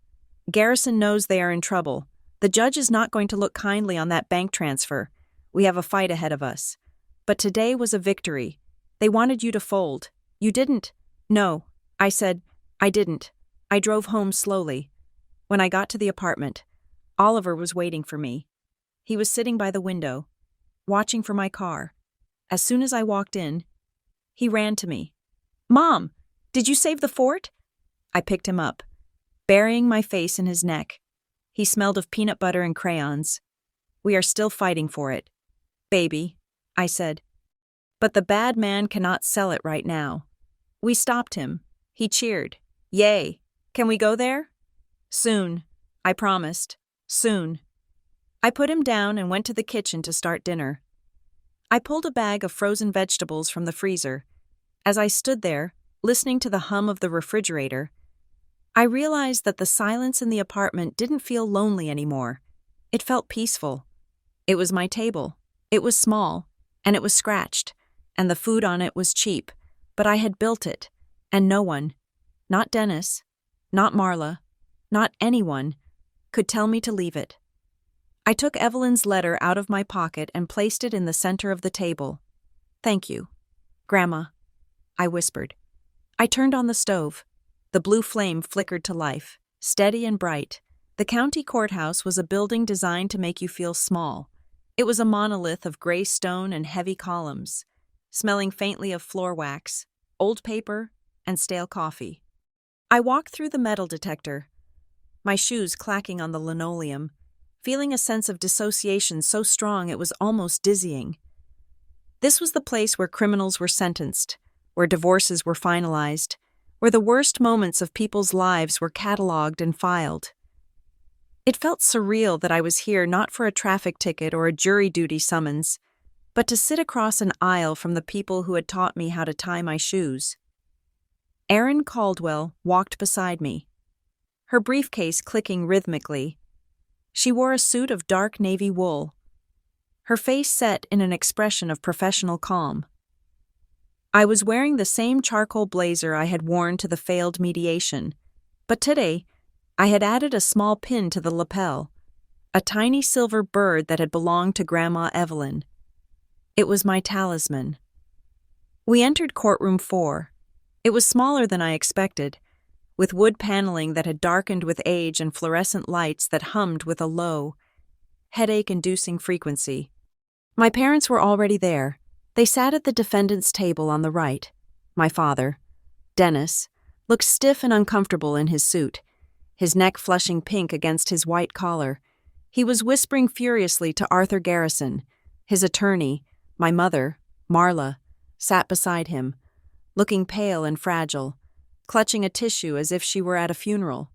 Garrison knows they are in trouble. The judge is not going to look kindly on that bank transfer. We have a fight ahead of us. But today was a victory. They wanted you to fold. You didn't. No, I said, I didn't. I drove home slowly. When I got to the apartment, Oliver was waiting for me. He was sitting by the window, watching for my car. As soon as I walked in, he ran to me. Mom, did you save the fort? I picked him up, burying my face in his neck. He smelled of peanut butter and crayons. We are still fighting for it. Baby, I said. But the bad man cannot sell it right now. We stopped him. He cheered. Yay! Can we go there? Soon, I promised. Soon. I put him down and went to the kitchen to start dinner. I pulled a bag of frozen vegetables from the freezer. As I stood there, listening to the hum of the refrigerator, I realized that the silence in the apartment didn't feel lonely anymore. It felt peaceful. It was my table. It was small, and it was scratched, and the food on it was cheap, but I had built it, and no one, not Dennis, not Marla, not anyone, could tell me to leave it. I took Evelyn's letter out of my pocket and placed it in the center of the table. Thank you, Grandma, I whispered. I turned on the stove. The blue flame flickered to life, steady and bright. The county courthouse was a building designed to make you feel small. It was a monolith of gray stone and heavy columns, smelling faintly of floor wax, old paper, and stale coffee. I walked through the metal detector, my shoes clacking on the linoleum, feeling a sense of dissociation so strong it was almost dizzying. This was the place where criminals were sentenced, where divorces were finalized, where the worst moments of people's lives were cataloged and filed. It felt surreal that I was here not for a traffic ticket or a jury duty summons, but to sit across an aisle from the people who had taught me how to tie my shoes. Erin Caldwell walked beside me, her briefcase clicking rhythmically. She wore a suit of dark navy wool, her face set in an expression of professional calm. I was wearing the same charcoal blazer I had worn to the failed mediation, but today I had added a small pin to the lapel, a tiny silver bird that had belonged to Grandma Evelyn. It was my talisman. We entered courtroom 4. It was smaller than I expected, with wood paneling that had darkened with age and fluorescent lights that hummed with a low, headache-inducing frequency. My parents were already there. They sat at the defendant's table on the right. My father, Dennis, looked stiff and uncomfortable in his suit, his neck flushing pink against his white collar. He was whispering furiously to Arthur Garrison. His attorney, my mother, Marla, sat beside him, looking pale and fragile, clutching a tissue as if she were at a funeral.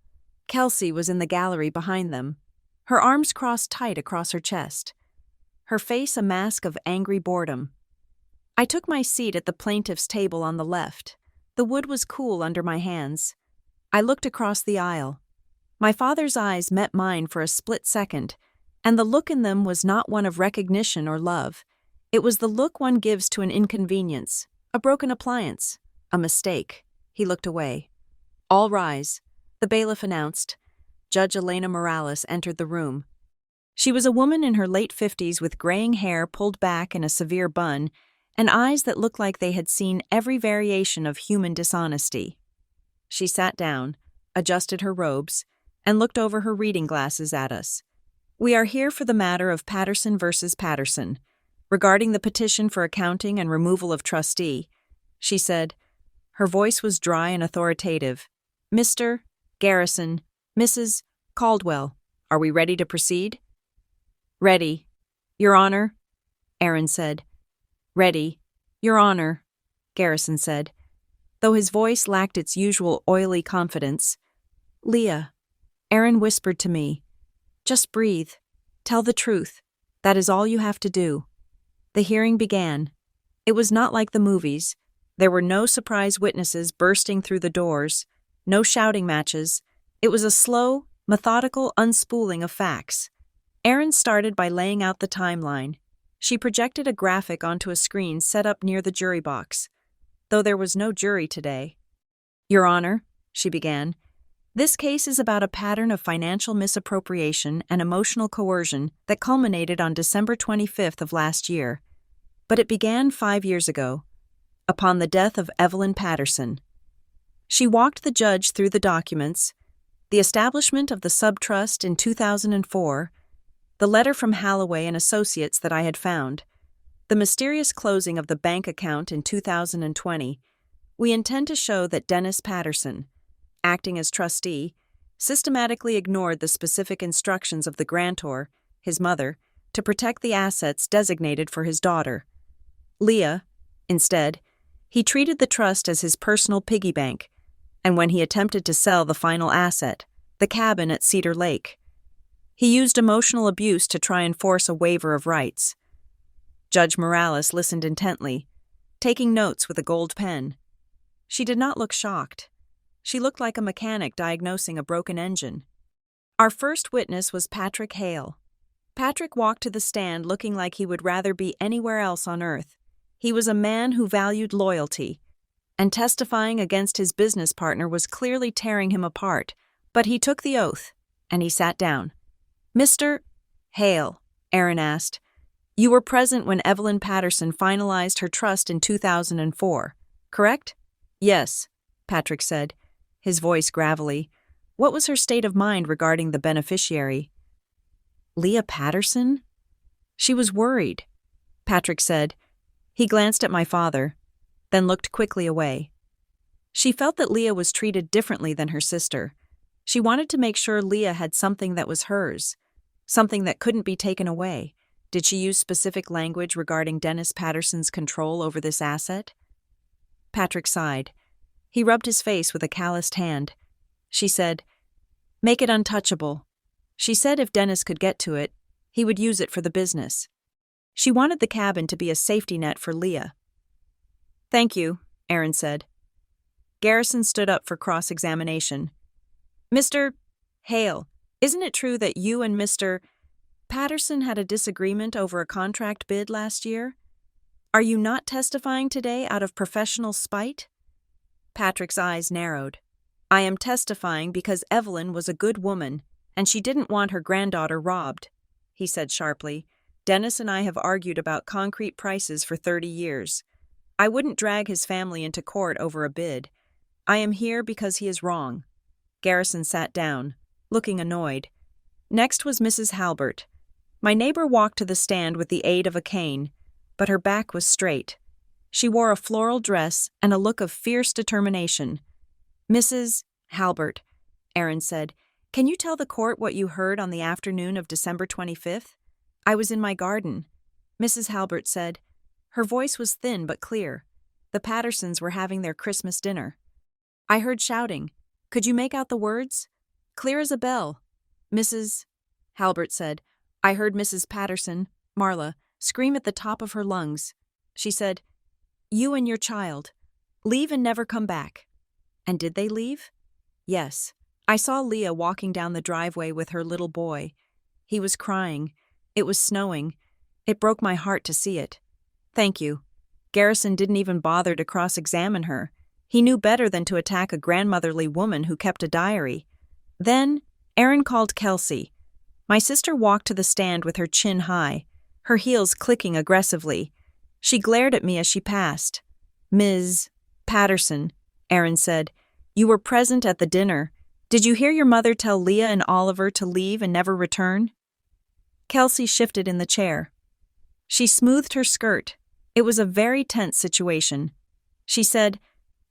Kelsey was in the gallery behind them, her arms crossed tight across her chest, her face a mask of angry boredom. I took my seat at the plaintiff's table on the left. The wood was cool under my hands. I looked across the aisle. My father's eyes met mine for a split second, and the look in them was not one of recognition or love. It was the look one gives to an inconvenience, a broken appliance, a mistake. He looked away. All rise, the bailiff announced. Judge Elena Morales entered the room. She was a woman in her late 50s with graying hair pulled back in a severe bun and eyes that looked like they had seen every variation of human dishonesty. She sat down, adjusted her robes, and looked over her reading glasses at us. We are here for the matter of Patterson versus Patterson. Regarding the petition for accounting and removal of trustee, she said. Her voice was dry and authoritative. Mr. Garrison, Mrs. Caldwell, are we ready to proceed? Ready, Your Honor, Erin said. Ready, Your Honor, Garrison said, though his voice lacked its usual oily confidence. Leah, Erin whispered to me, just breathe. Tell the truth. That is all you have to do. The hearing began. It was not like the movies. There were no surprise witnesses bursting through the doors, no shouting matches. It was a slow, methodical unspooling of facts. Erin started by laying out the timeline. She projected a graphic onto a screen set up near the jury box, though there was no jury today. Your Honor, she began, This case is about a pattern of financial misappropriation and emotional coercion that culminated on December 25th of last year. But it began 5 years ago, upon the death of Evelyn Patterson. She walked the judge through the documents, the establishment of the subtrust in 2004, the letter from Halloway and Associates that I had found, the mysterious closing of the bank account in 2020. We intend to show that Dennis Patterson, acting as trustee, systematically ignored the specific instructions of the grantor, his mother, to protect the assets designated for his daughter, Leah. Instead, he treated the trust as his personal piggy bank, and when he attempted to sell the final asset, the cabin at Cedar Lake, he used emotional abuse to try and force a waiver of rights. Judge Morales listened intently, taking notes with a gold pen. She did not look shocked. She looked like a mechanic diagnosing a broken engine. Our first witness was Patrick Hale. Patrick walked to the stand looking like he would rather be anywhere else on earth. He was a man who valued loyalty, and testifying against his business partner was clearly tearing him apart, but he took the oath, and he sat down. "Mr. Hale," Aaron asked, "you were present when Evelyn Patterson finalized her trust in 2004, correct?" "Yes," Patrick said, his voice gravelly. What was her state of mind regarding the beneficiary? Leah Patterson? She was worried, Patrick said. He glanced at my father, then looked quickly away. She felt that Leah was treated differently than her sister. She wanted to make sure Leah had something that was hers, something that couldn't be taken away. Did she use specific language regarding Dennis Patterson's control over this asset? Patrick sighed. He rubbed his face with a calloused hand. She said, "Make it untouchable." She said if Dennis could get to it, he would use it for the business. She wanted the cabin to be a safety net for Leah. "Thank you," Aaron said. Garrison stood up for cross-examination. "Mr. Hale, isn't it true that you and Mr. Patterson had a disagreement over a contract bid last year? Are you not testifying today out of professional spite?" Patrick's eyes narrowed. "I am testifying because Evelyn was a good woman, and she didn't want her granddaughter robbed," he said sharply. "Dennis and I have argued about concrete prices for 30 years. I wouldn't drag his family into court over a bid. I am here because he is wrong." Garrison sat down, looking annoyed. Next was Mrs. Halbert. My neighbor walked to the stand with the aid of a cane, but her back was straight. She wore a floral dress and a look of fierce determination. "Mrs. Halbert," Aaron said, "can you tell the court what you heard on the afternoon of December 25th? I was in my garden." Mrs. Halbert said. Her voice was thin but clear. The Pattersons were having their Christmas dinner. "I heard shouting. Could you make out the words?" "Clear as a bell." Mrs. Halbert said, "I heard Mrs. Patterson, Marla, scream at the top of her lungs. She said, 'You and your child. Leave and never come back.'" "And did they leave?" "Yes. I saw Leah walking down the driveway with her little boy. He was crying. It was snowing. It broke my heart to see it." "Thank you." Garrison didn't even bother to cross-examine her. He knew better than to attack a grandmotherly woman who kept a diary. Then, Aaron called Kelsey. My sister walked to the stand with her chin high, her heels clicking aggressively. She glared at me as she passed. "Ms. Patterson," Aaron said, "you were present at the dinner. Did you hear your mother tell Leah and Oliver to leave and never return?" Kelsey shifted in the chair. She smoothed her skirt. It was a very tense situation. She said,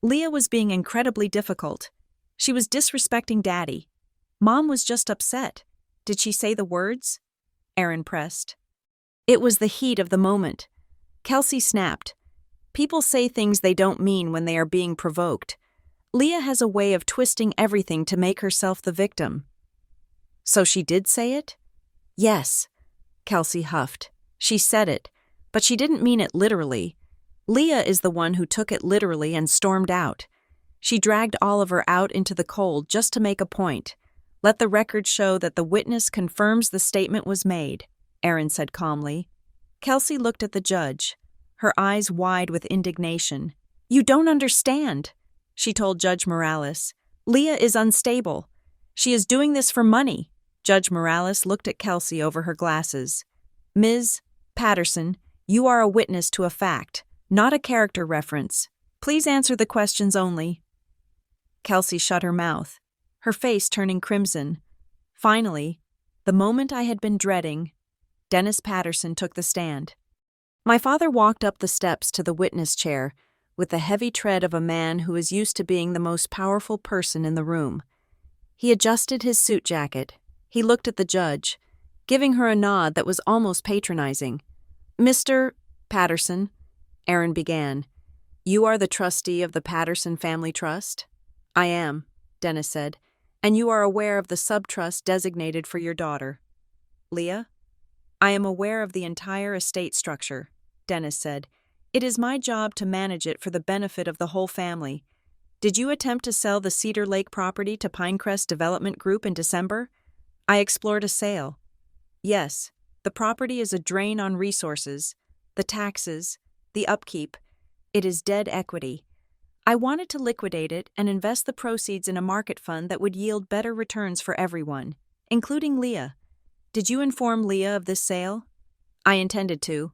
"Leah was being incredibly difficult. She was disrespecting Daddy. Mom was just upset. Did she say the words?" Aaron pressed. It was the heat of the moment. Kelsey snapped. "People say things they don't mean when they are being provoked. Leah has a way of twisting everything to make herself the victim." "So she did say it?" "Yes," Kelsey huffed. "She said it, but she didn't mean it literally. Leah is the one who took it literally and stormed out. She dragged Oliver out into the cold just to make a point. Let the record show that the witness confirms the statement was made," Aaron said calmly. Kelsey looked at the judge, her eyes wide with indignation. "You don't understand," she told Judge Morales. "Leah is unstable. She is doing this for money. Judge Morales looked at Kelsey over her glasses. Ms. Patterson, you are a witness to a fact, not a character reference. Please answer the questions only. Kelsey shut her mouth, her face turning crimson. Finally, the moment I had been dreading, Dennis Patterson took the stand. My father walked up the steps to the witness chair with the heavy tread of a man who is used to being the most powerful person in the room. He adjusted his suit jacket. He looked at the judge, giving her a nod that was almost patronizing. Mr. Patterson, Aaron began, you are the trustee of the Patterson Family Trust? I am, Dennis said, and you are aware of the subtrust designated for your daughter. Leah? I am aware of the entire estate structure, Dennis said. It is my job to manage it for the benefit of the whole family. Did you attempt to sell the Cedar Lake property to Pinecrest Development Group in December? I explored a sale. Yes, the property is a drain on resources, the taxes, the upkeep. It is dead equity. I wanted to liquidate it and invest the proceeds in a market fund that would yield better returns for everyone, including Leah. Did you inform Leah of this sale? I intended to,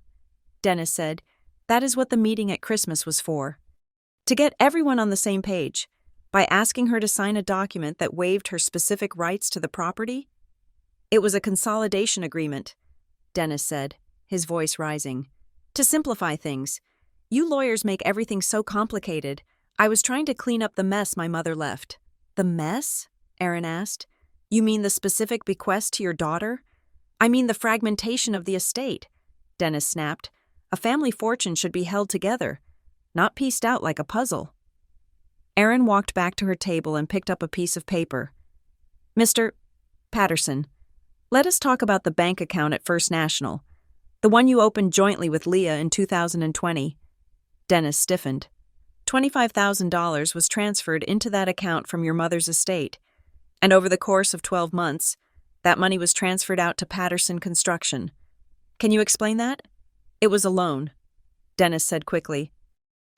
Dennis said. That is what the meeting at Christmas was for. To get everyone on the same page, by asking her to sign a document that waived her specific rights to the property? It was a consolidation agreement, Dennis said, his voice rising. To simplify things. You lawyers make everything so complicated. I was trying to clean up the mess my mother left. The mess? Aaron asked. You mean the specific bequest to your daughter? I mean the fragmentation of the estate, Dennis snapped. A family fortune should be held together, not pieced out like a puzzle. Aaron walked back to her table and picked up a piece of paper. Mr. Patterson, let us talk about the bank account at First National, the one you opened jointly with Leah in 2020. Dennis stiffened. $25,000 was transferred into that account from your mother's estate, and over the course of 12 months, that money was transferred out to Patterson Construction. Can you explain that? It was a loan, Dennis said quickly.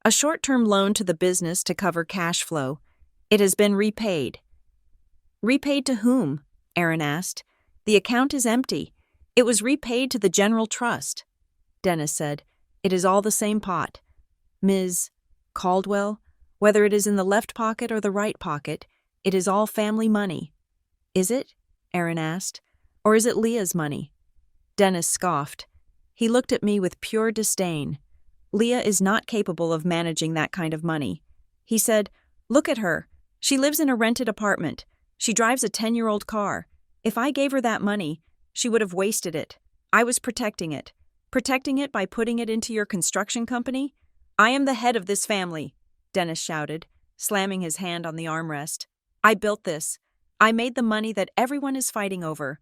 A short-term loan to the business to cover cash flow. It has been repaid. Repaid to whom? Aaron asked. The account is empty. It was repaid to the General Trust. Dennis said. It is all the same pot. Ms. Caldwell, whether it is in the left pocket or the right pocket, it is all family money. Is it? Aaron asked. Or is it Leah's money? Dennis scoffed. He looked at me with pure disdain. Leah is not capable of managing that kind of money. He said, Look at her. She lives in a rented apartment. She drives a 10-year-old car. If I gave her that money, she would have wasted it. I was protecting it. Protecting it by putting it into your construction company? I am the head of this family, Dennis shouted, slamming his hand on the armrest. I built this. I made the money that everyone is fighting over.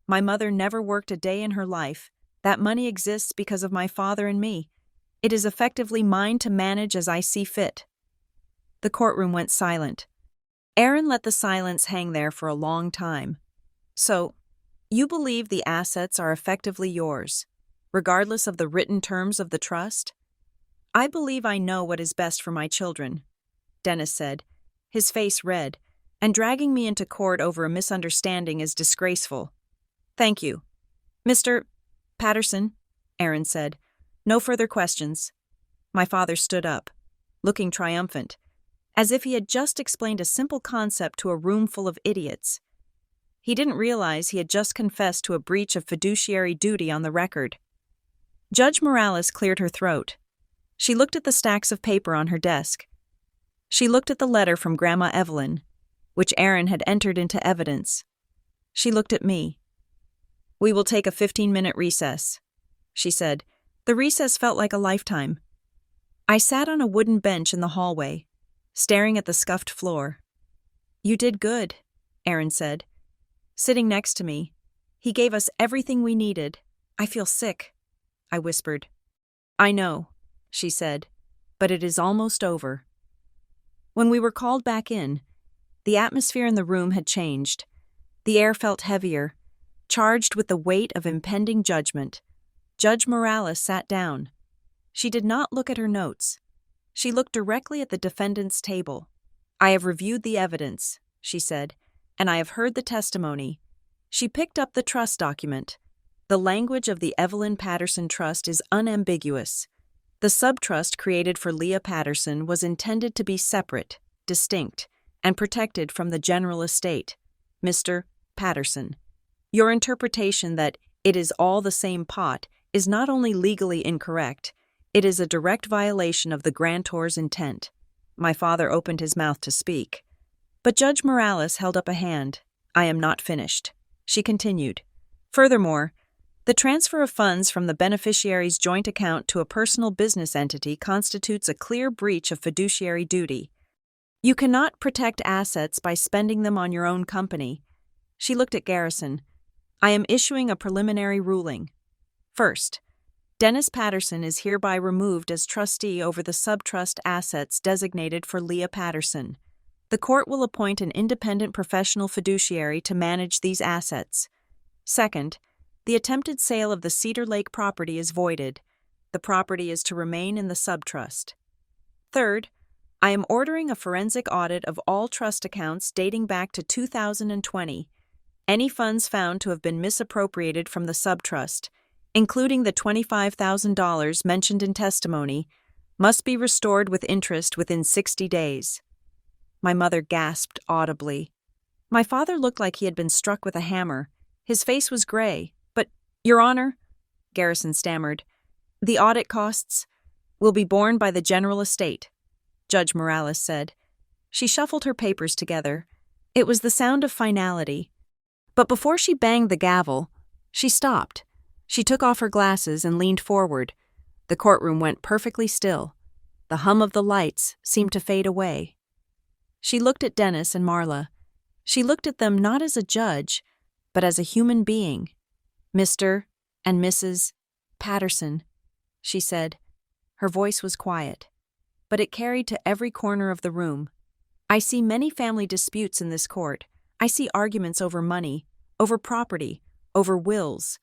My mother never worked a day in her life. That money exists because of my father and me. It is effectively mine to manage as I see fit. The courtroom went silent. Aaron let the silence hang there for a long time. So, you believe the assets are effectively yours, regardless of the written terms of the trust? I believe I know what is best for my children, Dennis said, his face red, and dragging me into court over a misunderstanding is disgraceful. Thank you. Mr. Patterson, Aaron said. No further questions. My father stood up, looking triumphant, as if he had just explained a simple concept to a room full of idiots. He didn't realize he had just confessed to a breach of fiduciary duty on the record. Judge Morales cleared her throat. She looked at the stacks of paper on her desk. She looked at the letter from Grandma Evelyn, which Aaron had entered into evidence. She looked at me. We will take a 15-minute recess, she said. The recess felt like a lifetime. I sat on a wooden bench in the hallway, staring at the scuffed floor. You did good, Aaron said. Sitting next to me, he gave us everything we needed. I feel sick, I whispered. I know, she said, but it is almost over. When we were called back in, the atmosphere in the room had changed. The air felt heavier, charged with the weight of impending judgment. Judge Morales sat down. She did not look at her notes. She looked directly at the defendant's table. I have reviewed the evidence, she said, and I have heard the testimony." She picked up the trust document. The language of the Evelyn Patterson Trust is unambiguous. The subtrust created for Leah Patterson was intended to be separate, distinct, and protected from the general estate, Mr. Patterson. Your interpretation that it is all the same pot is not only legally incorrect, it is a direct violation of the grantor's intent. My father opened his mouth to speak. But Judge Morales held up a hand. "I am not finished." She continued. "Furthermore, the transfer of funds from the beneficiary's joint account to a personal business entity constitutes a clear breach of fiduciary duty. You cannot protect assets by spending them on your own company." She looked at Garrison. "I am issuing a preliminary ruling. First, Dennis Patterson is hereby removed as trustee over the subtrust assets designated for Leah Patterson. The court will appoint an independent professional fiduciary to manage these assets. Second, the attempted sale of the Cedar Lake property is voided. The property is to remain in the subtrust. Third, I am ordering a forensic audit of all trust accounts dating back to 2020. Any funds found to have been misappropriated from the subtrust, including the $25,000 mentioned in testimony, must be restored with interest within 60 days. My mother gasped audibly. My father looked like he had been struck with a hammer. His face was gray. "But, Your Honor," Garrison stammered, "the audit costs will be borne by the general estate," Judge Morales said. She shuffled her papers together. It was the sound of finality. But before she banged the gavel, she stopped. She took off her glasses and leaned forward. The courtroom went perfectly still. The hum of the lights seemed to fade away. She looked at Dennis and Marla. She looked at them not as a judge, but as a human being. "Mr. and Mrs. Patterson," she said. Her voice was quiet, but it carried to every corner of the room. "I see many family disputes in this court. I see arguments over money, over property, over wills.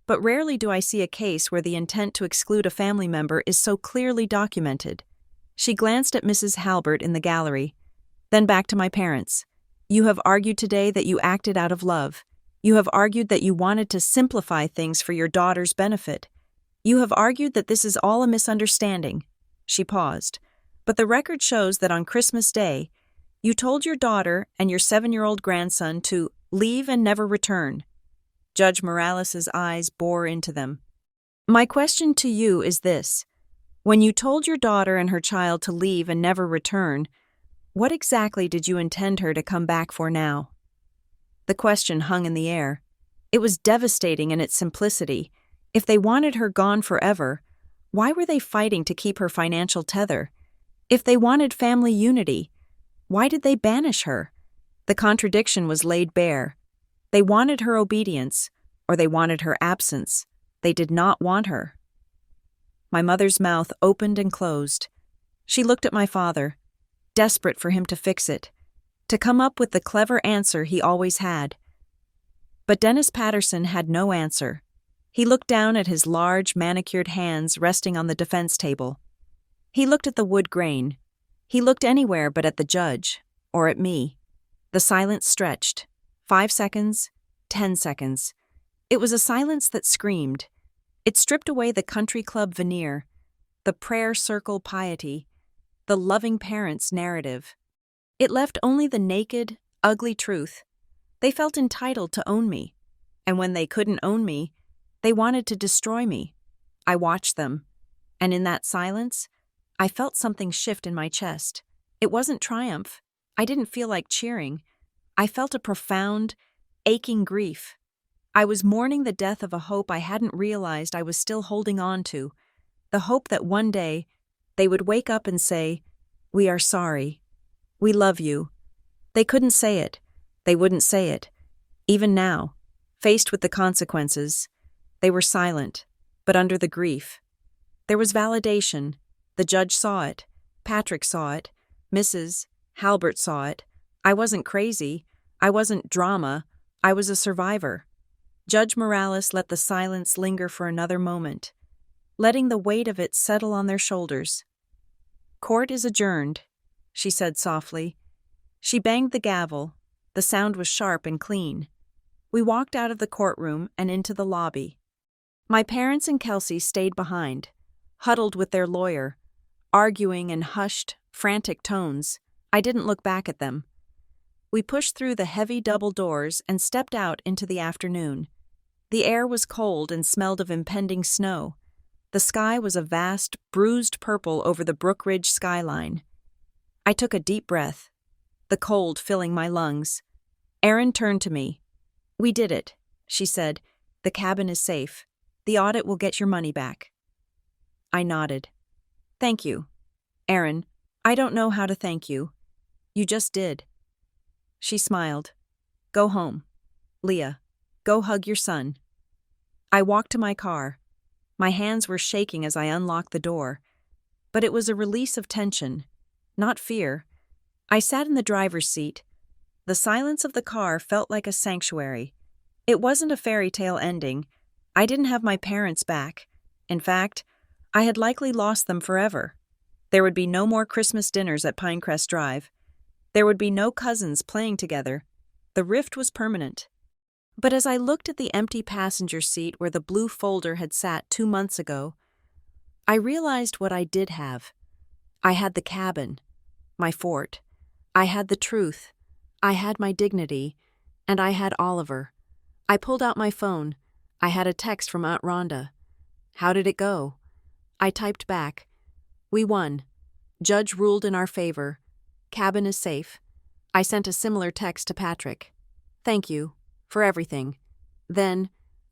But rarely do I see a case where the intent to exclude a family member is so clearly documented." She glanced at Mrs. Halbert in the gallery, then back to my parents. "You have argued today that you acted out of love. You have argued that you wanted to simplify things for your daughter's benefit. You have argued that this is all a misunderstanding." She paused. "But the record shows that on Christmas Day, you told your daughter and your 7-year-old grandson to leave and never return." Judge Morales's eyes bore into them. "My question to you is this. When you told your daughter and her child to leave and never return, what exactly did you intend her to come back for now?" The question hung in the air. It was devastating in its simplicity. If they wanted her gone forever, why were they fighting to keep her financial tether? If they wanted family unity, why did they banish her? The contradiction was laid bare. They wanted her obedience, or they wanted her absence. They did not want her. My mother's mouth opened and closed. She looked at my father, desperate for him to fix it, to come up with the clever answer he always had. But Dennis Patterson had no answer. He looked down at his large, manicured hands resting on the defense table. He looked at the wood grain. He looked anywhere but at the judge, or at me. The silence stretched. 5 seconds, 10 seconds. It was a silence that screamed. It stripped away the country club veneer, the prayer circle piety, the loving parents narrative. It left only the naked, ugly truth. They felt entitled to own me, and when they couldn't own me, they wanted to destroy me. I watched them, and in that silence, I felt something shift in my chest. It wasn't triumph. I didn't feel like cheering. I felt a profound, aching grief. I was mourning the death of a hope I hadn't realized I was still holding on to, the hope that one day they would wake up and say, "We are sorry. We love you." They couldn't say it. They wouldn't say it. Even now, faced with the consequences, they were silent, but under the grief. There was validation. The judge saw it. Patrick saw it. Mrs. Halbert saw it. I wasn't crazy. I wasn't drama. I was a survivor. Judge Morales let the silence linger for another moment, letting the weight of it settle on their shoulders. "Court is adjourned," she said softly. She banged the gavel. The sound was sharp and clean. We walked out of the courtroom and into the lobby. My parents and Kelsey stayed behind, huddled with their lawyer, arguing in hushed, frantic tones. I didn't look back at them. We pushed through the heavy double doors and stepped out into the afternoon. The air was cold and smelled of impending snow. The sky was a vast, bruised purple over the Brook Ridge skyline. I took a deep breath, the cold filling my lungs. Erin turned to me. "We did it," she said. "The cabin is safe. The audit will get your money back." I nodded. "Thank you. Erin, I don't know how to thank you. You just did." She smiled. "Go home. Leah, go hug your son." I walked to my car. My hands were shaking as I unlocked the door, but it was a release of tension, not fear. I sat in the driver's seat. The silence of the car felt like a sanctuary. It wasn't a fairy tale ending. I didn't have my parents back. In fact, I had likely lost them forever. There would be no more Christmas dinners at Pinecrest Drive. There would be no cousins playing together. The rift was permanent. But as I looked at the empty passenger seat where the blue folder had sat 2 months ago, I realized what I did have. I had the cabin, my fort. I had the truth. I had my dignity. And I had Oliver. I pulled out my phone. I had a text from Aunt Rhonda. "How did it go?" I typed back. "We won. Judge ruled in our favor. Cabin is safe." I sent a similar text to Patrick. "Thank you for everything." Then,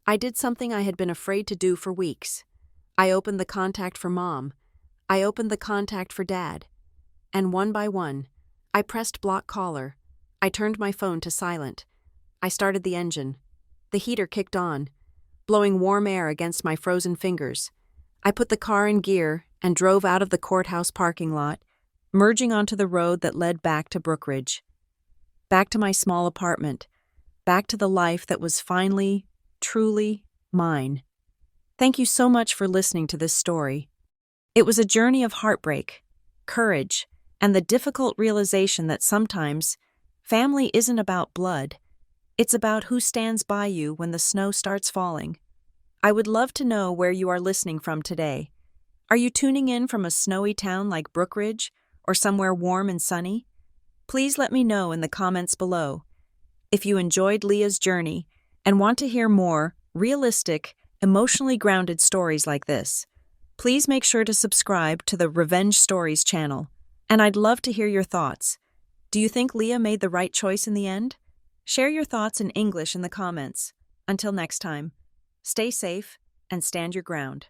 I did something I had been afraid to do for weeks. I opened the contact for Mom. I opened the contact for Dad. And one by one, I pressed block caller. I turned my phone to silent. I started the engine. The heater kicked on, blowing warm air against my frozen fingers. I put the car in gear and drove out of the courthouse parking lot, merging onto the road that led back to Brook Ridge. Back to my small apartment. Back to the life that was finally, truly mine. Thank you so much for listening to this story. It was a journey of heartbreak, courage, and the difficult realization that sometimes family isn't about blood. It's about who stands by you when the snow starts falling. I would love to know where you are listening from today. Are you tuning in from a snowy town like Brook Ridge or somewhere warm and sunny? Please let me know in the comments below. If you enjoyed Leah's journey and want to hear more realistic, emotionally grounded stories like this, please make sure to subscribe to the Revenge Stories channel. And I'd love to hear your thoughts. Do you think Leah made the right choice in the end? Share your thoughts in English in the comments. Until next time, stay safe and stand your ground.